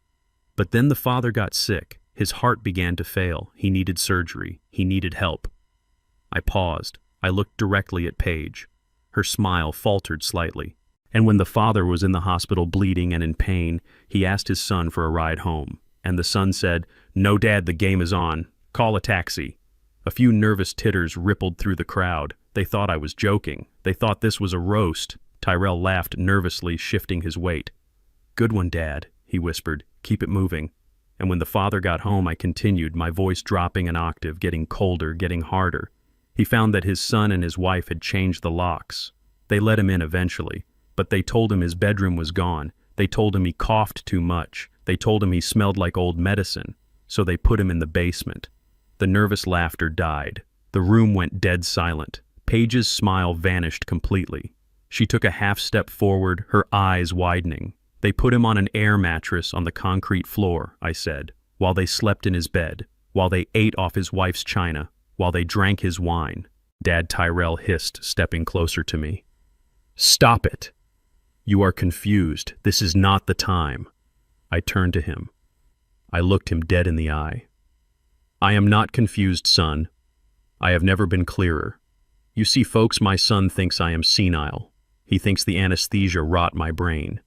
But then the father got sick. His heart began to fail. He needed surgery. He needed help. I paused. I looked directly at Paige. Her smile faltered slightly. And when the father was in the hospital bleeding and in pain, he asked his son for a ride home. And the son said, "No, Dad, the game is on. Call a taxi." A few nervous titters rippled through the crowd. They thought I was joking. They thought this was a roast. Tyrell laughed nervously, shifting his weight. "Good one, Dad," he whispered. "Keep it moving." And when the father got home, I continued, my voice dropping an octave, getting colder, getting harder. He found that his son and his wife had changed the locks. They let him in eventually, but they told him his bedroom was gone. They told him he coughed too much. They told him he smelled like old medicine. So they put him in the basement. The nervous laughter died. The room went dead silent. Paige's smile vanished completely. She took a half step forward, her eyes widening. "They put him on an air mattress on the concrete floor," I said, "while they slept in his bed, while they ate off his wife's china, while they drank his wine." Dad, Tyrell hissed, stepping closer to me. "Stop it! You are confused. This is not the time." I turned to him. I looked him dead in the eye. "I am not confused, son. I have never been clearer. You see, folks, my son thinks I am senile. He thinks the anesthesia rot my brain.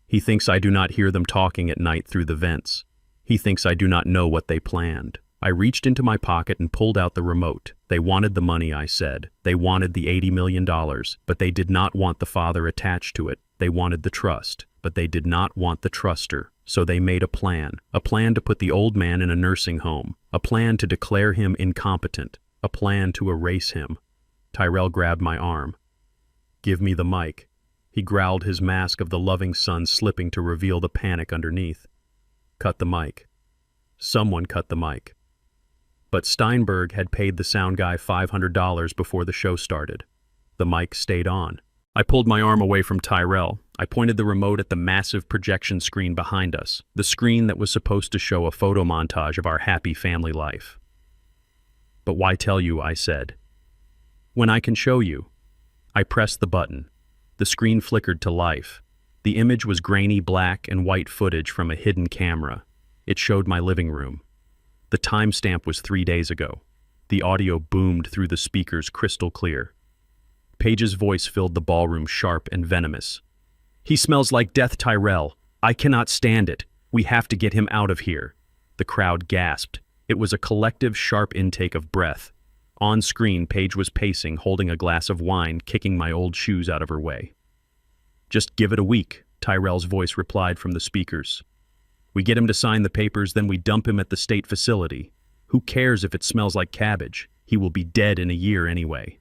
He thinks I do not hear them talking at night through the vents. He thinks I do not know what they planned." I reached into my pocket and pulled out the remote. They wanted the money, I said. They wanted the $80 million, but they did not want the father attached to it. They wanted the trust, but they did not want the truster. So they made a plan to put the old man in a nursing home, a plan to declare him incompetent, a plan to erase him. Tyrell grabbed my arm. "Give me the mic." He growled, his mask of the loving son slipping to reveal the panic underneath. "Cut the mic." Someone cut the mic. But Steinberg had paid the sound guy $500 before the show started. The mic stayed on. I pulled my arm away from Tyrell. I pointed the remote at the massive projection screen behind us, the screen that was supposed to show a photo montage of our happy family life. "But why tell you?" I said. "When I can show you." I pressed the button. The screen flickered to life. The image was grainy black and white footage from a hidden camera. It showed my living room. The timestamp was 3 days ago. The audio boomed through the speakers crystal clear. Paige's voice filled the ballroom, sharp and venomous. "He smells like death, Tyrell. I cannot stand it. We have to get him out of here." The crowd gasped. It was a collective, sharp intake of breath. On screen, Paige was pacing, holding a glass of wine, kicking my old shoes out of her way. "Just give it a week," Tyrell's voice replied from the speakers. "We get him to sign the papers, then we dump him at the state facility. Who cares if it smells like cabbage? He will be dead in a year anyway."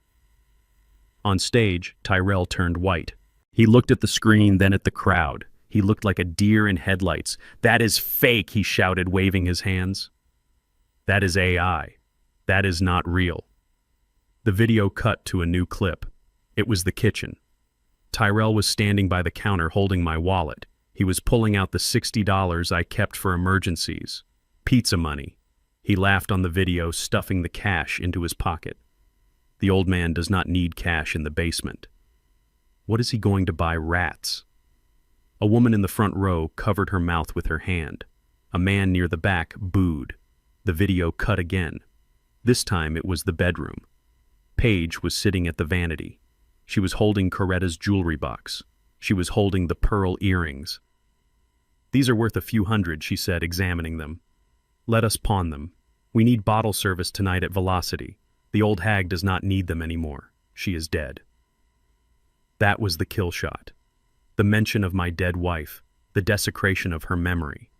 On stage, Tyrell turned white. He looked at the screen, then at the crowd. He looked like a deer in headlights. "That is fake," he shouted, waving his hands. "That is AI. That is not real." The video cut to a new clip. It was the kitchen. Tyrell was standing by the counter holding my wallet. He was pulling out the $60 I kept for emergencies. Pizza money. He laughed on the video, stuffing the cash into his pocket. The old man does not need cash in the basement. What is he going to buy? Rats? A woman in the front row covered her mouth with her hand. A man near the back booed. The video cut again. This time it was the bedroom. Paige was sitting at the vanity. She was holding Coretta's jewelry box. She was holding the pearl earrings. "These are worth a few hundred," she said, examining them. "Let us pawn them. We need bottle service tonight at Velocity. The old hag does not need them anymore. She is dead." That was the kill shot. The mention of my dead wife, the desecration of her memory.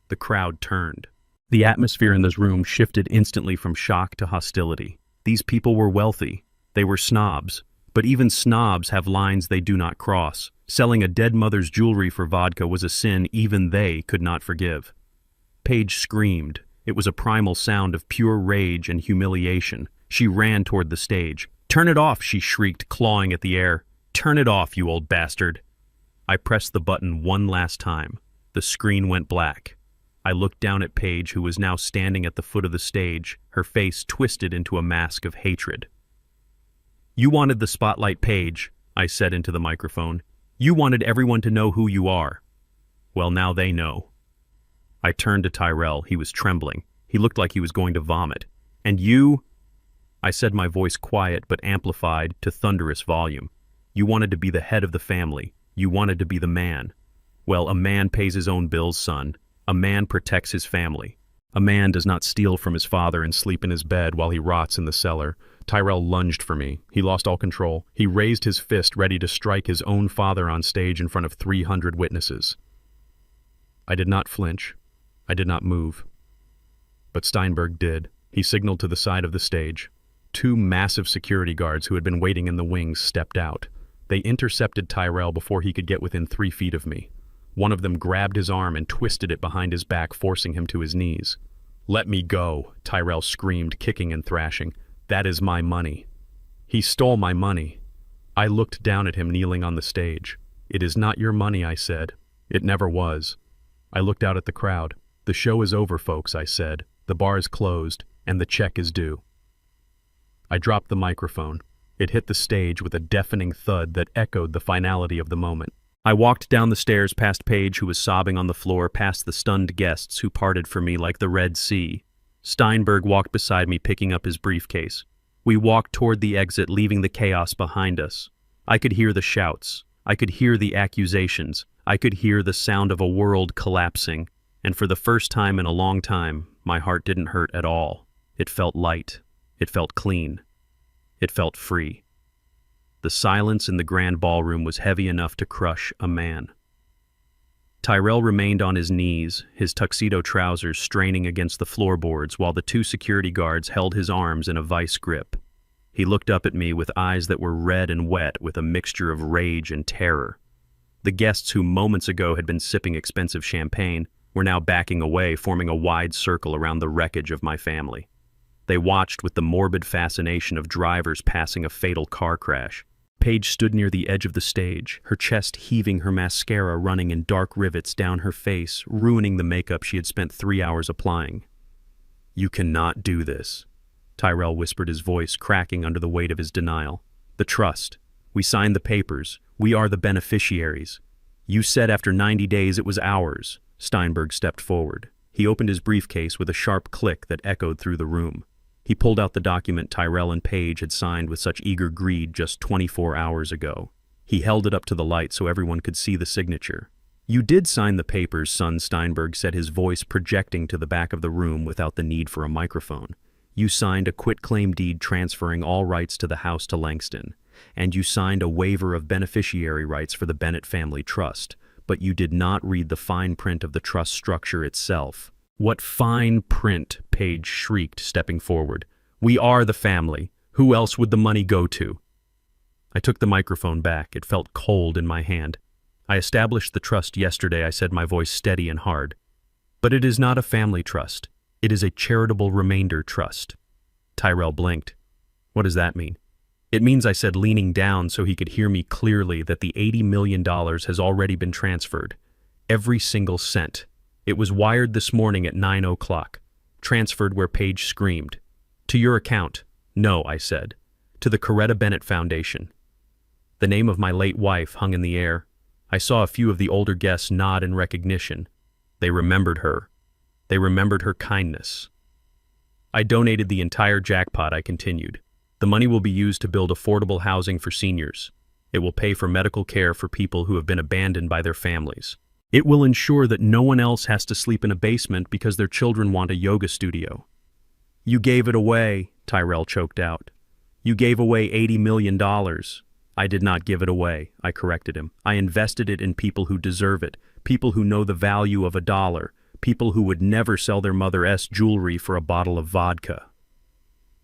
The crowd turned. The atmosphere in this room shifted instantly from shock to hostility. These people were wealthy. They were snobs. But even snobs have lines they do not cross. Selling a dead mother's jewelry for vodka was a sin even they could not forgive. Paige screamed. It was a primal sound of pure rage and humiliation. She ran toward the stage. "Turn it off," she shrieked, clawing at the air. "Turn it off, you old bastard." I pressed the button one last time. The screen went black. I looked down at Paige, who was now standing at the foot of the stage, her face twisted into a mask of hatred. "You wanted the spotlight, Paige. I said into the microphone. You wanted everyone to know who you are. Well, now they know. I turned to Tyrell. He was trembling. He looked like he was going to vomit. And you? I said, my voice quiet but amplified to thunderous volume. You wanted to be the head of the family. You wanted to be the man. Well, a man pays his own bills, son. A man protects his family. A man does not steal from his father and sleep in his bed while he rots in the cellar. Tyrell lunged for me. He lost all control. He raised his fist, ready to strike his own father on stage in front of 300 witnesses. I did not flinch. I did not move. But Steinberg did. He signaled to the side of the stage. 2 massive security guards who had been waiting in the wings stepped out. They intercepted Tyrell before he could get within 3 feet of me. One of them grabbed his arm and twisted it behind his back, forcing him to his knees. Let me go, Tyrell screamed, kicking and thrashing. That is my money. He stole my money. I looked down at him kneeling on the stage. It is not your money, I said. It never was. I looked out at the crowd. The show is over, folks, I said. The bar is closed, and the check is due. I dropped the microphone. It hit the stage with a deafening thud that echoed the finality of the moment. I walked down the stairs past Paige, who was sobbing on the floor, past the stunned guests who parted for me like the Red Sea. Steinberg walked beside me, picking up his briefcase. We walked toward the exit, leaving the chaos behind us. I could hear the shouts. I could hear the accusations. I could hear the sound of a world collapsing. And for the first time in a long time, my heart didn't hurt at all. It felt light. It felt clean. It felt free. The silence in the grand ballroom was heavy enough to crush a man. Tyrell remained on his knees, his tuxedo trousers straining against the floorboards, while the 2 security guards held his arms in a vice grip. He looked up at me with eyes that were red and wet with a mixture of rage and terror. The guests who moments ago had been sipping expensive champagne were now backing away, forming a wide circle around the wreckage of my family. They watched with the morbid fascination of drivers passing a fatal car crash. Paige stood near the edge of the stage, her chest heaving, her mascara running in dark rivets down her face, ruining the makeup she had spent 3 hours applying. You cannot do this, Tyrell whispered, his voice cracking under the weight of his denial. The trust. We signed the papers. We are the beneficiaries. You said after 90 days it was ours. Steinberg stepped forward. He opened his briefcase with a sharp click that echoed through the room. He pulled out the document Tyrell and Paige had signed with such eager greed just 24 hours ago. He held it up to the light so everyone could see the signature. You did sign the papers, son, Steinberg said, his voice projecting to the back of the room without the need for a microphone. You signed a quitclaim deed transferring all rights to the house to Langston, and you signed a waiver of beneficiary rights for the Bennett Family Trust, but you did not read the fine print of the trust structure itself. What fine print? Paige shrieked, stepping forward. We are the family. Who else would the money go to? I took the microphone back. It felt cold in my hand. I established the trust yesterday, I said, my voice steady and hard. But it is not a family trust. It is a charitable remainder trust. Tyrell blinked. What does that mean? It means, I said, leaning down so he could hear me clearly, that the $80 million has already been transferred. Every single cent. It was wired this morning at 9 o'clock. Transferred where Paige screamed. To your account. No, I said. To the Coretta Bennett Foundation. The name of my late wife hung in the air. I saw a few of the older guests nod in recognition. They remembered her. They remembered her kindness. I donated the entire jackpot, I continued. The money will be used to build affordable housing for seniors. It will pay for medical care for people who have been abandoned by their families. It will ensure that no one else has to sleep in a basement because their children want a yoga studio. You gave it away, Tyrell choked out. You gave away $80 million. I did not give it away, I corrected him. I invested it in people who deserve it, people who know the value of $1, people who would never sell their mother's jewelry for a bottle of vodka.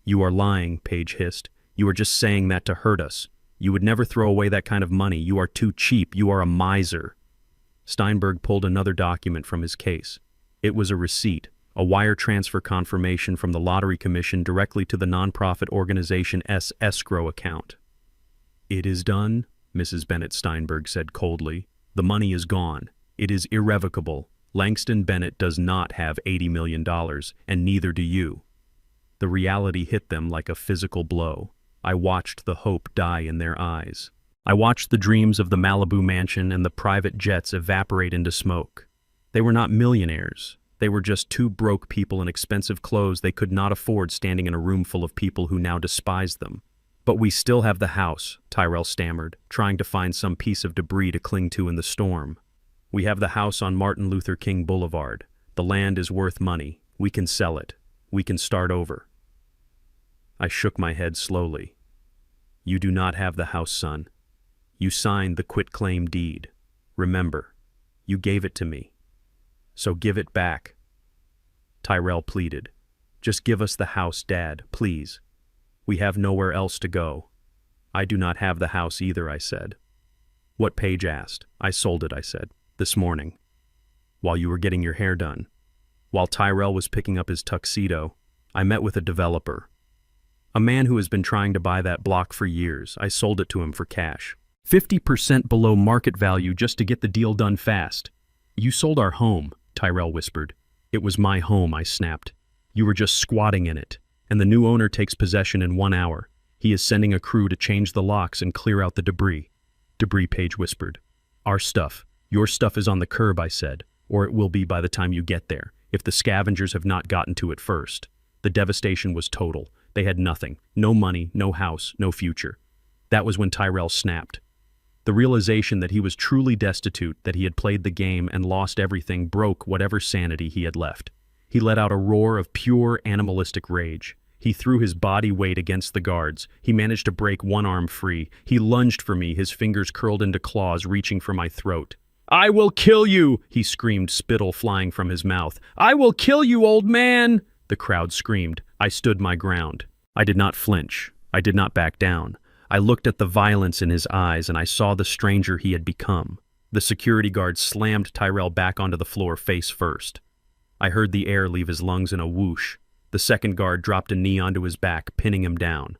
You are lying, Paige hissed. You are just saying that to hurt us. You would never throw away that kind of money. You are too cheap. You are a miser. Steinberg pulled another document from his case. It was a receipt, a wire transfer confirmation from the Lottery Commission directly to the nonprofit organization escrow account. It is done, Mrs. Bennett Steinberg said coldly. The money is gone. It is irrevocable. Langston Bennett does not have $80 million, and neither do you. The reality hit them like a physical blow. I watched the hope die in their eyes. I watched the dreams of the Malibu mansion and the private jets evaporate into smoke. They were not millionaires. They were just two broke people in expensive clothes they could not afford standing in a room full of people who now despised them. But we still have the house, Tyrell stammered, trying to find some piece of debris to cling to in the storm. We have the house on Martin Luther King Boulevard. The land is worth money. We can sell it. We can start over. I shook my head slowly. You do not have the house, son. You signed the quitclaim deed. Remember, you gave it to me. So give it back. Tyrell pleaded. Just give us the house, Dad, please. We have nowhere else to go. I do not have the house either, I said. What? Paige asked. I sold it, I said, this morning. While you were getting your hair done. While Tyrell was picking up his tuxedo, I met with a developer. A man who has been trying to buy that block for years. I sold it to him for cash. 50% below market value just to get the deal done fast. You sold our home, Tyrell whispered. It was my home, I snapped. You were just squatting in it, and the new owner takes possession in 1 hour. He is sending a crew to change the locks and clear out the debris. Debris, Paige whispered. Our stuff. Your stuff is on the curb, I said, or it will be by the time you get there, if the scavengers have not gotten to it first. The devastation was total. They had nothing. No money, no house, no future. That was when Tyrell snapped. The realization that he was truly destitute, that he had played the game and lost everything, broke whatever sanity he had left. He let out a roar of pure animalistic rage. He threw his body weight against the guards. He managed to break one arm free. He lunged for me, his fingers curled into claws reaching for my throat. I will kill you, he screamed, spittle flying from his mouth. I will kill you, old man! The crowd screamed. I stood my ground. I did not flinch. I did not back down. I looked at the violence in his eyes and I saw the stranger he had become. The security guard slammed Tyrell back onto the floor face first. I heard the air leave his lungs in a whoosh. The second guard dropped a knee onto his back, pinning him down.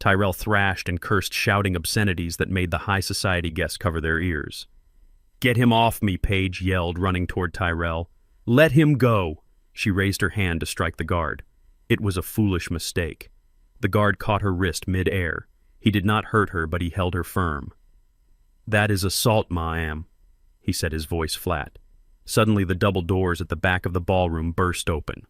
Tyrell thrashed and cursed, shouting obscenities that made the high society guests cover their ears. Get him off me, Paige yelled, running toward Tyrell. Let him go! She raised her hand to strike the guard. It was a foolish mistake. The guard caught her wrist mid-air. He did not hurt her, but he held her firm. That is assault, ma'am, he said, his voice flat. Suddenly the double doors at the back of the ballroom burst open.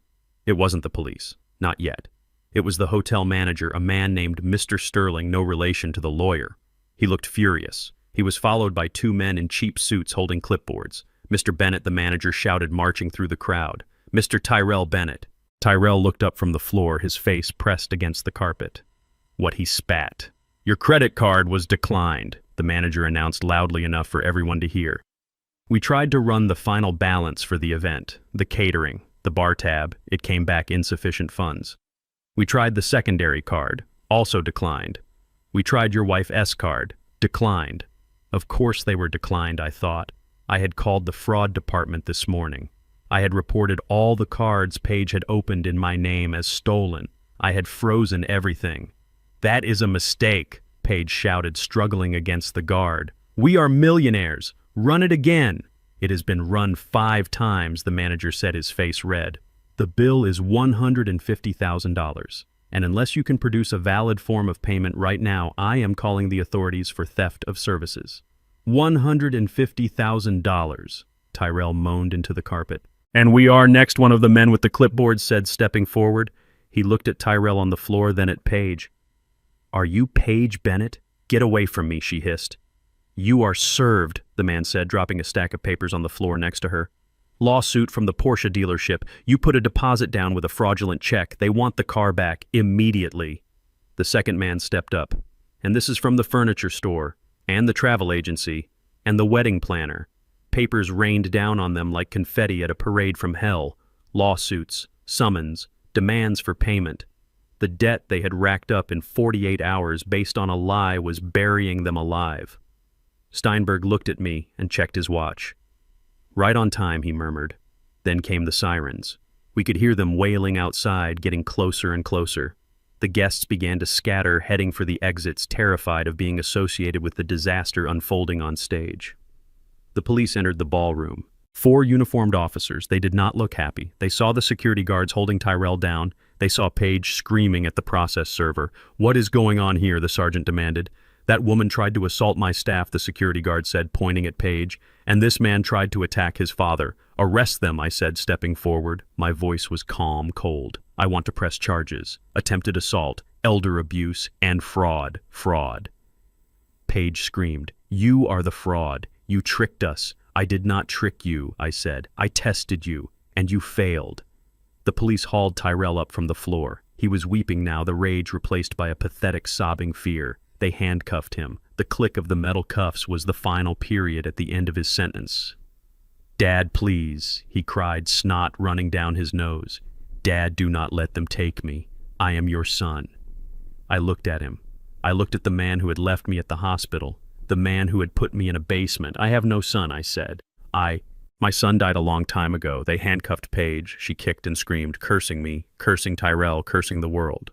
It wasn't the police. Not yet. It was the hotel manager, a man named Mr. Sterling, no relation to the lawyer. He looked furious. He was followed by two men in cheap suits holding clipboards. Mr. Bennett, the manager, shouted, marching through the crowd. Mr. Tyrell Bennett. Tyrell looked up from the floor, his face pressed against the carpet. What? He spat. Your credit card was declined, the manager announced loudly enough for everyone to hear. We tried to run the final balance for the event, the catering, the bar tab. It came back insufficient funds. We tried the secondary card, also declined. We tried your wife's card, declined. Of course they were declined, I thought. I had called the fraud department this morning. I had reported all the cards Paige had opened in my name as stolen. I had frozen everything. That is a mistake, Paige shouted, struggling against the guard. We are millionaires. Run it again. It has been run 5 times, the manager said, his face red. The bill is $150,000. And unless you can produce a valid form of payment right now, I am calling the authorities for theft of services. $150,000, Tyrell moaned into the carpet. And we are next, one of the men with the clipboard said, stepping forward. He looked at Tyrell on the floor, then at Paige. Are you Paige Bennett? Get away from me, she hissed. You are served, the man said, dropping a stack of papers on the floor next to her. Lawsuit from the Porsche dealership. You put a deposit down with a fraudulent check. They want the car back immediately. The second man stepped up. And this is from the furniture store, and the travel agency, and the wedding planner. Papers rained down on them like confetti at a parade from hell. Lawsuits, summons, demands for payment. The debt they had racked up in 48 hours based on a lie was burying them alive. Steinberg looked at me and checked his watch. Right on time, he murmured. Then came the sirens. We could hear them wailing outside, getting closer and closer. The guests began to scatter, heading for the exits, terrified of being associated with the disaster unfolding on stage. The police entered the ballroom. 4 uniformed officers. They did not look happy. They saw the security guards holding Tyrell down. They saw Paige screaming at the process server. What is going on here? The sergeant demanded. That woman tried to assault my staff, the security guard said, pointing at Paige, and this man tried to attack his father. Arrest them, I said, stepping forward. My voice was calm, cold. I want to press charges. Attempted assault, elder abuse, and fraud. Fraud. Paige screamed, "You are the fraud. You tricked us." "I did not trick you," I said. "I tested you, and you failed." The police hauled Tyrell up from the floor. He was weeping now, the rage replaced by a pathetic sobbing fear. They handcuffed him. The click of the metal cuffs was the final period at the end of his sentence. "Dad, please," he cried, snot running down his nose. "Dad, do not let them take me. I am your son." I looked at him. I looked at the man who had left me at the hospital, the man who had put me in a basement. "I have no son," I said. My son died a long time ago." They handcuffed Paige. She kicked and screamed, cursing me, cursing Tyrell, cursing the world.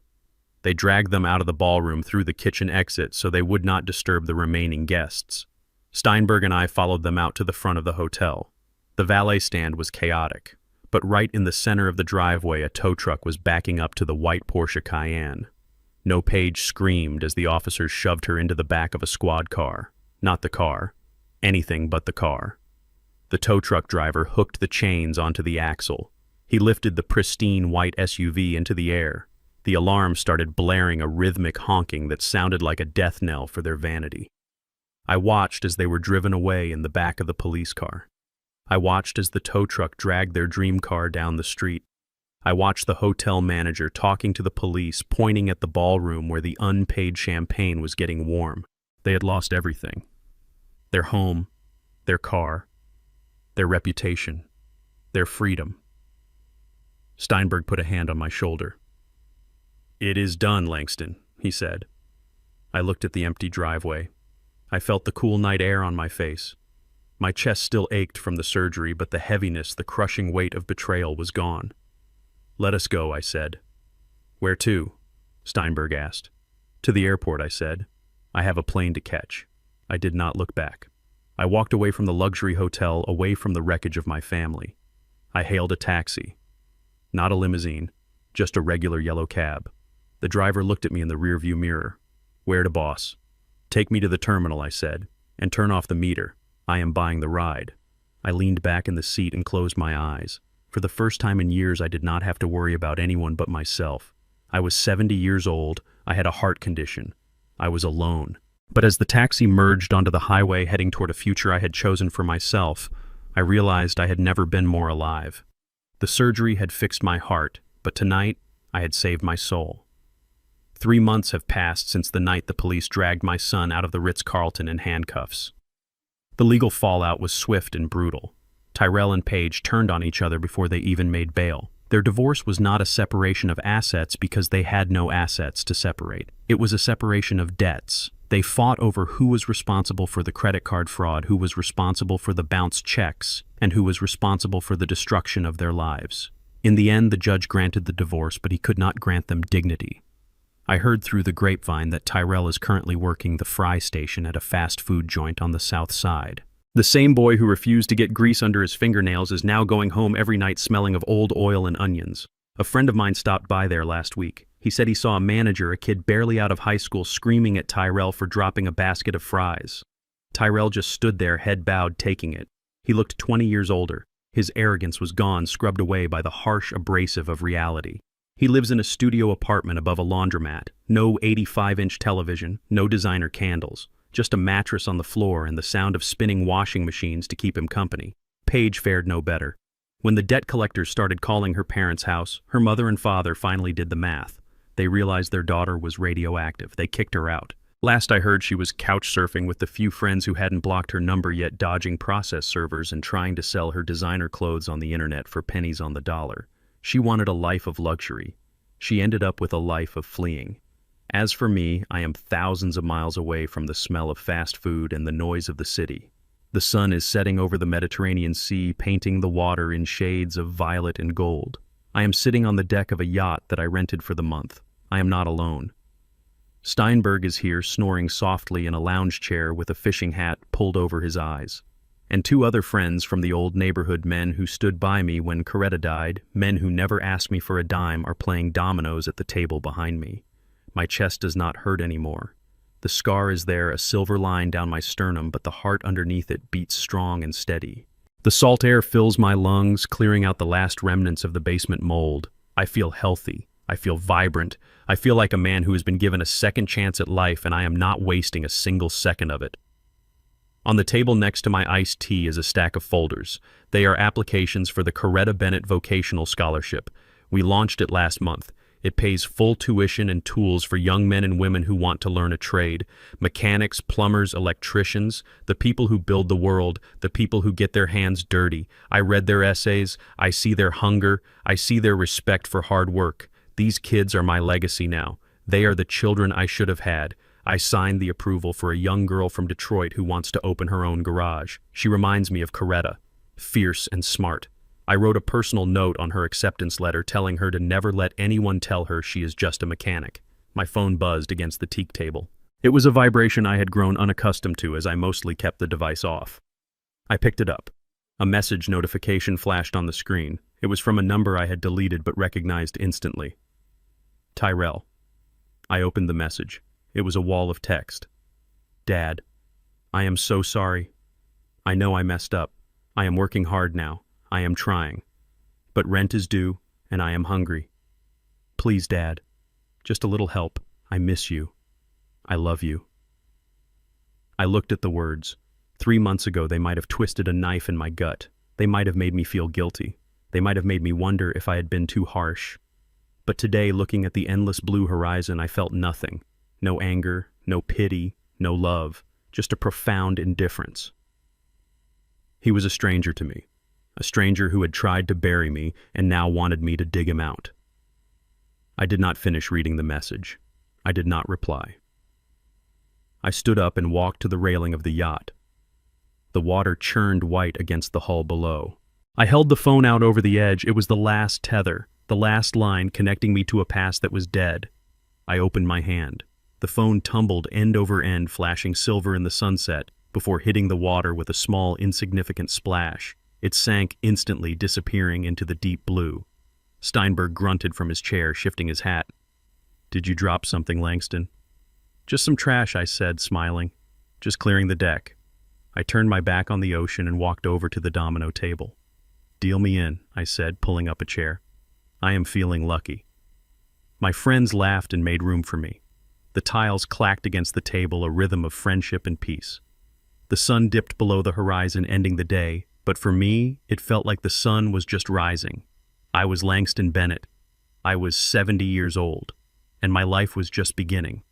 They dragged them out of the ballroom through the kitchen exit so they would not disturb the remaining guests. Steinberg and I followed them out to the front of the hotel. The valet stand was chaotic, but right in the center of the driveway a tow truck was backing up to the white Porsche Cayenne. No, Paige screamed as the officers shoved her into the back of a squad car. Not the car. Anything but the car. The tow truck driver hooked the chains onto the axle. He lifted the pristine white SUV into the air. The alarm started blaring a rhythmic honking that sounded like a death knell for their vanity. I watched as they were driven away in the back of the police car. I watched as the tow truck dragged their dream car down the street. I watched the hotel manager talking to the police, pointing at the ballroom where the unpaid champagne was getting warm. They had lost everything. Their home, their car, their reputation, their freedom. Steinberg put a hand on my shoulder. "It is done, Langston," he said. I looked at the empty driveway. I felt the cool night air on my face. My chest still ached from the surgery, but the heaviness, the crushing weight of betrayal was gone. "Let us go," I said. "Where to?" Steinberg asked. "To the airport," I said. "I have a plane to catch." I did not look back. I walked away from the luxury hotel, away from the wreckage of my family. I hailed a taxi. Not a limousine, just a regular yellow cab. The driver looked at me in the rearview mirror. "Where to, boss?" "Take me to the terminal," I said, "and turn off the meter. I am buying the ride." I leaned back in the seat and closed my eyes. For the first time in years, I did not have to worry about anyone but myself. I was 70 years old. I had a heart condition. I was alone. But as the taxi merged onto the highway heading toward a future I had chosen for myself, I realized I had never been more alive. The surgery had fixed my heart, but tonight I had saved my soul. 3 months have passed since the night the police dragged my son out of the Ritz-Carlton in handcuffs. The legal fallout was swift and brutal. Tyrell and Paige turned on each other before they even made bail. Their divorce was not a separation of assets because they had no assets to separate. It was a separation of debts. They fought over who was responsible for the credit card fraud, who was responsible for the bounced checks, and who was responsible for the destruction of their lives. In the end, the judge granted the divorce, but he could not grant them dignity. I heard through the grapevine that Tyrell is currently working the fry station at a fast food joint on the south side. The same boy who refused to get grease under his fingernails is now going home every night smelling of old oil and onions. A friend of mine stopped by there last week. He said he saw a manager, a kid barely out of high school, screaming at Tyrell for dropping a basket of fries. Tyrell just stood there, head bowed, taking it. He looked 20 years older. His arrogance was gone, scrubbed away by the harsh abrasive of reality. He lives in a studio apartment above a laundromat. No 85-inch television, no designer candles. Just a mattress on the floor and the sound of spinning washing machines to keep him company. Paige fared no better. When the debt collectors started calling her parents' house, her mother and father finally did the math. They realized their daughter was radioactive. They kicked her out. Last I heard, she was couch surfing with the few friends who hadn't blocked her number yet, dodging process servers and trying to sell her designer clothes on the internet for pennies on the dollar. She wanted a life of luxury. She ended up with a life of fleeing. As for me, I am thousands of miles away from the smell of fast food and the noise of the city. The sun is setting over the Mediterranean Sea, painting the water in shades of violet and gold. I am sitting on the deck of a yacht that I rented for the month. I am not alone. Steinberg is here, snoring softly in a lounge chair with a fishing hat pulled over his eyes. And 2 other friends from the old neighborhood, men who stood by me when Coretta died, men who never asked me for a dime, are playing dominoes at the table behind me. My chest does not hurt anymore. The scar is there, a silver line down my sternum, but the heart underneath it beats strong and steady. The salt air fills my lungs, clearing out the last remnants of the basement mold. I feel healthy. I feel vibrant. I feel like a man who has been given a second chance at life, and I am not wasting a single second of it. On the table next to my iced tea is a stack of folders. They are applications for the Coretta Bennett Vocational Scholarship. We launched it last month. It pays full tuition and tools for young men and women who want to learn a trade. Mechanics, plumbers, electricians, the people who build the world, the people who get their hands dirty. I read their essays. I see their hunger. I see their respect for hard work. These kids are my legacy now. They are the children I should have had. I signed the approval for a young girl from Detroit who wants to open her own garage. She reminds me of Coretta, fierce and smart. I wrote a personal note on her acceptance letter telling her to never let anyone tell her she is just a mechanic. My phone buzzed against the teak table. It was a vibration I had grown unaccustomed to as I mostly kept the device off. I picked it up. A message notification flashed on the screen. It was from a number I had deleted but recognized instantly. Tyrell. I opened the message. It was a wall of text. Dad, I am so sorry. I know I messed up. I am working hard now. I am trying. But rent is due, and I am hungry. Please, Dad. Just a little help. I miss you. I love you. I looked at the words. 3 months ago, they might have twisted a knife in my gut. They might have made me feel guilty. They might have made me wonder if I had been too harsh. But today, looking at the endless blue horizon, I felt nothing. No anger, no pity, no love, just a profound indifference. He was a stranger to me, a stranger who had tried to bury me and now wanted me to dig him out. I did not finish reading the message. I did not reply. I stood up and walked to the railing of the yacht. The water churned white against the hull below. I held the phone out over the edge. It was the last tether, the last line connecting me to a past that was dead. I opened my hand. The phone tumbled end over end, flashing silver in the sunset, before hitting the water with a small, insignificant splash. It sank instantly, disappearing into the deep blue. Steinberg grunted from his chair, shifting his hat. "Did you drop something, Langston?" "Just some trash," I said, smiling. "Just clearing the deck." I turned my back on the ocean and walked over to the domino table. "Deal me in," I said, pulling up a chair. "I am feeling lucky." My friends laughed and made room for me. The tiles clacked against the table, a rhythm of friendship and peace. The sun dipped below the horizon, ending the day, but for me, it felt like the sun was just rising. I was Langston Bennett. I was 70 years old, and my life was just beginning.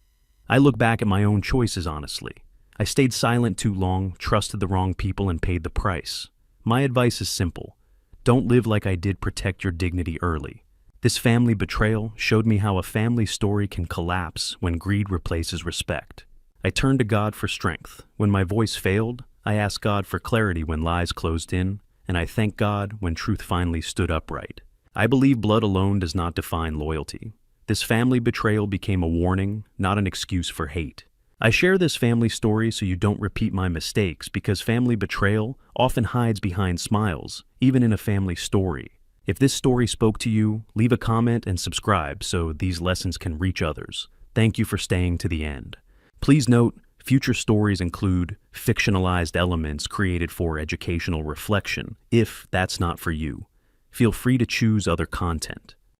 I look back at my own choices honestly. I stayed silent too long, trusted the wrong people, and paid the price. My advice is simple. Don't live like I did. Protect your dignity early. This family betrayal showed me how a family story can collapse when greed replaces respect. I turned to God for strength. When my voice failed, I asked God for clarity when lies closed in, and I thanked God when truth finally stood upright. I believe blood alone does not define loyalty. This family betrayal became a warning, not an excuse for hate. I share this family story so you don't repeat my mistakes, because family betrayal often hides behind smiles, even in a family story. If this story spoke to you, leave a comment and subscribe so these lessons can reach others. Thank you for staying to the end. Please note, future stories include fictionalized elements created for educational reflection. If that's not for you, feel free to choose other content.